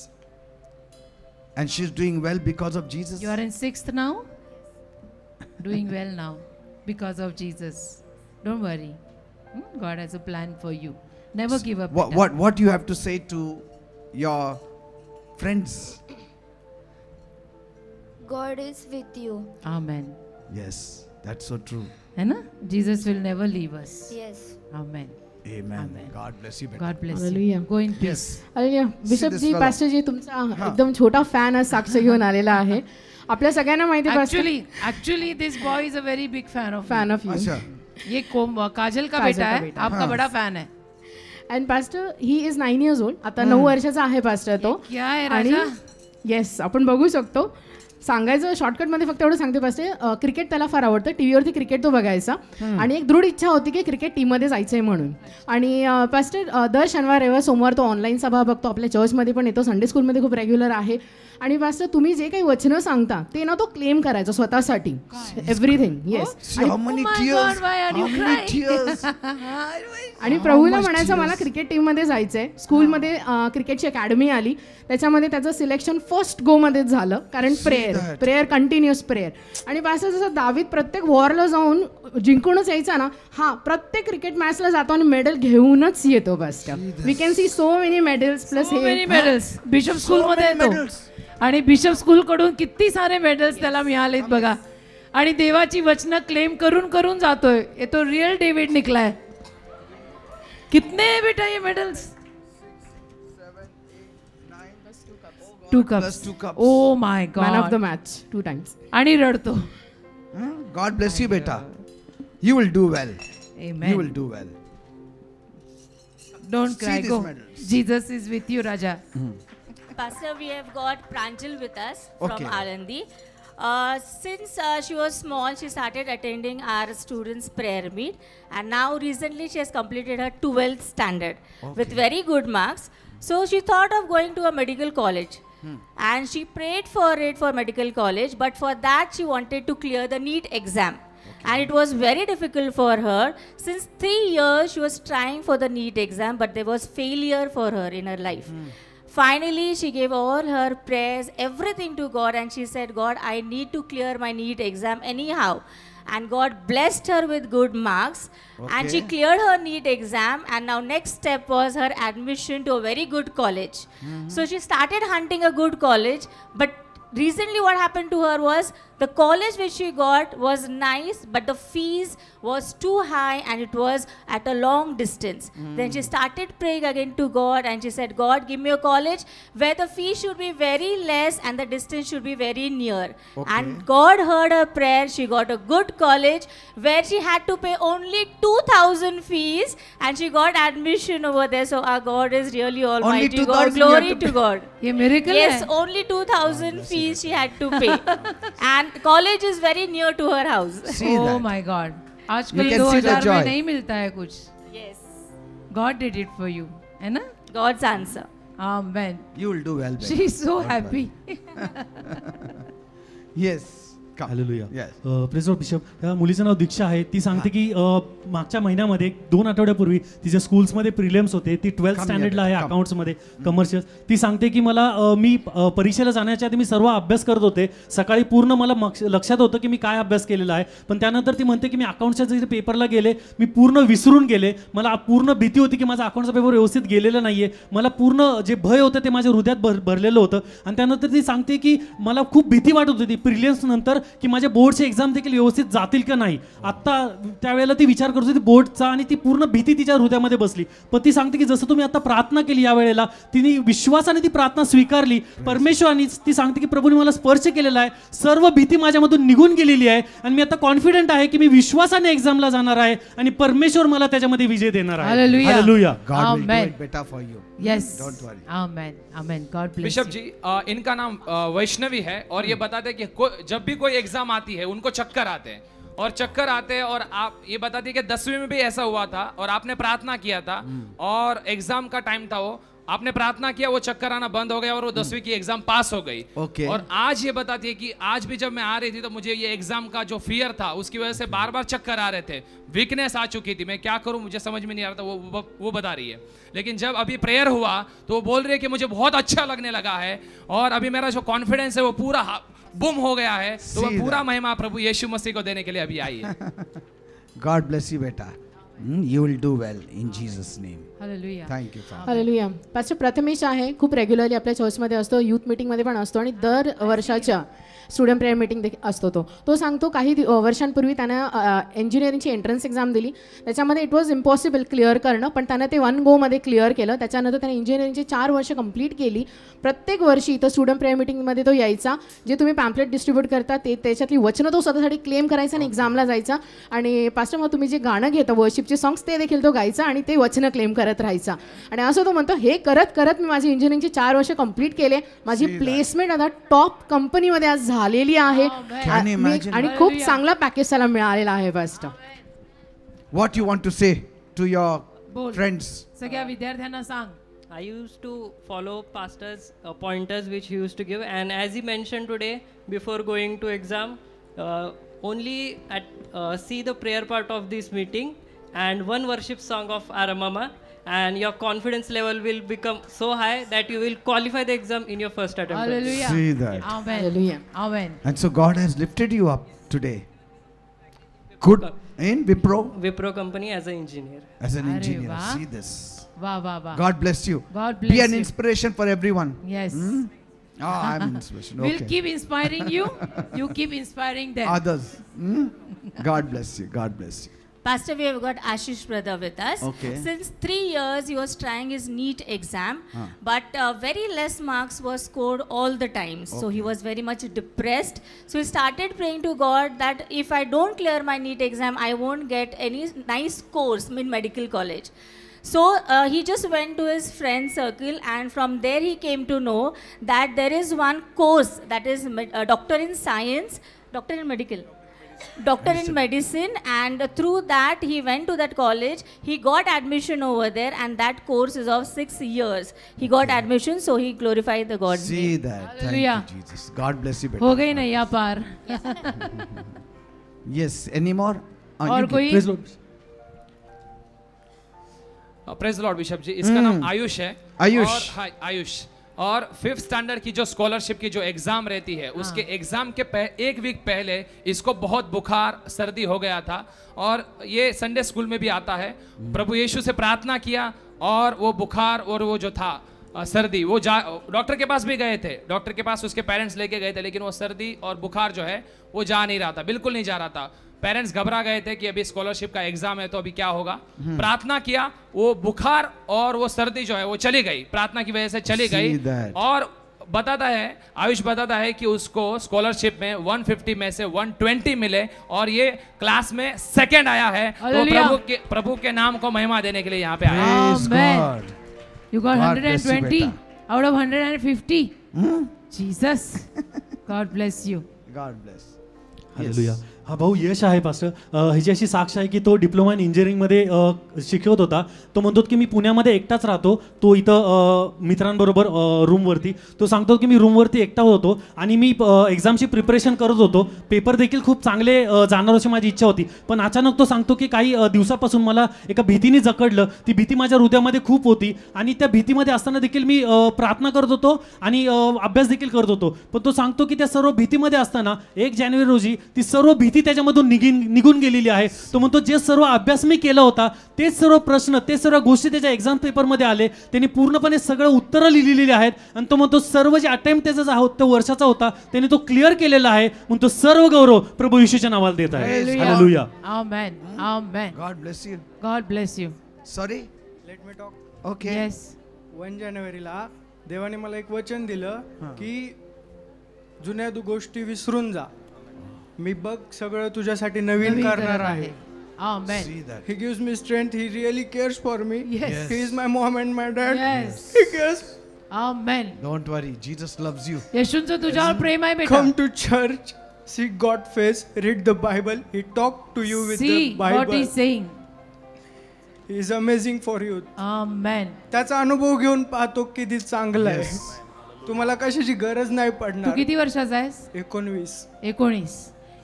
And she's doing well because of Jesus. You are in 6th now? Doing well now because of Jesus. Don't worry. God has a plan for you. Never give up. Peter. What you have to say to your friends? God is with you. Amen. Yes, that's so true. है ना? Jesus will never leave us. Yes. Amen. Amen. Amen. God bless you. God bless Hallelujah. you. Go in peace. अरे bishop this जी, fellow. Pastor ji, तुमचा एकदम छोटा fan आज साक्ष घेऊन आलेला आहे. आपल्या सगळ्यांना माहिती आहे Actually, this boy is a very big fan of fan of you. अच्छा. ये काजल का काजल बेटा का है, बेटा, आपका बड़ा फैन है. And pastor he is 9 years old. आता 9 वर्षाचा आहे पास्टर तो. क्या है आणि राजा? येस, आपण बघू शकतो. सांगायचं शॉर्टकटमध्ये फक्त एवढं सांगते पास्टर, क्रिकेट त्याला फार आवडतं. टीव्हीवरती क्रिकेट तो बघायचा आणि एक दृढ इच्छा होती की क्रिकेट टीममध्ये जायचंय म्हणून. आणि पास्टर दर शनिवार रविवार सोमवार तो ऑनलाईन सभा बघतो, आपल्या चर्चमध्ये पण येतो, संडे स्कूलमध्ये खूप रेग्युलर आहे. आणि पास्टर तुम्ही जे काही वचनं सांगता ते ना तो क्लेम करायचं स्वतःसाठी. Everything. Yes. See how many my tears. God, why are you How many crying? tears. आणि प्रभूला much म्हणायचं मला tears. क्रिकेट टीममध्ये जायचंय. स्कूलमध्ये क्रिकेटची अकॅडमी आली, त्याच्यामध्ये त्याचं सिलेक्शन फर्स्ट गो मध्येच झालं, कारण प्रेयर कंटिन्युअस प्रेयर. आणि पास्टर जसं दावीद प्रत्येक वॉरला जाऊन जिंकूनच यायचा ना, हा प्रत्येक क्रिकेट मॅचला जातो आणि मेडल घेऊनच येतो. Pastor we can see so many medals plus So many हे medals. बिशप स्कूल मध्ये many येतो medals. आणि बिशप स्कूल कडून किती सारे मेडल्स त्याला मिळालेत बघा. आणि देवाची वचनं क्लेम करून करून जातोय. ये तो रियल डेविड निकलाय. कितने है बेटा ये medals? 2 Plus cups. 2 cups. Oh my man of the God. Match 2 times. आणि रडतो. God bless you, beta. You will do well. Amen. You will do well. Don't cry. these Go. medals. Jesus is with you, Raja. Pastor, we have got Pranjal with us Okay. from Alandi. Since she was small, she started attending our students' prayer meet, and now recently she has completed her 12th standard with very good marks. So she thought of going to a medical college, and she prayed for it for medical college. But for that, she wanted to clear the NEET exam. And it was very difficult for her. Since 3 years, she was trying for the NEET exam, but there was failure for her in her life. Finally, she gave all her prayers, everything to God, and she said, God, I need to clear my NEET exam anyhow. And God blessed her with good marks, and she cleared her NEET exam, and now next step was her admission to a very good college. So she started hunting a good college, but recently what happened to her was the college which she got was nice, but the fees was too high and it was at a long distance. Then she started praying again to God, and she said, God, give me a college where the fee should be very less and the distance should be very near. And God heard her prayer. She got a good college where she had to pay only 2,000 fees, and she got admission over there. So our God is really almighty. 2,000 God, you have glory to to God. ये miracle Yes, है. only 2,000 fees she had to pay. And college is very near to her house. See Oh that. my God. You आजकल can see the 2000 में joy. नहीं मिलता है कुछ. Yes. God did it for you, है ना? God's answer. Amen. You will do well, beta. She is so Don't worry. happy. Yes. Come. Hallelujah. Yes. Praise Lord bishop. त्या मुलीचं नाव दीक्षा आहे. ती सांगते की मागच्या महिन्यामध्ये 2 आठवड्यापूर्वी तिच्या स्कूल्समध्ये प्रिलिम्स होते. ती 12th स्टँडर्डला आहे अकाउंट्समध्ये कमर्शियल. ती सांगते की मला मी परीक्षेला जाण्याच्या आधी मी सर्व अभ्यास करत होते. सकाळी पूर्ण मला लक्षात होतं की मी काय अभ्यास केलेला आहे. पण त्यानंतर ती म्हणते की मी अकाउंटच्या जे पेपरला गेले मी पूर्ण विसरून गेले. मला पूर्ण भीती होती की माझा अकाउंटचा पेपर व्यवस्थित गेलेला नाहीये. मला पूर्ण जे भय होतं ते माझ्या हृदयात भरलेलं होतं. आणि त्यानंतर ती सांगते की मला खूप भीती वाटत होती प्रिलिम्स नंतर की माझ्या बोर्डचे एक्झाम देखील व्यवस्थित जातील का नाही. आता त्यावेळेला ती विचार करत होती बोर्डचा आणि ती पूर्ण भीती तिच्या हृदयामध्ये बसली. पण ती सांगते की जसं तुम्ही आता प्रार्थना केली या वेळेला तिने विश्वासाने ती प्रार्थना स्वीकारली परमेश्वराने. ती सांगते की प्रभूने मला स्पर्श केलेला आहे. सर्व भीती माझ्यामधून निघून गेलेली आहे आणि मी आता कॉन्फिडंट आहे की मी विश्वासाने एक्झामला जाणार आहे आणि परमेश्वर मला त्याच्यामध्ये विजय देणार आहे. Hallelujah. God will do it better for you. Yes. Don't worry. Amen. Amen. God bless bishop you. जी इनका नाम वैष्णवी है और ये बताते हैं कि जब भी कोई एग्जाम आती है उनको चक्कर आते हैं और चक्कर आते हैं और आप ये बताती है कि 10वीं में भी ऐसा हुआ था और आपने प्रार्थना किया था और एग्जाम का टाइम था वो आपने प्रार्थना किया वो चक्कर आना बंद हो गया और वो 10वीं की एग्जाम पास हो गई. Okay. और आज ये बताती है कि आज भी जब मैं आ रही थी तो मुझे ये एग्जाम का जो फियर था उसकी वजह से बार बार चक्कर आ रहे थे. वीकनेस आ चुकी थी. मैं क्या करूं मुझे समझ में नहीं आ रहा था. वो बता रही है. लेकिन जब अभी प्रेयर हुआ तो वो बोल रही है कि मुझे बहुत अच्छा लगने लगा है और अभी मेरा जो कॉन्फिडेंस है वो पूरा बुम हो गया है. तो वो पूरा महिमा प्रभु यीशु मसीह को देने के लिए अभी आई है. God bless you, beta. You will do well in Jesus' name. Hallelujah. Thank you, Father. Hallelujah. Pastor Prathamesh आहे, खूप रेग्युलरली आपल्या चर्चमध्ये असतो, यूथ मीटिंगमध्ये पण असतो आणि दर वर्षाच्या स्टुडंट प्रेयर मीटिंग असतो. तो सांगतो काही वर्षांपूर्वी त्यानं इंजिनिअरिंगची एंट्रन्स एक्झाम दिली. त्याच्यामध्ये इट वॉज इम्पॉसिबल क्लिअर करणं, पण त्यानं ते 1 गोमध्ये क्लिअर केलं. त्याच्यानंतर त्याने इंजिनिअरिंगची 4 वर्ष कंप्लीट केली. प्रत्येक वर्षी इथं स्टुडंट प्रेयर मीटिंगमध्ये तो यायचा. जे तुम्ही पॅम्पलेट डिस्ट्रीब्यूट करता त्याच्यातली वचनं तो स्वतःसाठी क्लेम करायचा आणि एक्झामला जायचा. आणि पास्टर मग तुम्ही जे गाणं घेता वर्शिपचे सॉंग्स ते देखील तो गायचा आणि ते वचनं क्लेम करत राहायचा. आणि असं तो म्हणतो हे करत करत मी माझी इंजिनिअरिंगची 4 वर्ष कंप्लीट केले. माझी प्लेसमेंट आता टॉप कंपनीमध्ये आज झालेली आहे आणि खूप चांगला पॅकेज त्याला मिळालेला आहे. Pastor What you want to say to your friends? सगळ्या विद्यार्थ्यांना सांग. I used to follow pastor's pointers which he used to give, and as he mentioned today, before going to exam, only see the prayer part of this meeting and one worship song of our mama, and your confidence level will become so high that you will qualify the exam in your first attempt. Hallelujah. See that. Amen. Hallelujah. Amen. And so God has lifted you up today. Good in Wipro company as an engineer. as an Arre engineer. वाह. See this. वाह वाह वाह. God bless you. God Be bless an you. inspiration for everyone. Yes. Oh, I'm an inspiration. We'll Okay. keep inspiring you. You keep inspiring them. Others. God bless you. God bless you. Pastor, we have got Ashish brother with us. Okay. Since 3 years, he was trying his NEET exam, but very less marks were scored all the time. So he was very much depressed. So he started praying to God that if I don't clear my NEET exam, I won't get any nice course in medical college. So he just went to his friend circle, and from there he came to know that there is one course that is doctor in science, doctor in medical. Doctor in medicine, and through that he went to that college. He got admission over there, and that course is of 6 years. He got admission, so he glorified the God's See name. that. Thank Hallelujah. you, Jesus. God bless you. हो Better. गई नैया पार. Yes. Any more? और you कोई? Praise Lord. Praise Lord bishop ji. इसका नाम आयुष है. आयुष. और हाय आयुष. और 5th स्टैंडर्ड की जो स्कॉलरशिप की जो एग्जाम रहती है उसके एग्जाम के 1 वीक पहले इसको बहुत बुखार सर्दी हो गया था और ये संडे स्कूल में भी आता है. प्रभु यीशु से प्रार्थना किया और वो बुखार और वो जो था सर्दी वो डॉक्टर के पास भी गए थे. डॉक्टर के पास उसके पेरेंट्स लेके गए थे, लेकिन वो सर्दी और बुखार जो है वो जा नहीं रहा था, बिल्कुल नहीं जा रहा था. पेरेंट्स घबरा गए थे कि अभी स्कॉलरशिप का एग्जाम है तो अभी क्या होगा. प्रार्थना किया, वो बुखार और वो सर्दी जो है वो चली गई, प्रार्थना की वजह से चली गई. और बताता है आयुष बताता है कि उसको स्कॉलरशिप में 150 में से 120 मिले और ये क्लास में सेकंड आया है. तो प्रभु के नाम को महिमा देने के लिए यहाँ पे आया. Praise Amen. God. You got God bless you, 120 beta. out of 150. Jesus. God bless you. God bless. Hallelujah. हा भाऊ यश आहे पास्टर. ह्याची अशी साक्ष आहे की तो डिप्लोमा इन इंजिनिअरिंगमध्ये शिकवत होता. तो म्हणतो की मी पुण्यामध्ये एकटाच राहतो. तो इथं मित्रांबरोबर रूमवरती तो सांगतो की मी रूमवरती एकटा होतो आणि मी एक्झामची प्रिपरेशन करत होतो. पेपर देखील खूप चांगले जाणार अशी माझी इच्छा होती. पण अचानक तो सांगतो की काही दिवसापासून मला एका भीतीने जकडलं. ती भीती माझ्या हृदयामध्ये खूप होती आणि त्या भीतीमध्ये असताना देखील मी प्रार्थना करत होतो आणि अभ्यास देखील करत होतो. पण तो सांगतो की त्या सर्व भीतीमध्ये असताना 1 जानेवारी रोजी ती सर्व भीती त्याच्यामधून निघून गेलेली आहे. तो म्हणतो जे सर्व अभ्यास मी केला होता तेच सर्व प्रश्न ते सर्व गोष्टी त्याच्या एक्झाम पेपरमध्ये आले. त्यांनी पूर्णपणे सगळं उत्तरं लिहिलेली आहेत आणि तो म्हणतो सर्व जे अटेम्प्ट त्याचा तो वर्षाचा होता त्याने तो क्लिअर केलेला आहे. म्हणतो सर्व गौरव प्रभू येशूच्या नावाला देत आहे. Hallelujah. Amen. Amen. God bless you. God bless you. Sorry? Let me talk. Okay. Yes. 1 जानेवारीला देवाने मला एक वचन दिलं की जुन्या गोष्टी विसरून जा, मी बघ सगळं तुझ्यासाठी नवीन करणार आहे. Amen. He gives me strength. He really cares for me. Yes. He is my mom and my dad. Yes. He cares. Amen. Don't worry. Jesus loves you. येशूंचं तुझ्यावर प्रेम आहे बेटा. Come to church. See God's face. Read the Bible. He talk to you with See the Bible. what he's saying. He is amazing for you. Amen. त्याचा अनुभव घेऊन पाहतो किती चांगला आहे. तुम्हाला कशाची गरज नाही तू पडणार. किती वर्षाचा आहेस? 19.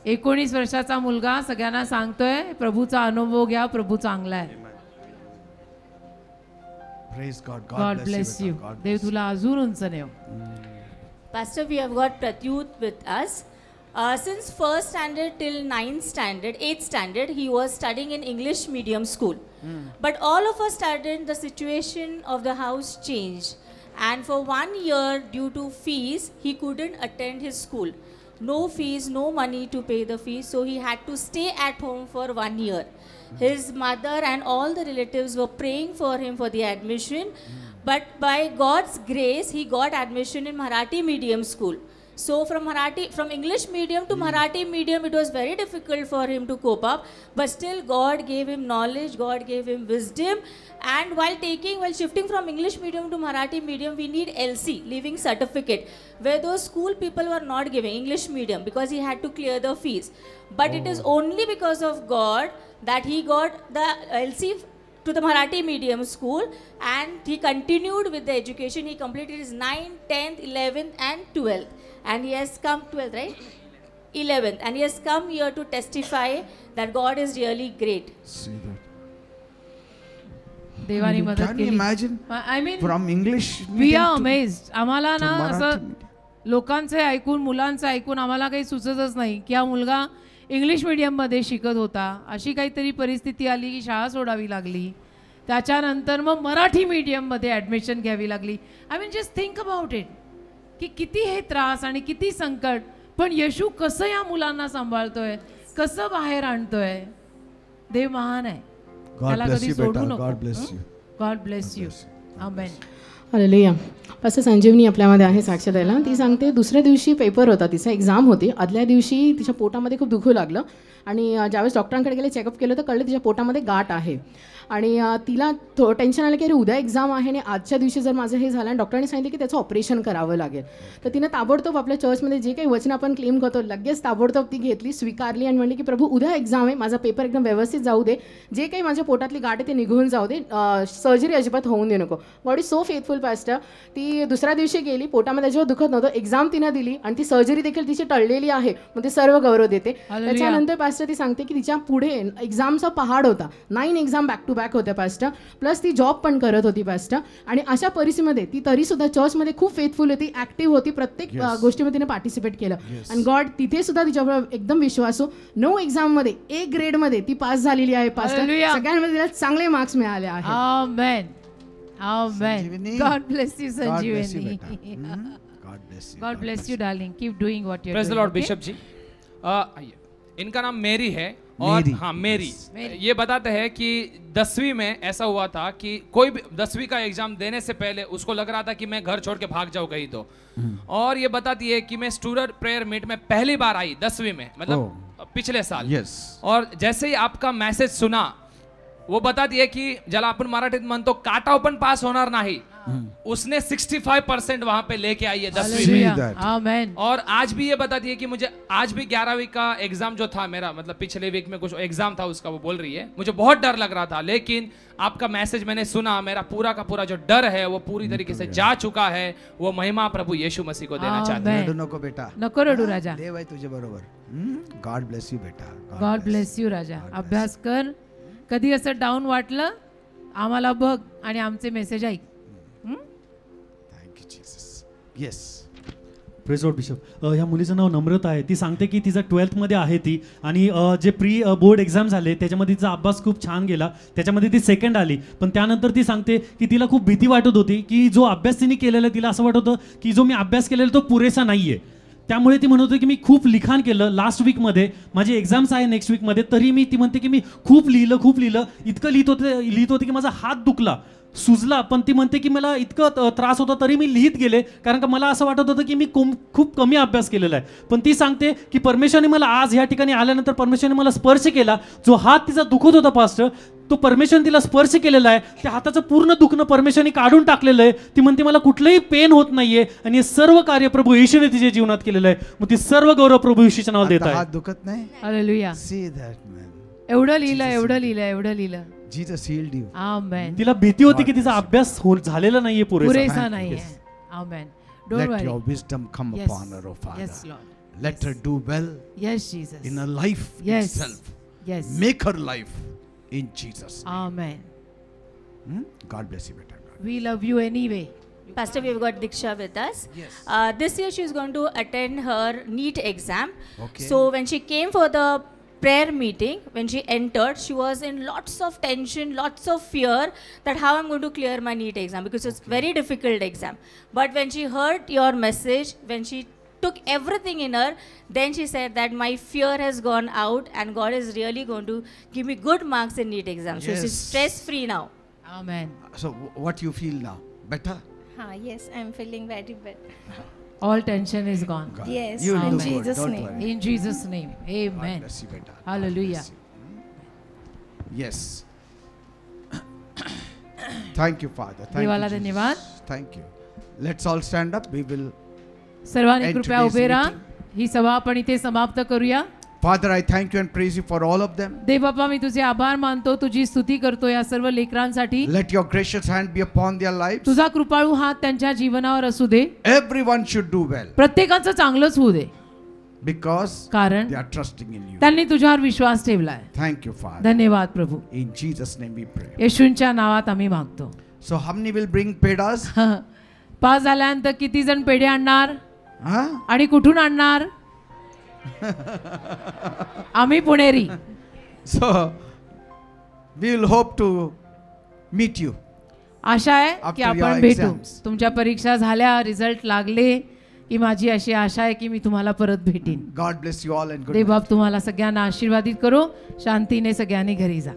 19 वर्षाचा मुलगा सगळ्यांना सांगतोय प्रभूचा अनुभव घ्या, प्रभू चांगला आहे. Praise God. God bless you. देव तुला अजून उंच नेव. Pastor, we have got Pratyut with us. Since 1st standard till 9th standard, 8th standard, he was studying in English medium school. But all of a sudden, the situation of the house changed. And for 1 year, due to fees, he couldn't attend his school. No fees, no money to pay the fees, so he had to stay at home for 1 year. His mother and all the relatives were praying for him for the admission. But by God's grace, he got admission in Marathi medium school. So from English medium to Marathi medium, it was very difficult for him to cope up. But still, God gave him knowledge, God gave him wisdom. And while shifting from English medium to Marathi medium, we need LC, Leaving Certificate, where those school people were not giving English medium because he had to clear the fees. But it is only because of God that he got the LC to the Marathi medium school, and he continued with the education. He completed his 9th, 10th, 11th and 12th. And he has come 12th, right? 11th. And he has come here to testify that God is really great. See that. देवानी मदत Can you केली. imagine? I mean, From English we medium are to- amazed. आम्हाला to ना Marathi असं medium. लोकांचे ऐकून, मुलांचं ऐकून आम्हाला काही सुचतच नाही की हा मुलगा इंग्लिश मीडियममध्ये शिकत होता. अशी काहीतरी परिस्थिती आली की शाळा सोडावी लागली. त्याच्यानंतर मग मराठी मीडियममध्ये ॲडमिशन घ्यावी लागली. I mean just think about it की किती हे त्रास आणि किती संकट, पण येशू कसं या मुलांना सांभाळतोय, कसं बाहेर आणतोय. देव महान आहे. God त्याला bless कधी you, सोडू beta. नको. God bless you. God bless you. Amen. Hallelujah. Pastor Sanjeevani आपल्यामध्ये आहे साक्ष द्यायला. ती सांगते दुसऱ्या दिवशी पेपर होता, तिचा एक्झाम होती. आदल्या दिवशी तिच्या पोटामध्ये खूप दुखू लागलं आणि ज्यावेळेस डॉक्टरांकडे गेले, चेकअप केलं तर कळलं तिच्या पोटामध्ये गाठ आहे. आणि तिला टेन्शन आलं की अरे उद्या एक्झाम आहे आणि आजच्या दिवशी जर माझं हे झालं आणि डॉक्टरांनी सांगितलं की त्याचं ऑपरेशन करावं लागेल. तर तिनं ताबडतोब आपल्या चर्चमध्ये जे काही वचन आपण क्लेम करतो लगेच ताबडतोब ती घेतली, स्वीकारली आणि म्हणली की प्रभू उद्या एक्झाम आहे, माझा पेपर एकदम व्यवस्थित जाऊ दे, जे काही माझ्या पोटातली गाठ आहे ते निघून जाऊ दे, सर्जरी अजिबात होऊन देऊ नको. God is so faithful pastor. ती दुसऱ्या दिवशी गेली, पोटामध्ये अजिबात दुखत नव्हतं, एक्झाम तिनं दिली आणि ती सर्जरी देखील तिची टळलेली आहे. मग ते सर्व गौरव देते. त्याच्यानंतर पास्टर ती सांगते की तिच्या पुढे एक्झामचा पहाड होता. 9 एक्झाम बॅक टू बॅक होत्या पास्टर, प्लस ती जॉब पण करत होती पास्टर. आणि अशा परिस्थितीमध्ये ती तरीसुद्धा चर्चमध्ये खूप फेथफुल होती, ॲक्टिव्ह होती, प्रत्येक गोष्टीमध्ये तिने पार्टिसिपेट केलं. आणि गॉड तिथे सुद्धा तिच्यावर एकदम विश्वासू 9 एक्झाममध्ये A ग्रेडमध्ये ती पास झालेली आहे पास्टर. सगळ्यांमध्ये तिला चांगले मार्क्स मिळाले आहेत. Amen. Amen. God bless you Sanjeevani. God bless you darling. Keep doing what you are doing. Praise the Lord. Bishop ji, इनका नाम मेरी है और हाँ मेरी ये बताते हैं कि 10वीं में ऐसा हुआ था कि कोई भी 10वीं का एग्जाम देने से पहले उसको लग रहा था कि मैं घर छोड़ के भाग जाऊँ कहीं तो. और ये बताती है कि मैं स्टूडेंट प्रेयर मीट में पहली बार आई 10वीं में, मतलब पिछले साल. और जैसे ही आपका मैसेज सुना, वो बताती है की ज्याला आपण मराठीत म्हणतो काटाव पण पास होणार नाही, उसने 65% वहां पे लेके आई है 10वीं हालेलुया में। आमेन और आज भी ये बताती है कि मुझे आज भी 11वीं का एग्जाम जो था मेरा, मतलब पिछले वीक में कुछ एग्जाम था उसका, वो बोल रही है मुझे बहुत डर लग रहा था, लेकिन आपका मैसेज मैंने सुना, मेरा पूरा का पूरा जो डर है वो पूरी तरीके से जा चुका है। वो महिमा प्रभु यीशु मसीह को देना चाहते हैं। रडू नको बेटा, नको रडू राजा। देव आहे तुझ्या बरोबर. गॉड ब्लेस यू बेटा. गॉड ब्लेस यू राजा. अभ्यास कर. कधी असं डाऊन वाटलं आम्हाला बघ आणि आमचे मेसेज ऐक. येस. Praise Lord bishop. ह्या मुलीचं नाव नम्रता आहे. ती सांगते की तिचं 12th मध्ये आहे ती, आणि जे प्री बोर्ड एक्झाम झाले त्याच्यामध्ये तिचा अभ्यास खूप छान गेला, त्याच्यामध्ये ती सेकंड आली. पण त्यानंतर ती सांगते की तिला खूप भीती वाटत होती की जो अभ्यास तिने केलेला, तिला असं वाटत होतं की जो मी अभ्यास केलेला तो पुरेसा नाही आहे. त्यामुळे ती म्हणत होती की मी खूप लिखाण केलं लास्ट वीकमध्ये, माझे एक्झाम्स आहे नेक्स्ट वीकमध्ये, तरी ती म्हणते की मी खूप लिहिलं इतकं लिहित होते की माझा हात दुखला, सुजला. पण ती म्हणते की मला इतकं त्रास होता तरी मी लिहित गेले, कारण का मला असं वाटत होतं की मी खूप कमी अभ्यास केलेला आहे. पण ती सांगते की परमेश्वराने मला आज ह्या ठिकाणी आल्यानंतर परमेश्वराने मला स्पर्श केला. जो हात तिचा दुखत होता पास्टर, तो परमेश्वराने तिला स्पर्श केलेला आहे. त्या हाताचं पूर्ण दुखणं परमेश्वराने काढून टाकलेलं आहे. ती म्हणते मला कुठलंही पेन होत नाहीये, आणि हे सर्व कार्य प्रभू येशूने तिच्या जीवनात केलेलं आहे. मग ती सर्व गौरव प्रभू येशूच्या नावाला देत आता आहे. हात दुखत नाही. हालेलुया. See that man. एवढं लिहिलं. Jesus healed you. आमेन. तिला भीती होती की तिचा अभ्यास झालेला नाहीये पुरेसा नाहीये. Amen. Don't Let worry. your wisdom come Yes. upon her, oh Father. Yes, Lord. Let her do well Yes, Jesus. in her life Yes. itself. Yes. Make her life in Jesus' name. Amen. God bless you, better. We love you anyway. Pastor, we've got Diksha with us. Yes. This year she's going to attend her NEET exam. Okay. So when she came for the prayer meeting, when she entered, she was in lots of tension, lots of fear that how I'm going to clear my NEET exam, because it's very difficult exam. But when she heard your message, when she took everything in her, then she said that my fear has gone out and God is really going to give me good marks in NEET exam. So she's Yes. stress free now. Amen. So what you feel now? Better? Yes, I'm feeling very better. All tension is gone. Yes, You will in do good. Jesus' Don't name. worry. In Jesus' name. God Amen. bless you, better. Hallelujah. Yes. Thank you, Father. Thank देवाला you, धन्यवाद. Jesus. Thank you. Let's all stand up. We will. सर्वांनी end कृपया today's उभे राहा. meeting. ही सभा आपण इथे समाप्त करूया. Father, I thank you and praise you for all of them. देव बाप्पा, मी तुझे आभार मानतो, तुझी स्तुती करतो या सर्व लेकरांसाठी. Let your gracious hand be upon their lives. तुझा कृपाळू हात त्यांच्या जीवनावर असू दे. Everyone should do well प्रत्येकाचं चांगलंच होऊ दे, because कारण they are trusting in you. त्यांनी तुझ्यावर विश्वास ठेवलाय. Thank you, Father. धन्यवाद प्रभू. In Jesus' name we pray. येशूंच्या नावात आम्ही मागतो. So how many will bring pedas? Pass झाल्यानंतर किती जण पेढे आणणार Huh? आणि कुठून आणणार? आम्ही पुणेरी. So we will hope to meet you. आशा आहे की After your आपण भेटू. exams. तुमच्या परीक्षा झाल्या, रिझल्ट लागले की माझी अशी आशा आहे की मी तुम्हाला परत भेटीन. God bless you all and good Dev night. बाप तुम्हाला सगळ्यांना आशीर्वादित करो. शांतीने सगळ्यांनी घरी जा.